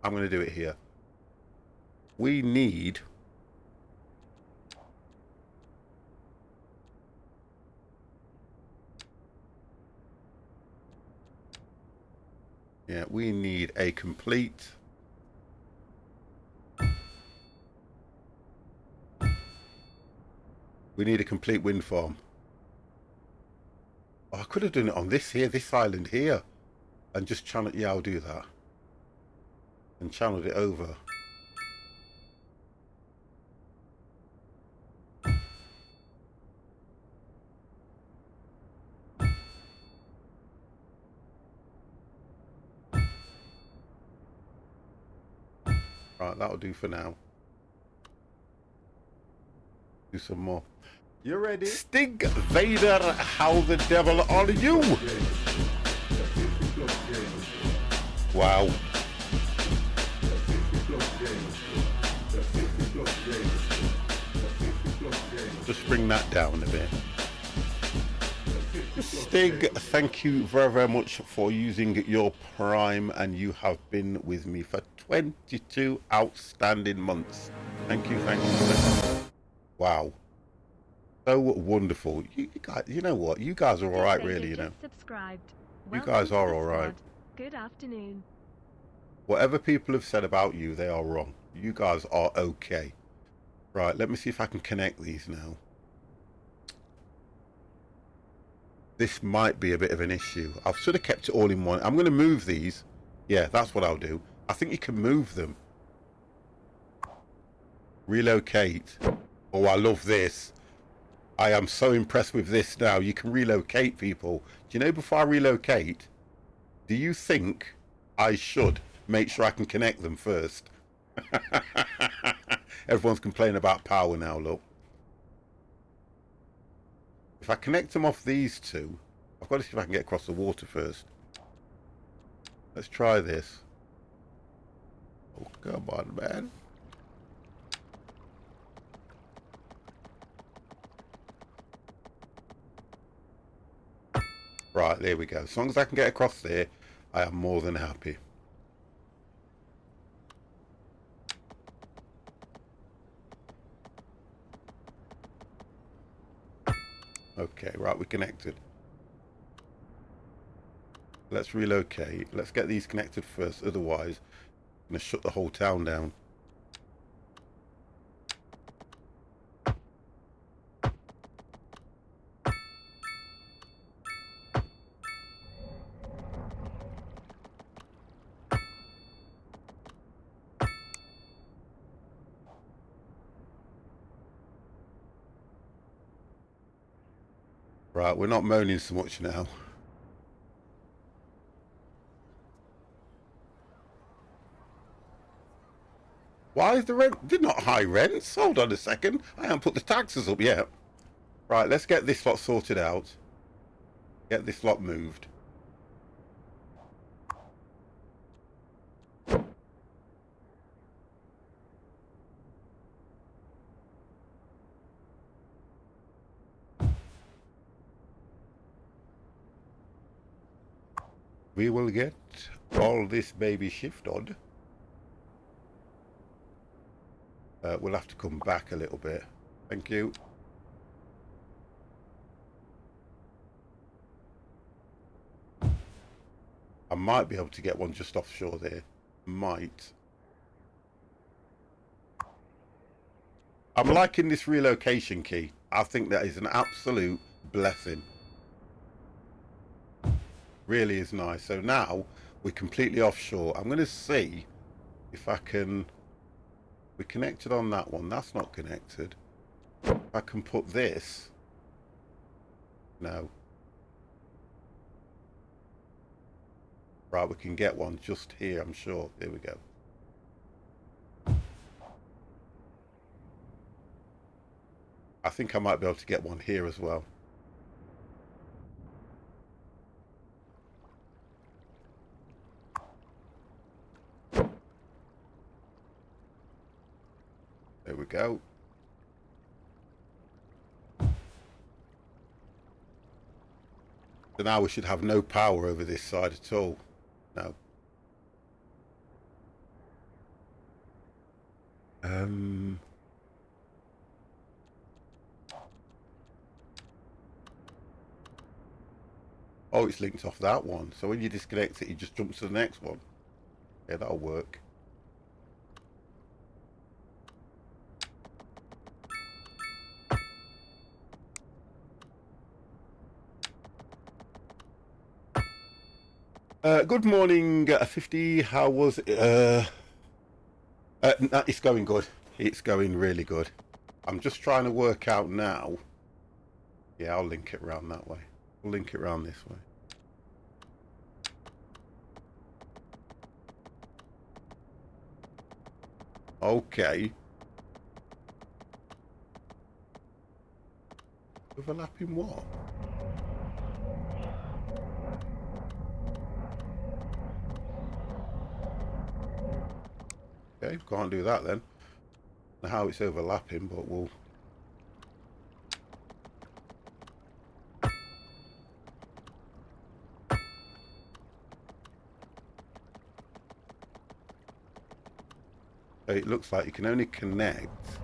I'm going to do it here. We need... Yeah, we need a complete... We need a complete wind farm. Oh, I could have done it on this here, this island here. And just channel... Yeah, I'll do that. And channeled it over. Right, that'll do for now. Do some more. You ready? Stig Vader, how the devil are you? Wow. Just bring that down a bit. Stig, thank you very, very much for using your Prime, and you have been with me for 22 outstanding months. Thank you, thank you. Wow. So wonderful. You guys, you know what? You guys are all right, really, you know. Subscribed. You guys are all right. Good afternoon. Whatever people have said about you, they are wrong. You guys are okay. Right, let me see if I can connect these now. This might be a bit of an issue. I've sort of kept it all in one. I'm going to move these. Yeah, that's what I'll do. I think you can move them. Relocate. Oh, I love this. I am so impressed with this now. You can relocate people. Do you know, before I relocate, do you think I should make sure I can connect them first? Everyone's complaining about power now, look. If I connect them off these two, I've got to see if I can get across the water first. Let's try this. Oh, come on, man. Right, there we go. As long as I can get across there, I am more than happy. Okay, right, we're connected. Let's relocate. Let's get these connected first, otherwise I'm going to shut the whole town down. Right, we're not moaning so much now. Why is the rent? Did not high rents. Hold on a second. I haven't put the taxes up yet. Right, let's get this lot sorted out. Get this lot moved. We will get all this baby shifted. We'll have to come back a little bit. Thank you. I might be able to get one just offshore there. Might. I'm liking this relocation key. I think that is an absolute blessing. Really is nice. So now we're completely offshore. I'm going to see if I can... We're connected on that one. That's not connected. If I can put this... No. Right, we can get one just here, I'm sure. There we go. I think I might be able to get one here as well. There we go. So now we should have no power over this side at all. No. Oh, it's linked off that one. So when you disconnect it, you just jump to the next one. Yeah, that'll work. Good morning, 50. How was it? It's going good. It's going really good. I'm just trying to work out now. Yeah, I'll link it around that way. We'll link it around this way. Okay. Overlapping what? Okay, can't do that then. I don't know how it's overlapping, but we'll... So it looks like you can only connect...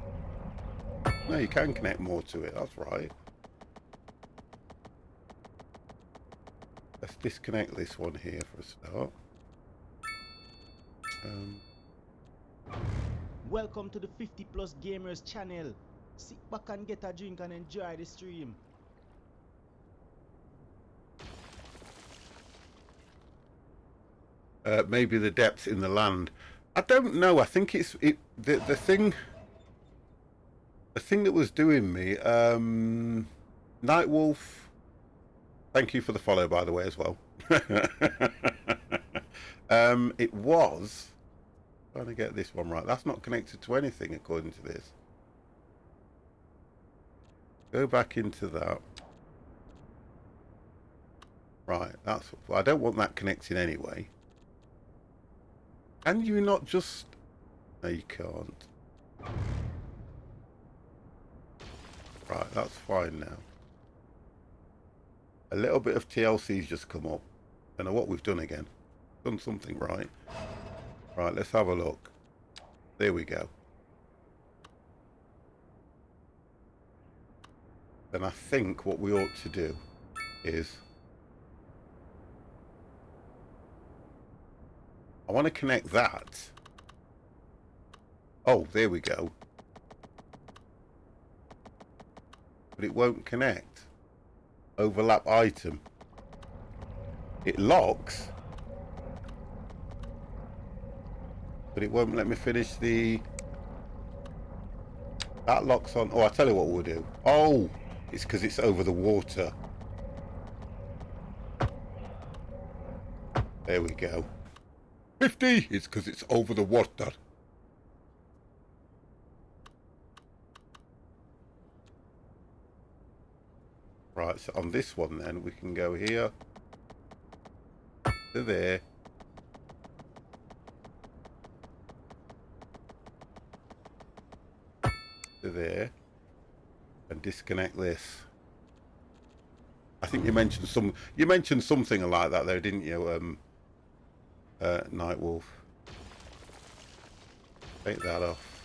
No, you can connect more to it, that's right. Let's disconnect this one here for a start. Welcome to the 50 Plus Gamers channel. Sit back and get a drink and enjoy the stream. Maybe the depths in the land. I don't know. I think it's the thing that was doing me. Nightwolf. Thank you for the follow, by the way, as well. It was trying to get this one right. That's not connected to anything according to this. Go back into that. Right, that's... Well, I don't want that connecting anyway. Can you not just... No, you can't. Right, that's fine now. A little bit of TLC's just come up. Don't know what we've done again. Done something right. Right, let's have a look. There we go. Then I think what we ought to do is... I want to connect that. Oh, there we go. But it won't connect. Overlap item. It locks. But it won't let me finish the... That locks on... Oh, I'll tell you what we'll do. Oh, it's because it's over the water. There we go. 50! It's because it's over the water. Right, so on this one then, we can go here to there. To there. And disconnect this. I think you mentioned something like that there, didn't you? Nightwolf. Take that off.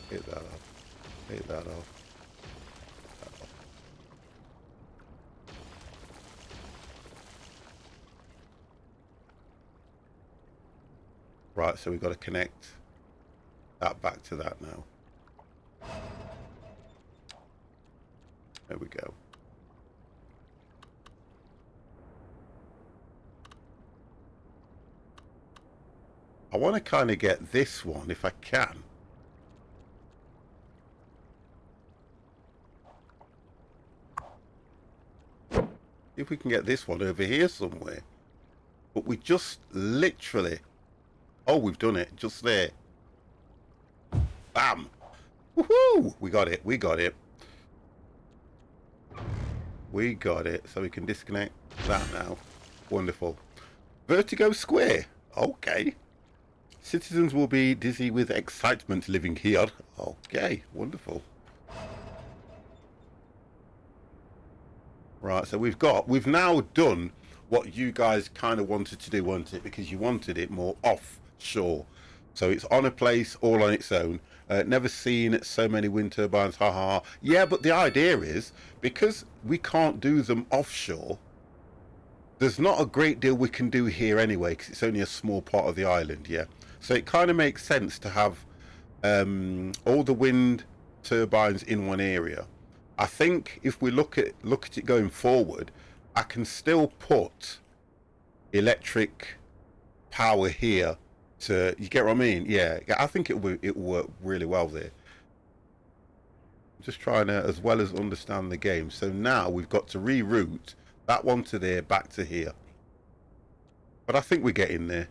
Take that off. Take that off. Right, so we've got to connect that back to that now. There we go. I want to kind of get this one if I can. If we can get this one over here somewhere. But we just literally... Oh, we've done it. Just there. Bam. Woohoo! We got it. We got it. We got it. So we can disconnect that now. Wonderful. Vertigo Square. Okay. Citizens will be dizzy with excitement living here. Okay. Wonderful. Right. So we've now done what you guys kind of wanted to do, weren't it? Because you wanted it more offshore. So it's on a place all on its own. Never seen so many wind turbines, haha. Yeah, but the idea is, because we can't do them offshore, there's not a great deal we can do here anyway, because it's only a small part of the island, yeah? So it kind of makes sense to have all the wind turbines in one area. I think if we look at it going forward, I can still put electric power here to, you get what I mean? Yeah, I think it will work really well there. I'm just trying to, as well as understand the game. So now we've got to reroute that one to there, back to here. But I think we're getting there.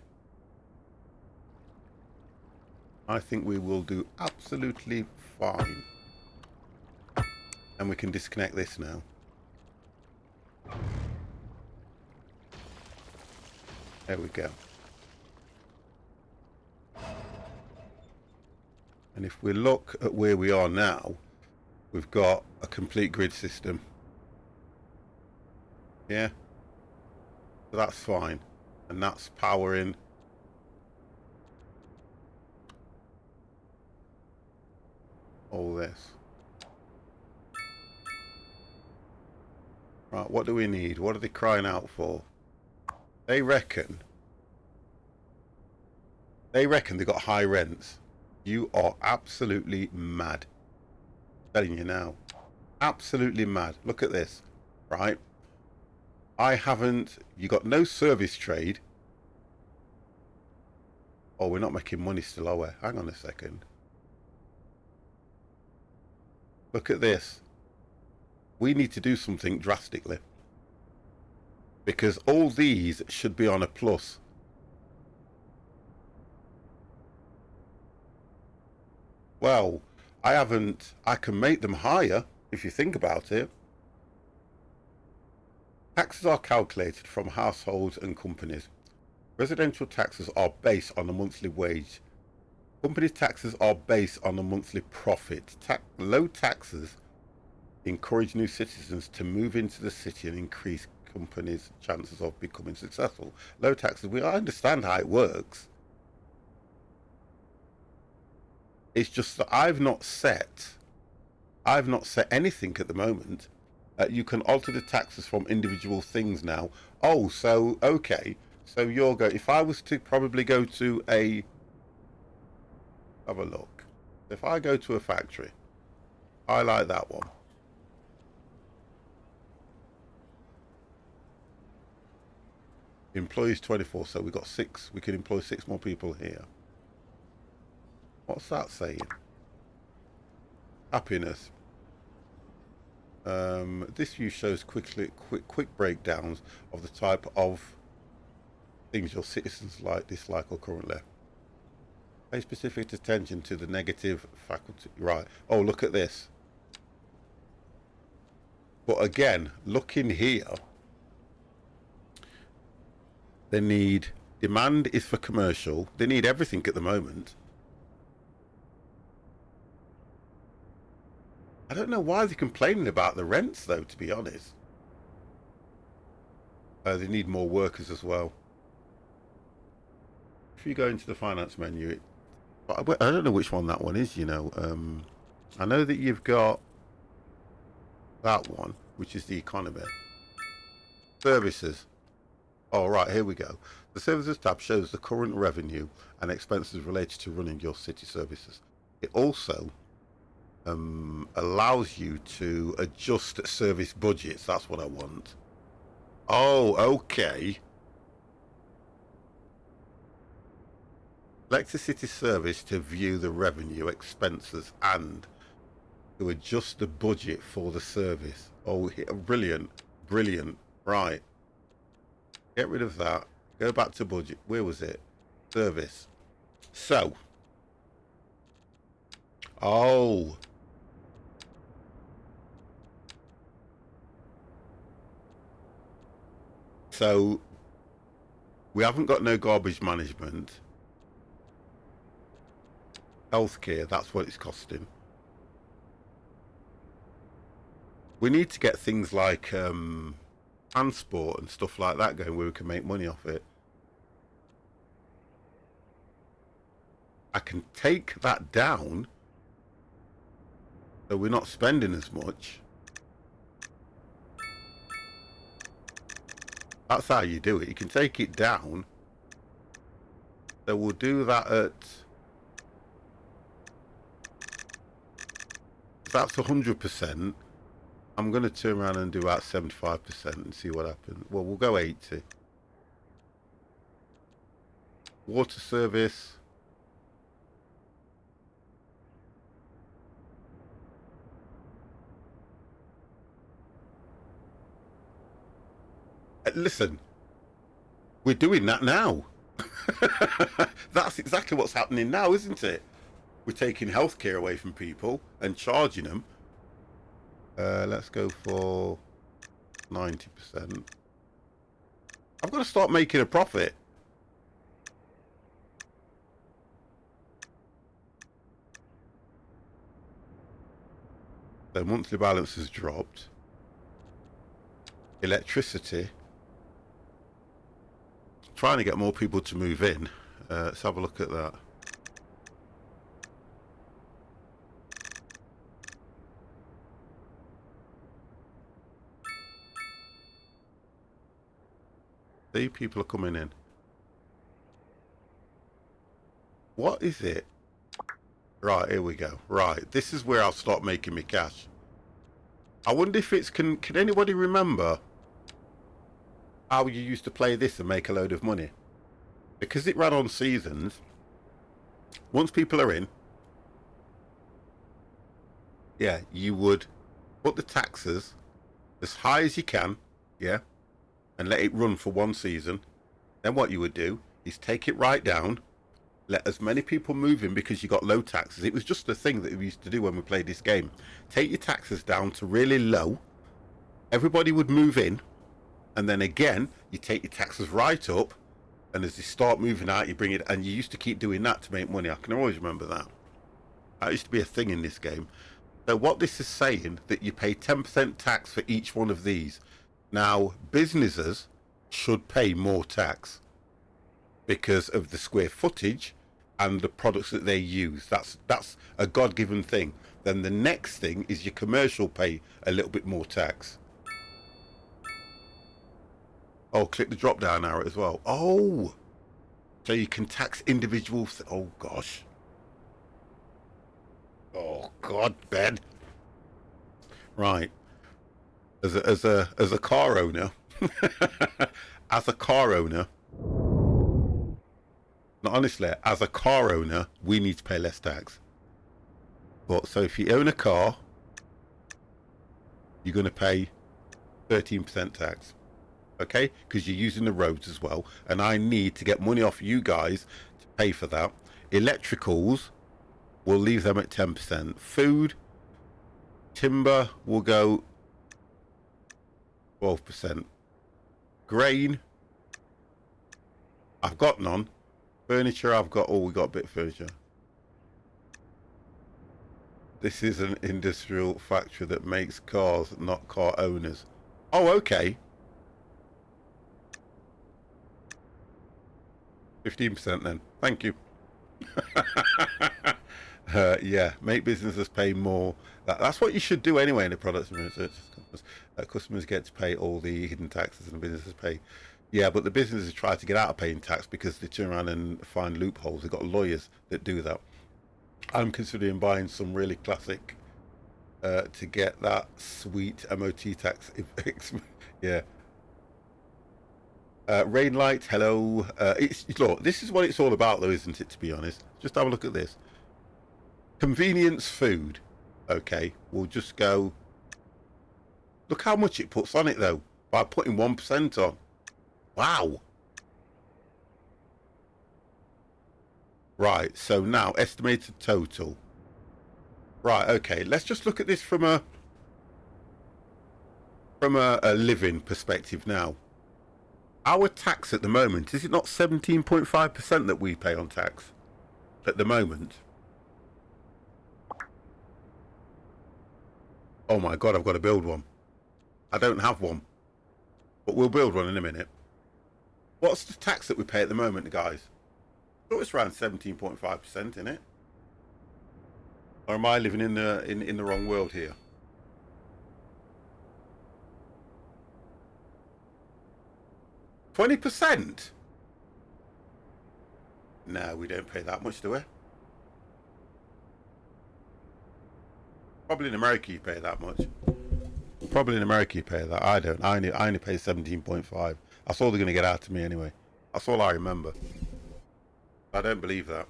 I think we will do absolutely fine. And we can disconnect this now. There we go. And if we look at where we are now, we've got a complete grid system. Yeah. So that's fine. And that's powering all this. Right, what do we need? What are they crying out for? They reckon they got high rents. You are absolutely mad. I'm telling you now. Absolutely mad. Look at this. Right? You got no service trade. Oh, we're not making money still, are we? Hang on a second. Look at this. We need to do something drastically. Because all these should be on a plus. Well, I can make them higher if you think about it. Taxes are calculated from households and companies. Residential taxes are based on a monthly wage. Company taxes are based on a monthly profit. Low taxes encourage new citizens to move into the city and increase companies' chances of becoming successful. Low taxes, I understand how it works. It's just that I've not set anything at the moment. You can alter the taxes from individual things now. Oh, so okay. So if I was to probably go to have a look. If I go to a factory, I like that one. Employees 24, so we got 6. We can employ 6 more people here. What's that saying? Happiness. This view shows quick breakdowns of the type of things your citizens dislike, or currently. Pay specific attention to the negative faculty. Right. Oh, look at this. But again, look in here. They need... Demand is for commercial. They need everything at the moment. I don't know why they're complaining about the rents, though, to be honest. They need more workers as well. If you go into the finance menu, I don't know which one that one is, you know. I know that you've got that one, which is the economy. Services. Oh, right, here we go. The Services tab shows the current revenue and expenses related to running your city services. It also allows you to adjust service budgets. That's what I want. Oh, okay. Electricity service to view the revenue, expenses, and to adjust the budget for the service. Oh, brilliant. Brilliant. Right. Get rid of that. Go back to budget. Where was it? Service. So. Oh. So we haven't got no garbage management. Healthcare, that's what it's costing. We need to get things like transport and stuff like that going where we can make money off it. I can take that down so we're not spending as much. That's how you do it. You can take it down. So we'll do that at... That's 100%. I'm going to turn around and do about 75% and see what happens. Well, we'll go 80. Water service. Listen, we're doing that now. That's exactly what's happening now, isn't it? We're taking healthcare away from people and charging them. Let's go for 90%. I've got to start making a profit. So monthly balance has dropped. Electricity. Trying to get more people to move in. Let's have a look at that. See, people are coming in. What is it? Right, here we go. Right, this is where I'll start making me cash. I wonder if it's... Can anybody remember how you used to play this and make a load of money? Because it ran on seasons. Once people are in, yeah, you would put the taxes as high as you can, yeah, and let it run for one season. Then what you would do is take it right down, let as many people move in because you got low taxes. It was just a thing that we used to do when we played this game. Take your taxes down to really low. Everybody would move in. And then again, you take your taxes right up, and as they start moving out, you bring it, and you used to keep doing that to make money. I can always remember that. That used to be a thing in this game. So what this is saying, that you pay 10% tax for each one of these. Now, businesses should pay more tax because of the square footage and the products that they use. That's a God-given thing. Then the next thing is your commercial pay a little bit more tax. Oh, click the drop down arrow as well. Oh, so you can tax individuals. Oh gosh. Oh God, Ben. Right. As a car owner, as a car owner. Not honestly, as a car owner, we need to pay less tax. But so if you own a car, you're going to pay 13% tax. Okay, because you're using the roads as well, and I need to get money off you guys to pay for that. Electricals, we'll leave them at 10%. Food, timber will go 12%. Grain, I've got none. Furniture, I've got, oh, we got a bit of furniture. This is an industrial factory that makes cars, not car owners. Oh, okay. 15% then. Thank you. Yeah, make businesses pay more. That's what you should do anyway in the products and research. Customers get to pay all the hidden taxes and businesses pay. Yeah, but the businesses try to get out of paying tax because they turn around and find loopholes. They've got lawyers that do that. I'm considering buying some really classic to get that sweet MOT tax. Yeah. Rain light, hello. Look, this is what it's all about though, isn't it, to be honest? Just have a look at this. Convenience food. Okay, we'll just go. Look how much it puts on it though, by putting 1% on. Wow. Right, so now estimated total. Right, okay, let's just look at this from a living perspective now. Our tax at the moment, is it not 17.5% that we pay on tax at the moment? Oh my God, I've got to build one. I don't have one, but we'll build one in a minute. What's the tax that we pay at the moment, guys? I thought it's around 17.5%, isn't it? Or am I living in the wrong world here? %? No, we don't pay that much, do we? Probably in America you pay that much. Probably in America you pay that. I don't. I only pay 17.5. That's all they're going to get out of me anyway. That's all I remember. I don't believe that.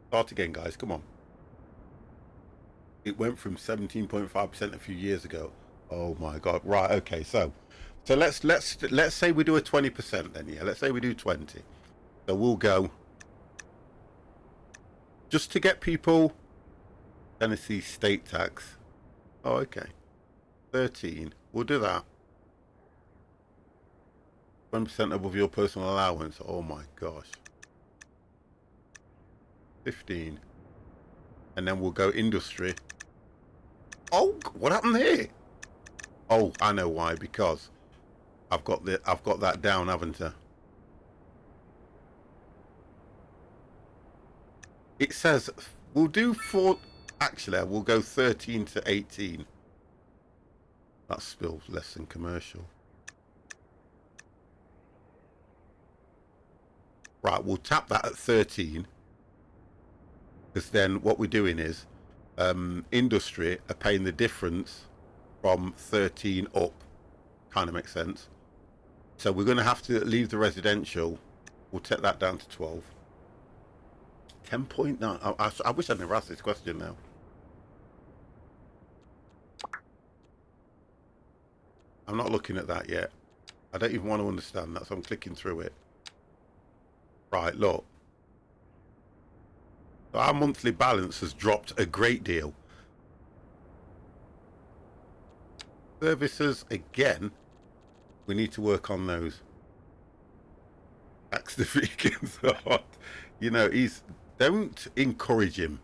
Start again, guys. Come on. It went from 17.5% a few years ago. Oh my God. Right. Okay. So let's say we do a 20% then. Yeah. Let's say we do 20. So we'll go just to get people. Tennessee state tax. Oh, okay. 13. We'll do that. 1% above your personal allowance. Oh my gosh. 15. And then we'll go industry. Oh, what happened here? Oh, I know why. Because I've got that down, haven't I? It says we'll do 4. Actually, we'll go 13 to 18. That's still less than commercial. Right, we'll tap that at 13. Because then what we're doing is industry are paying the difference from 13 up. Kind of makes sense. So we're going to have to leave the residential. We'll take that down to 12. 10.9. I wish I'd never asked this question now. I'm not looking at that yet. I don't even want to understand that, so I'm clicking through it. Right, look. So our monthly balance has dropped a great deal. Services, again, we need to work on those. Tax the vegans. You know, don't encourage him.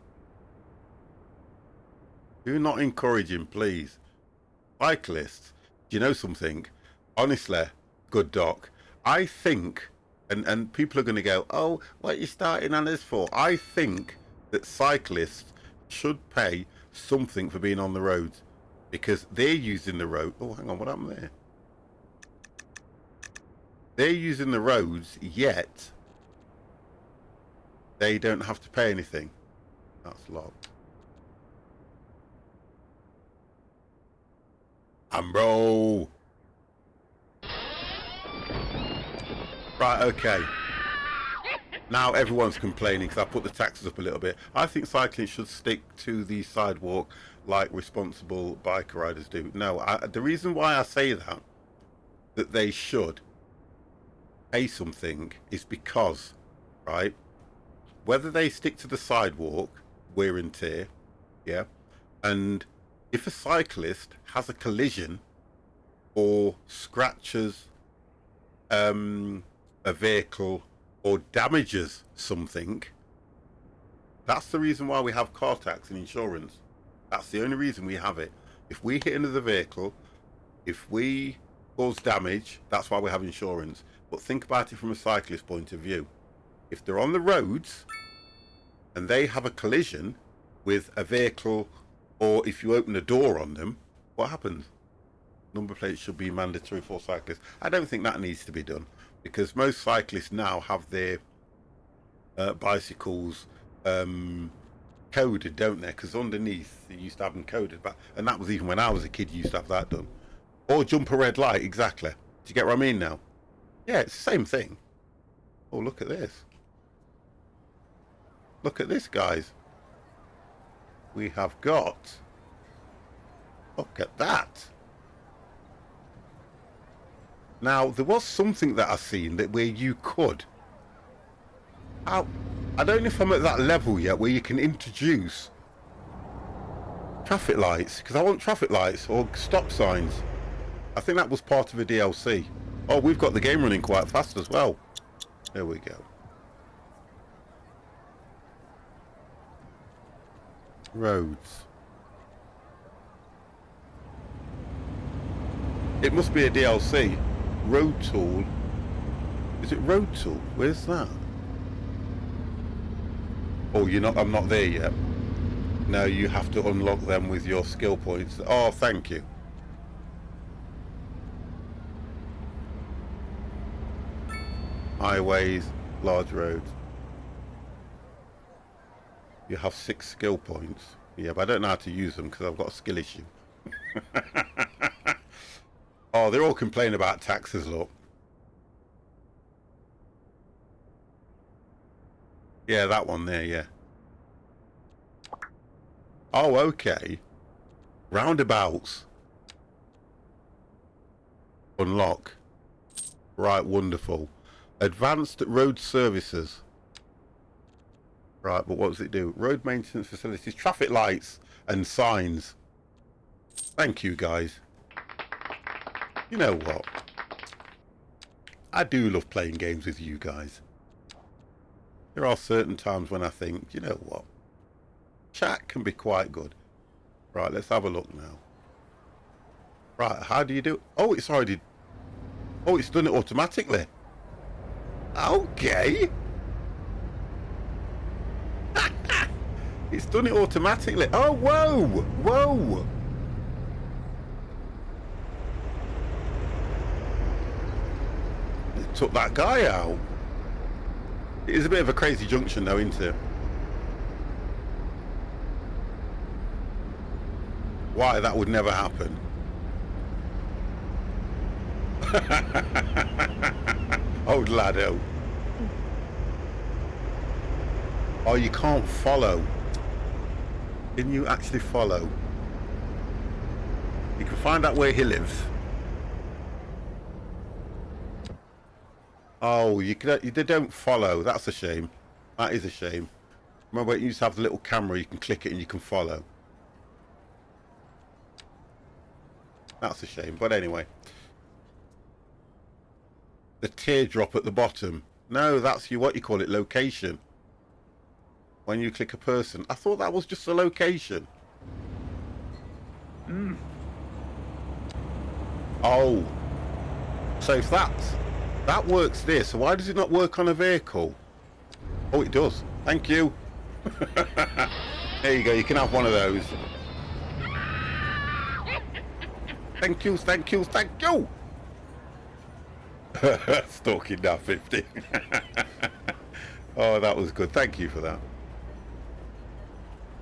Do not encourage him, please. Cyclists. Do you know something? Honestly, good doc. I think, and people are going to go, oh, what are you starting on this for? I think that cyclists should pay something for being on the roads because they're using the road. Oh, hang on, what happened there? They're using the roads, yet they don't have to pay anything. That's locked. Bro. Right, okay. Now everyone's complaining because I put the taxes up a little bit. I think cycling should stick to the sidewalk like responsible bike riders do. No, the reason why I say that they should pay something is because, right, whether they stick to the sidewalk, wear and tear, yeah, and if a cyclist has a collision or scratches a vehicle or damages something, that's the reason why we have car tax and insurance. That's the only reason we have it. If we hit another vehicle, if we cause damage, that's why we have insurance. But think about it from a cyclist point of view. If they're on the roads and they have a collision with a vehicle, or if you open a door on them, what happens? Number plates should be mandatory for cyclists. I don't think that needs to be done because most cyclists now have their bicycles coded, don't they? Because underneath they used to have them coded, and that was even when I was a kid. You used to have that done. Or jump a red light, exactly. Do you get what I mean now? Yeah, it's the same thing. Oh, look at this. Look at this, guys. We have got, look at that. Now there was something that I seen that where you could, I don't know if I'm at that level yet where you can introduce traffic lights, because I want traffic lights or stop signs. I think that was part of a DLC. Oh, we've got the game running quite fast as well. There we go. Roads. It must be a DLC. Road tool. Is it road tool? Where's that? Oh, you're not. I'm not there yet. No, you have to unlock them with your skill points. Oh, thank you. Highways, large roads. You have 6 skill points. Yeah, but I don't know how to use them because I've got a skill issue. Oh, they're all complaining about taxes, look. Yeah, that one there, yeah. Oh, okay. Roundabouts. Unlock. Right, wonderful. Advanced road services. Right, but what does it do? Road maintenance facilities, traffic lights and signs. Thank you, guys. You know what? I do love playing games with you guys. There are certain times when I think, you know what? Chat can be quite good. Right, let's have a look now. Right, how do you do it? Oh, it's already... Oh, it's done it automatically. Okay. It's done it automatically. Oh, whoa! Whoa! It took that guy out. It is a bit of a crazy junction though, isn't it? Why, that would never happen. Old laddo. Oh, you can't follow. Can you actually follow? You can find out where he lives. Oh, they don't follow. That's a shame. That is a shame. Remember, you used to have the little camera. You can click it and you can follow. That's a shame. But anyway, the teardrop at the bottom. No, that's what you call it, location. When you click a person. I thought that was just a location. Oh. So if that works there, so why does it not work on a vehicle? Oh, it does. Thank you. There you go. You can have one of those. Thank you, thank you, thank you. Stalking now 50. Oh, that was good. Thank you for that.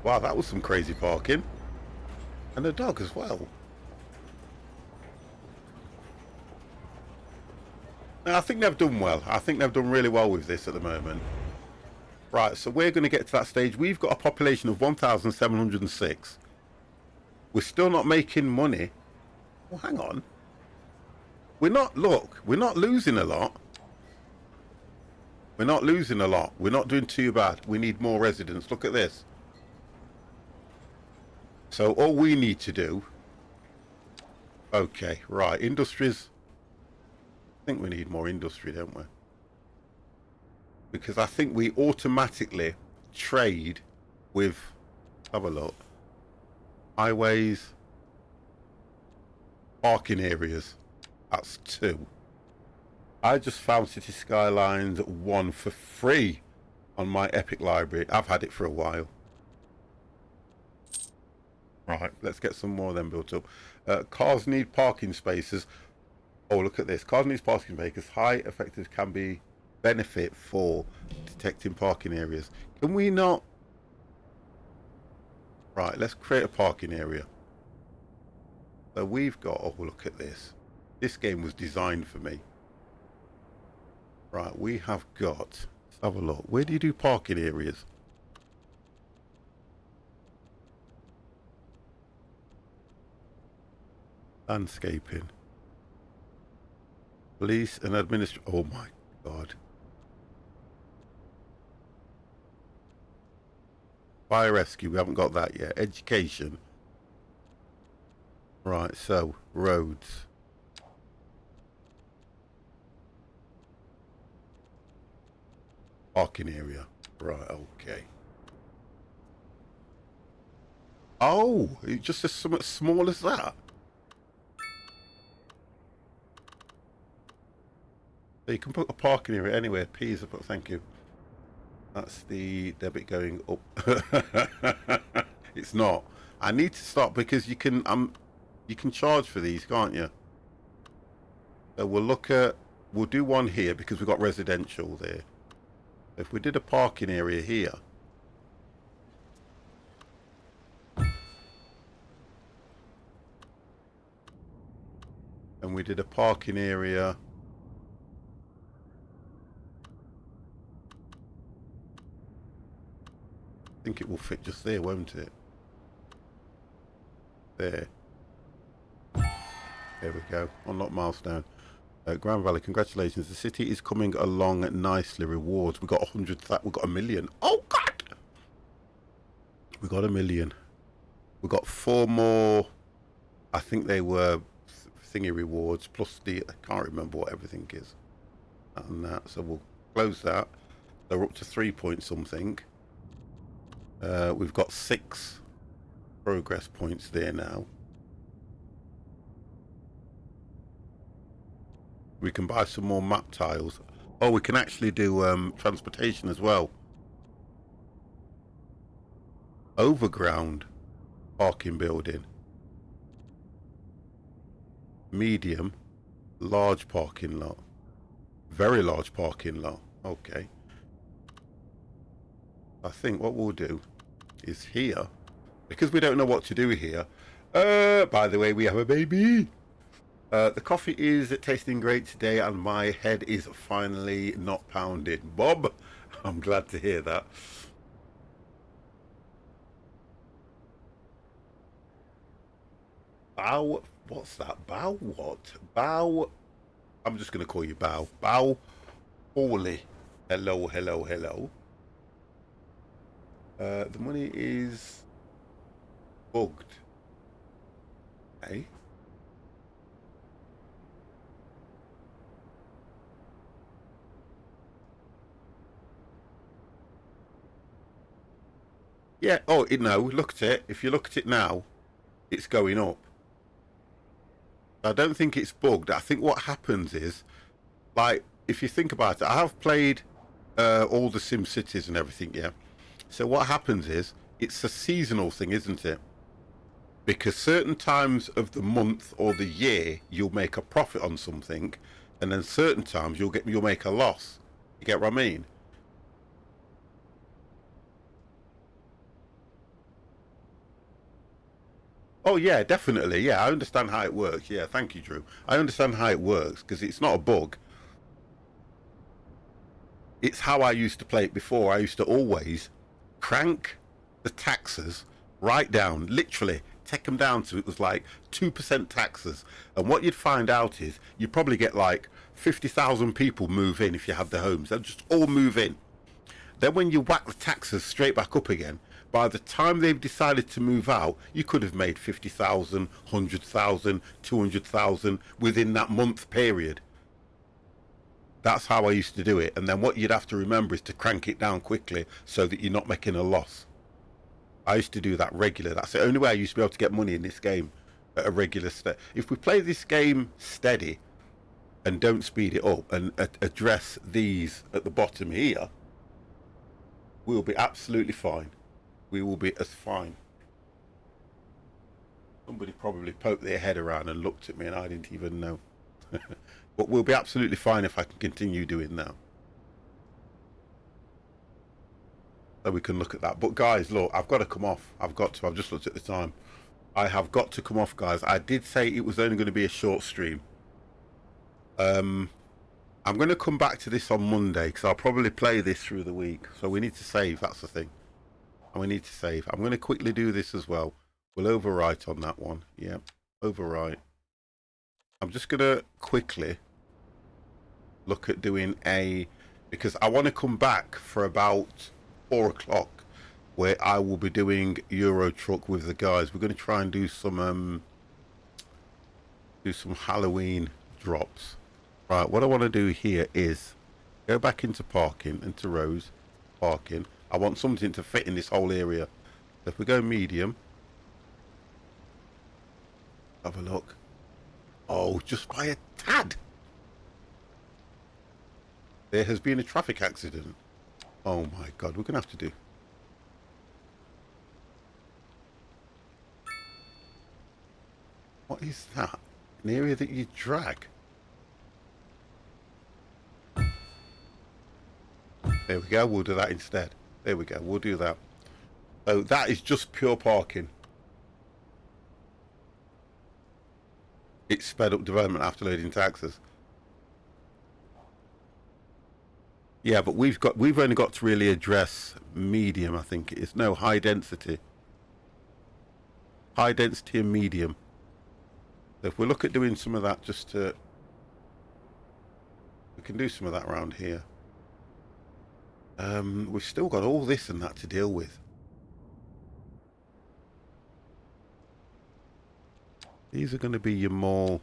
Wow, that was some crazy parking. And a dog as well. Now, I think they've done well. I think they've done really well with this at the moment. Right, so we're going to get to that stage. We've got a population of 1,706. We're still not making money. Well, hang on. We're not losing a lot. We're not losing a lot. We're not doing too bad. We need more residents. Look at this. So all we need to do... Okay, right. Industries. I think we need more industry, don't we? Because I think we automatically trade with... Have a look. Highways. Parking areas. That's 2. I just found City Skylines 1 for free on my Epic library. I've had it for a while. Right, let's get some more of them built up. Cars need parking spaces. Oh, look at this. Cars need parking spaces. High effective can be benefit for detecting parking areas. Can we not? Right, let's create a parking area. So we've got, oh, look at this. This game was designed for me. Right, we have got, let's have a look. Where do you do parking areas? Landscaping. Police and administration. Oh my God. Fire rescue, we haven't got that yet. Education. Right, so, roads. Parking area. Right, okay. Oh, it's just as something small as that. So you can put a parking area anywhere. P is up, thank you. That's the debit going up. It's not. I need to stop because you can charge for these, can't you? So we'll do one here because we've got residential there. If we did a parking area here. And we did a parking area. I think it will fit just there, won't it? There. There we go. Unlock milestone. Grand Valley, congratulations. The city is coming along nicely. Rewards. We got 100. We got 1 million. Oh God! We got 1 million. We got 4 more. I think they were thingy rewards plus the. I can't remember what everything is. And that. So we'll close that. They're up to 3 point something. We've got 6 progress points there now. We can buy some more map tiles. Oh, we can actually do transportation as well. Overground parking building. Medium. Large parking lot. Very large parking lot. Okay. I think what we'll do is here, because we don't know what to do here. By the way, we have a baby. The coffee is tasting great today and my head is finally not pounded. Bob, I'm glad to hear that. Bow, what's that? Bow what? Bow, I'm just going to call you Bow. Bow Hawley. Hello, hello, hello. The money is bugged. Okay. Yeah, oh, no, look at it. If you look at it now, it's going up. I don't think it's bugged. I think what happens is, like, if you think about it, I have played all the Sim Cities and everything, yeah. So what happens is, it's a seasonal thing, isn't it? Because certain times of the month or the year, you'll make a profit on something, and then certain times you'll make a loss. You get what I mean? Oh yeah, definitely. Yeah, I understand how it works. Yeah, thank you, Drew. I understand how it works because it's not a bug. It's how I used to play it before. I used to always crank the taxes right down, literally take them down to it was like 2% taxes. And what you'd find out is you'd probably get like 50,000 people move in if you had the homes. They'll just all move in. Then when you whack the taxes straight back up again, by the time they've decided to move out, you could have made 50,000, 100,000, 200,000 within that month period. That's how I used to do it. And then what you'd have to remember is to crank it down quickly so that you're not making a loss. I used to do that regularly. That's the only way I used to be able to get money in this game at a regular step. If we play this game steady and don't speed it up and address these at the bottom here, we'll be absolutely fine. We will be as fine. Somebody probably poked their head around and looked at me and I didn't even know. But we'll be absolutely fine if I can continue doing that. So we can look at that. But guys, look, I've got to come off. I've just looked at the time. I have got to come off, guys. I did say it was only going to be a short stream. I'm going to come back to this on Monday because I'll probably play this through the week. So we need to save, that's the thing. And we need to save. I'm going to quickly do this as well. We'll overwrite on that one. Yep, overwrite. I'm just going to quickly look at doing because I want to come back for about 4 o'clock where I will be doing Euro Truck with the guys. We're going to try and do some Halloween drops. Right, what I want to do here is go back into parking, into rows, parking. I want something to fit in this whole area. So if we go medium, have a look. Oh, just by a tad. There has been a traffic accident. Oh my God, we're going to have to do. What is that? An area that you drag? There we go, we'll do that instead. There we go, we'll do that. So that is just pure parking. It's sped up development after loading taxes. Yeah, but we've only got to really address medium, I think it is. No, high density. High density and medium. So if we look at doing some of that just to... We can do some of that around here. We've still got all this and that to deal with. These are going to be your more...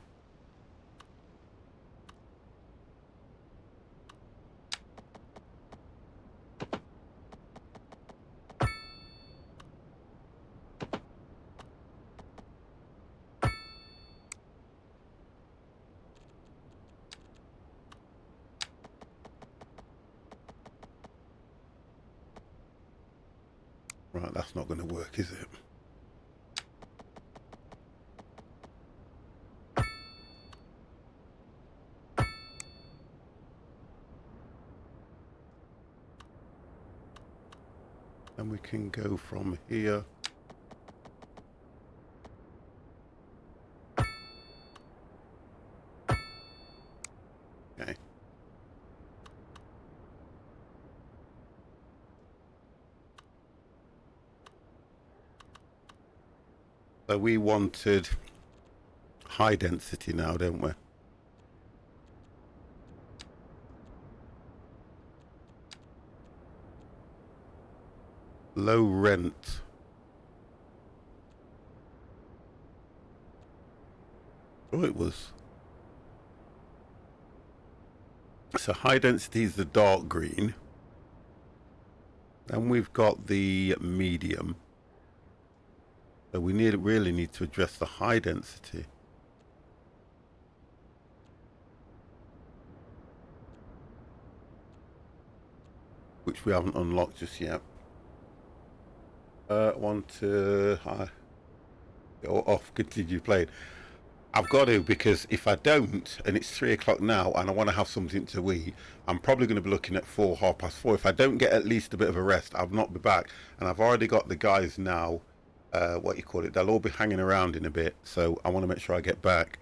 Right, that's not going to work, is it? And we can go from here. Okay. So we wanted high density now, don't we? Low rent. Oh, it was. So high density is the dark green. And we've got the medium. So we really need to address the high density. Which we haven't unlocked just yet. Want to go off, continue playing. I've got to, because if I don't, and it's 3 o'clock now, and I want to have something to eat, I'm probably going to be looking at 4:30. If I don't get at least a bit of a rest, I'll not be back. And I've already got the guys now, what you call it, they'll all be hanging around in a bit, so I want to make sure I get back.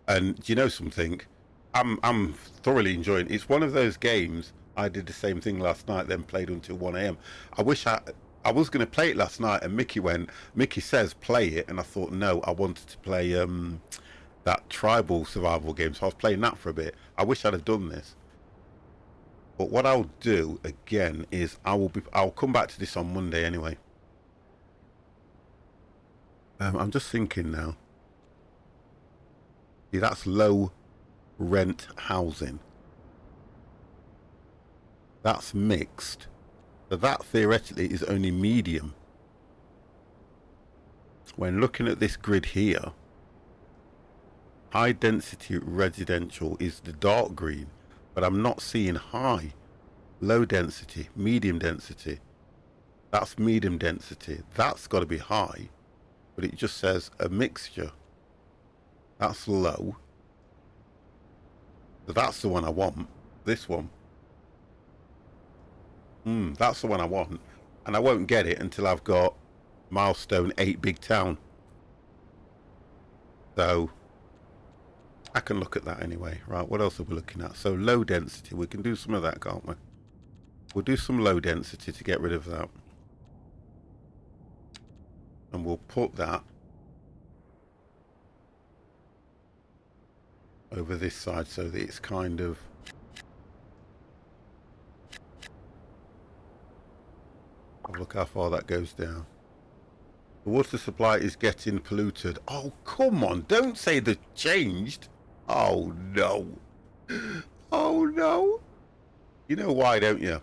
And do you know something? I'm thoroughly enjoying it. It's one of those games. I did the same thing last night, then played until 1 a.m. I wish I was going to play it last night, and Mickey says play it, and I thought no, I wanted to play that tribal survival game, so I was playing that for a bit. I wish I'd have done this. But what I'll do again is I'll come back to this on Monday anyway. I'm just thinking now. See, that's low rent housing. That's mixed. So that theoretically is only medium. When looking at this grid here, high density residential is the dark green, but I'm not seeing high. Low density, medium density. That's medium density. That's got to be high, but it just says a mixture. That's low. So that's the one I want. This one. That's the one I want. And I won't get it until I've got milestone 8 big town. So I can look at that anyway. Right, what else are we looking at? So low density, we can do some of that, can't we? We'll do some low density to get rid of that. And we'll put that over this side so that it's kind of... Look how far that goes down. The water supply is getting polluted. Oh, come on. Don't say they've changed. Oh, no. Oh, no. You know why, don't you?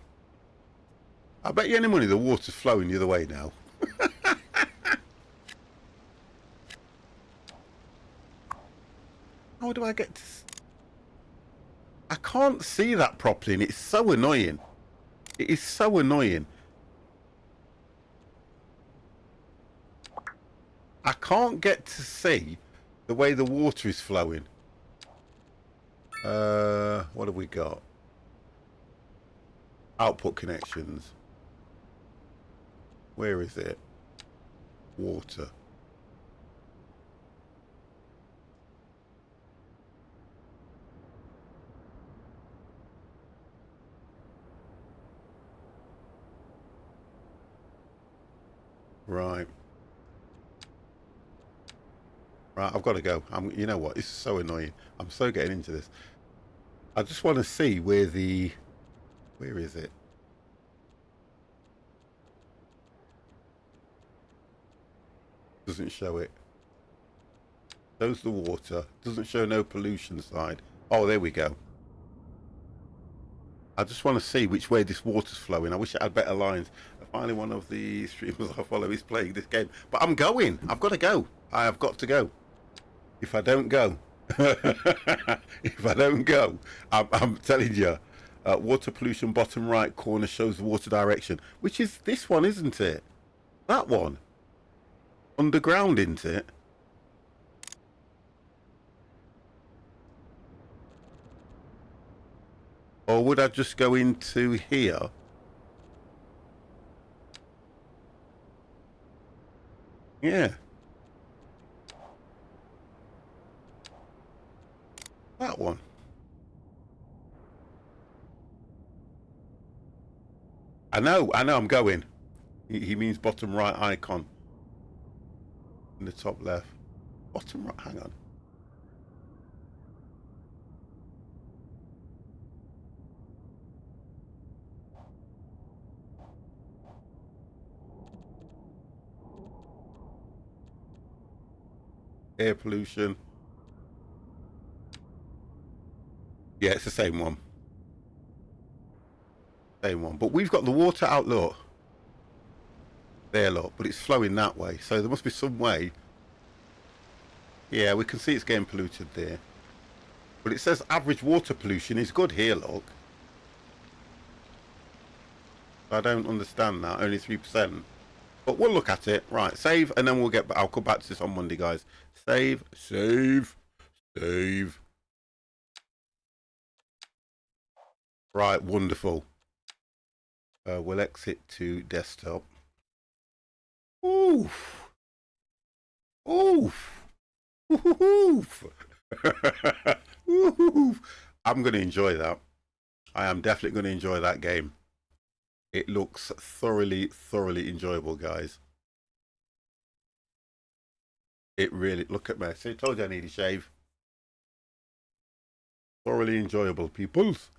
I bet you any money the water's flowing the other way now. How do I get to... I can't see that properly and it's so annoying. It is so annoying. I can't get to see the way the water is flowing. What have we got? Output connections. Where is it? Water. Right. Right, I've got to go. You know what? This is so annoying. I'm so getting into this. I just want to see where the... Where is it? Doesn't show it. Shows the water. Doesn't show no pollution side. Oh, there we go. I just want to see which way this water's flowing. I wish it had better lines. Finally, one of the streamers I follow is playing this game. But I'm going. I've got to go. I have got to go. If I don't go, if I don't go, I'm telling you, water pollution bottom right corner shows the water direction, which is this one, isn't it? That one. Underground, isn't it? Or would I just go into here? Yeah. That one. I know I'm going. He means bottom right icon. In the top left. Bottom right, hang on. Air pollution. Yeah, it's the same one. Same one. But we've got the water out, look. There, look. But it's flowing that way. So there must be some way. Yeah, we can see it's getting polluted there. But it says average water pollution is good here, look. I don't understand that. Only 3%. But we'll look at it. Right, save. And then we'll get back. I'll come back to this on Monday, guys. Save. Save. Save. Right, wonderful. We'll exit to desktop. Oof. Oof. Oof. Oof. I'm going to enjoy that. I am definitely going to enjoy that game. It looks thoroughly, thoroughly enjoyable, guys. It really... Look at me. See, I told you I need a shave. Thoroughly enjoyable, peoples.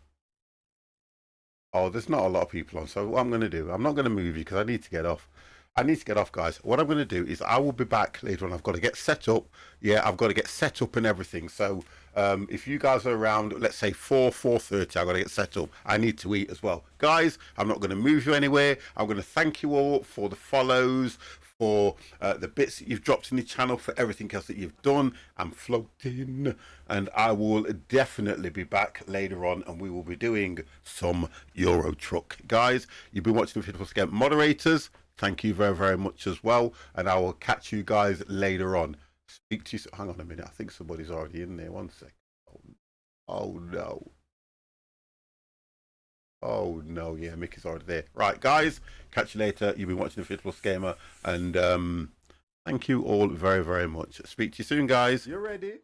Oh, there's not a lot of people on, so what I'm going to do, I'm not going to move you because I need to get off. I need to get off, guys. What I'm going to do is I will be back later on. I've got to get set up. Yeah, I've got to get set up and everything. So if you guys are around, let's say 4:30, I've got to get set up. I need to eat as well. Guys, I'm not going to move you anywhere. I'm going to thank you all for the follows, for the bits that you've dropped in the channel, for everything else that you've done. I'm floating, and I will definitely be back later on, and we will be doing some Euro Truck. Guys, you've been watching the Fit Game moderators. Thank you very, very much as well, and I will catch you guys later on. Speak to you. Hang on a minute. I think somebody's already in there. 1 second. Oh no. Oh no, yeah, Mickey's already there. Right, guys, catch you later. You've been watching the Fit Plus Gamer, and thank you all very, very much. Speak to you soon, guys. You ready?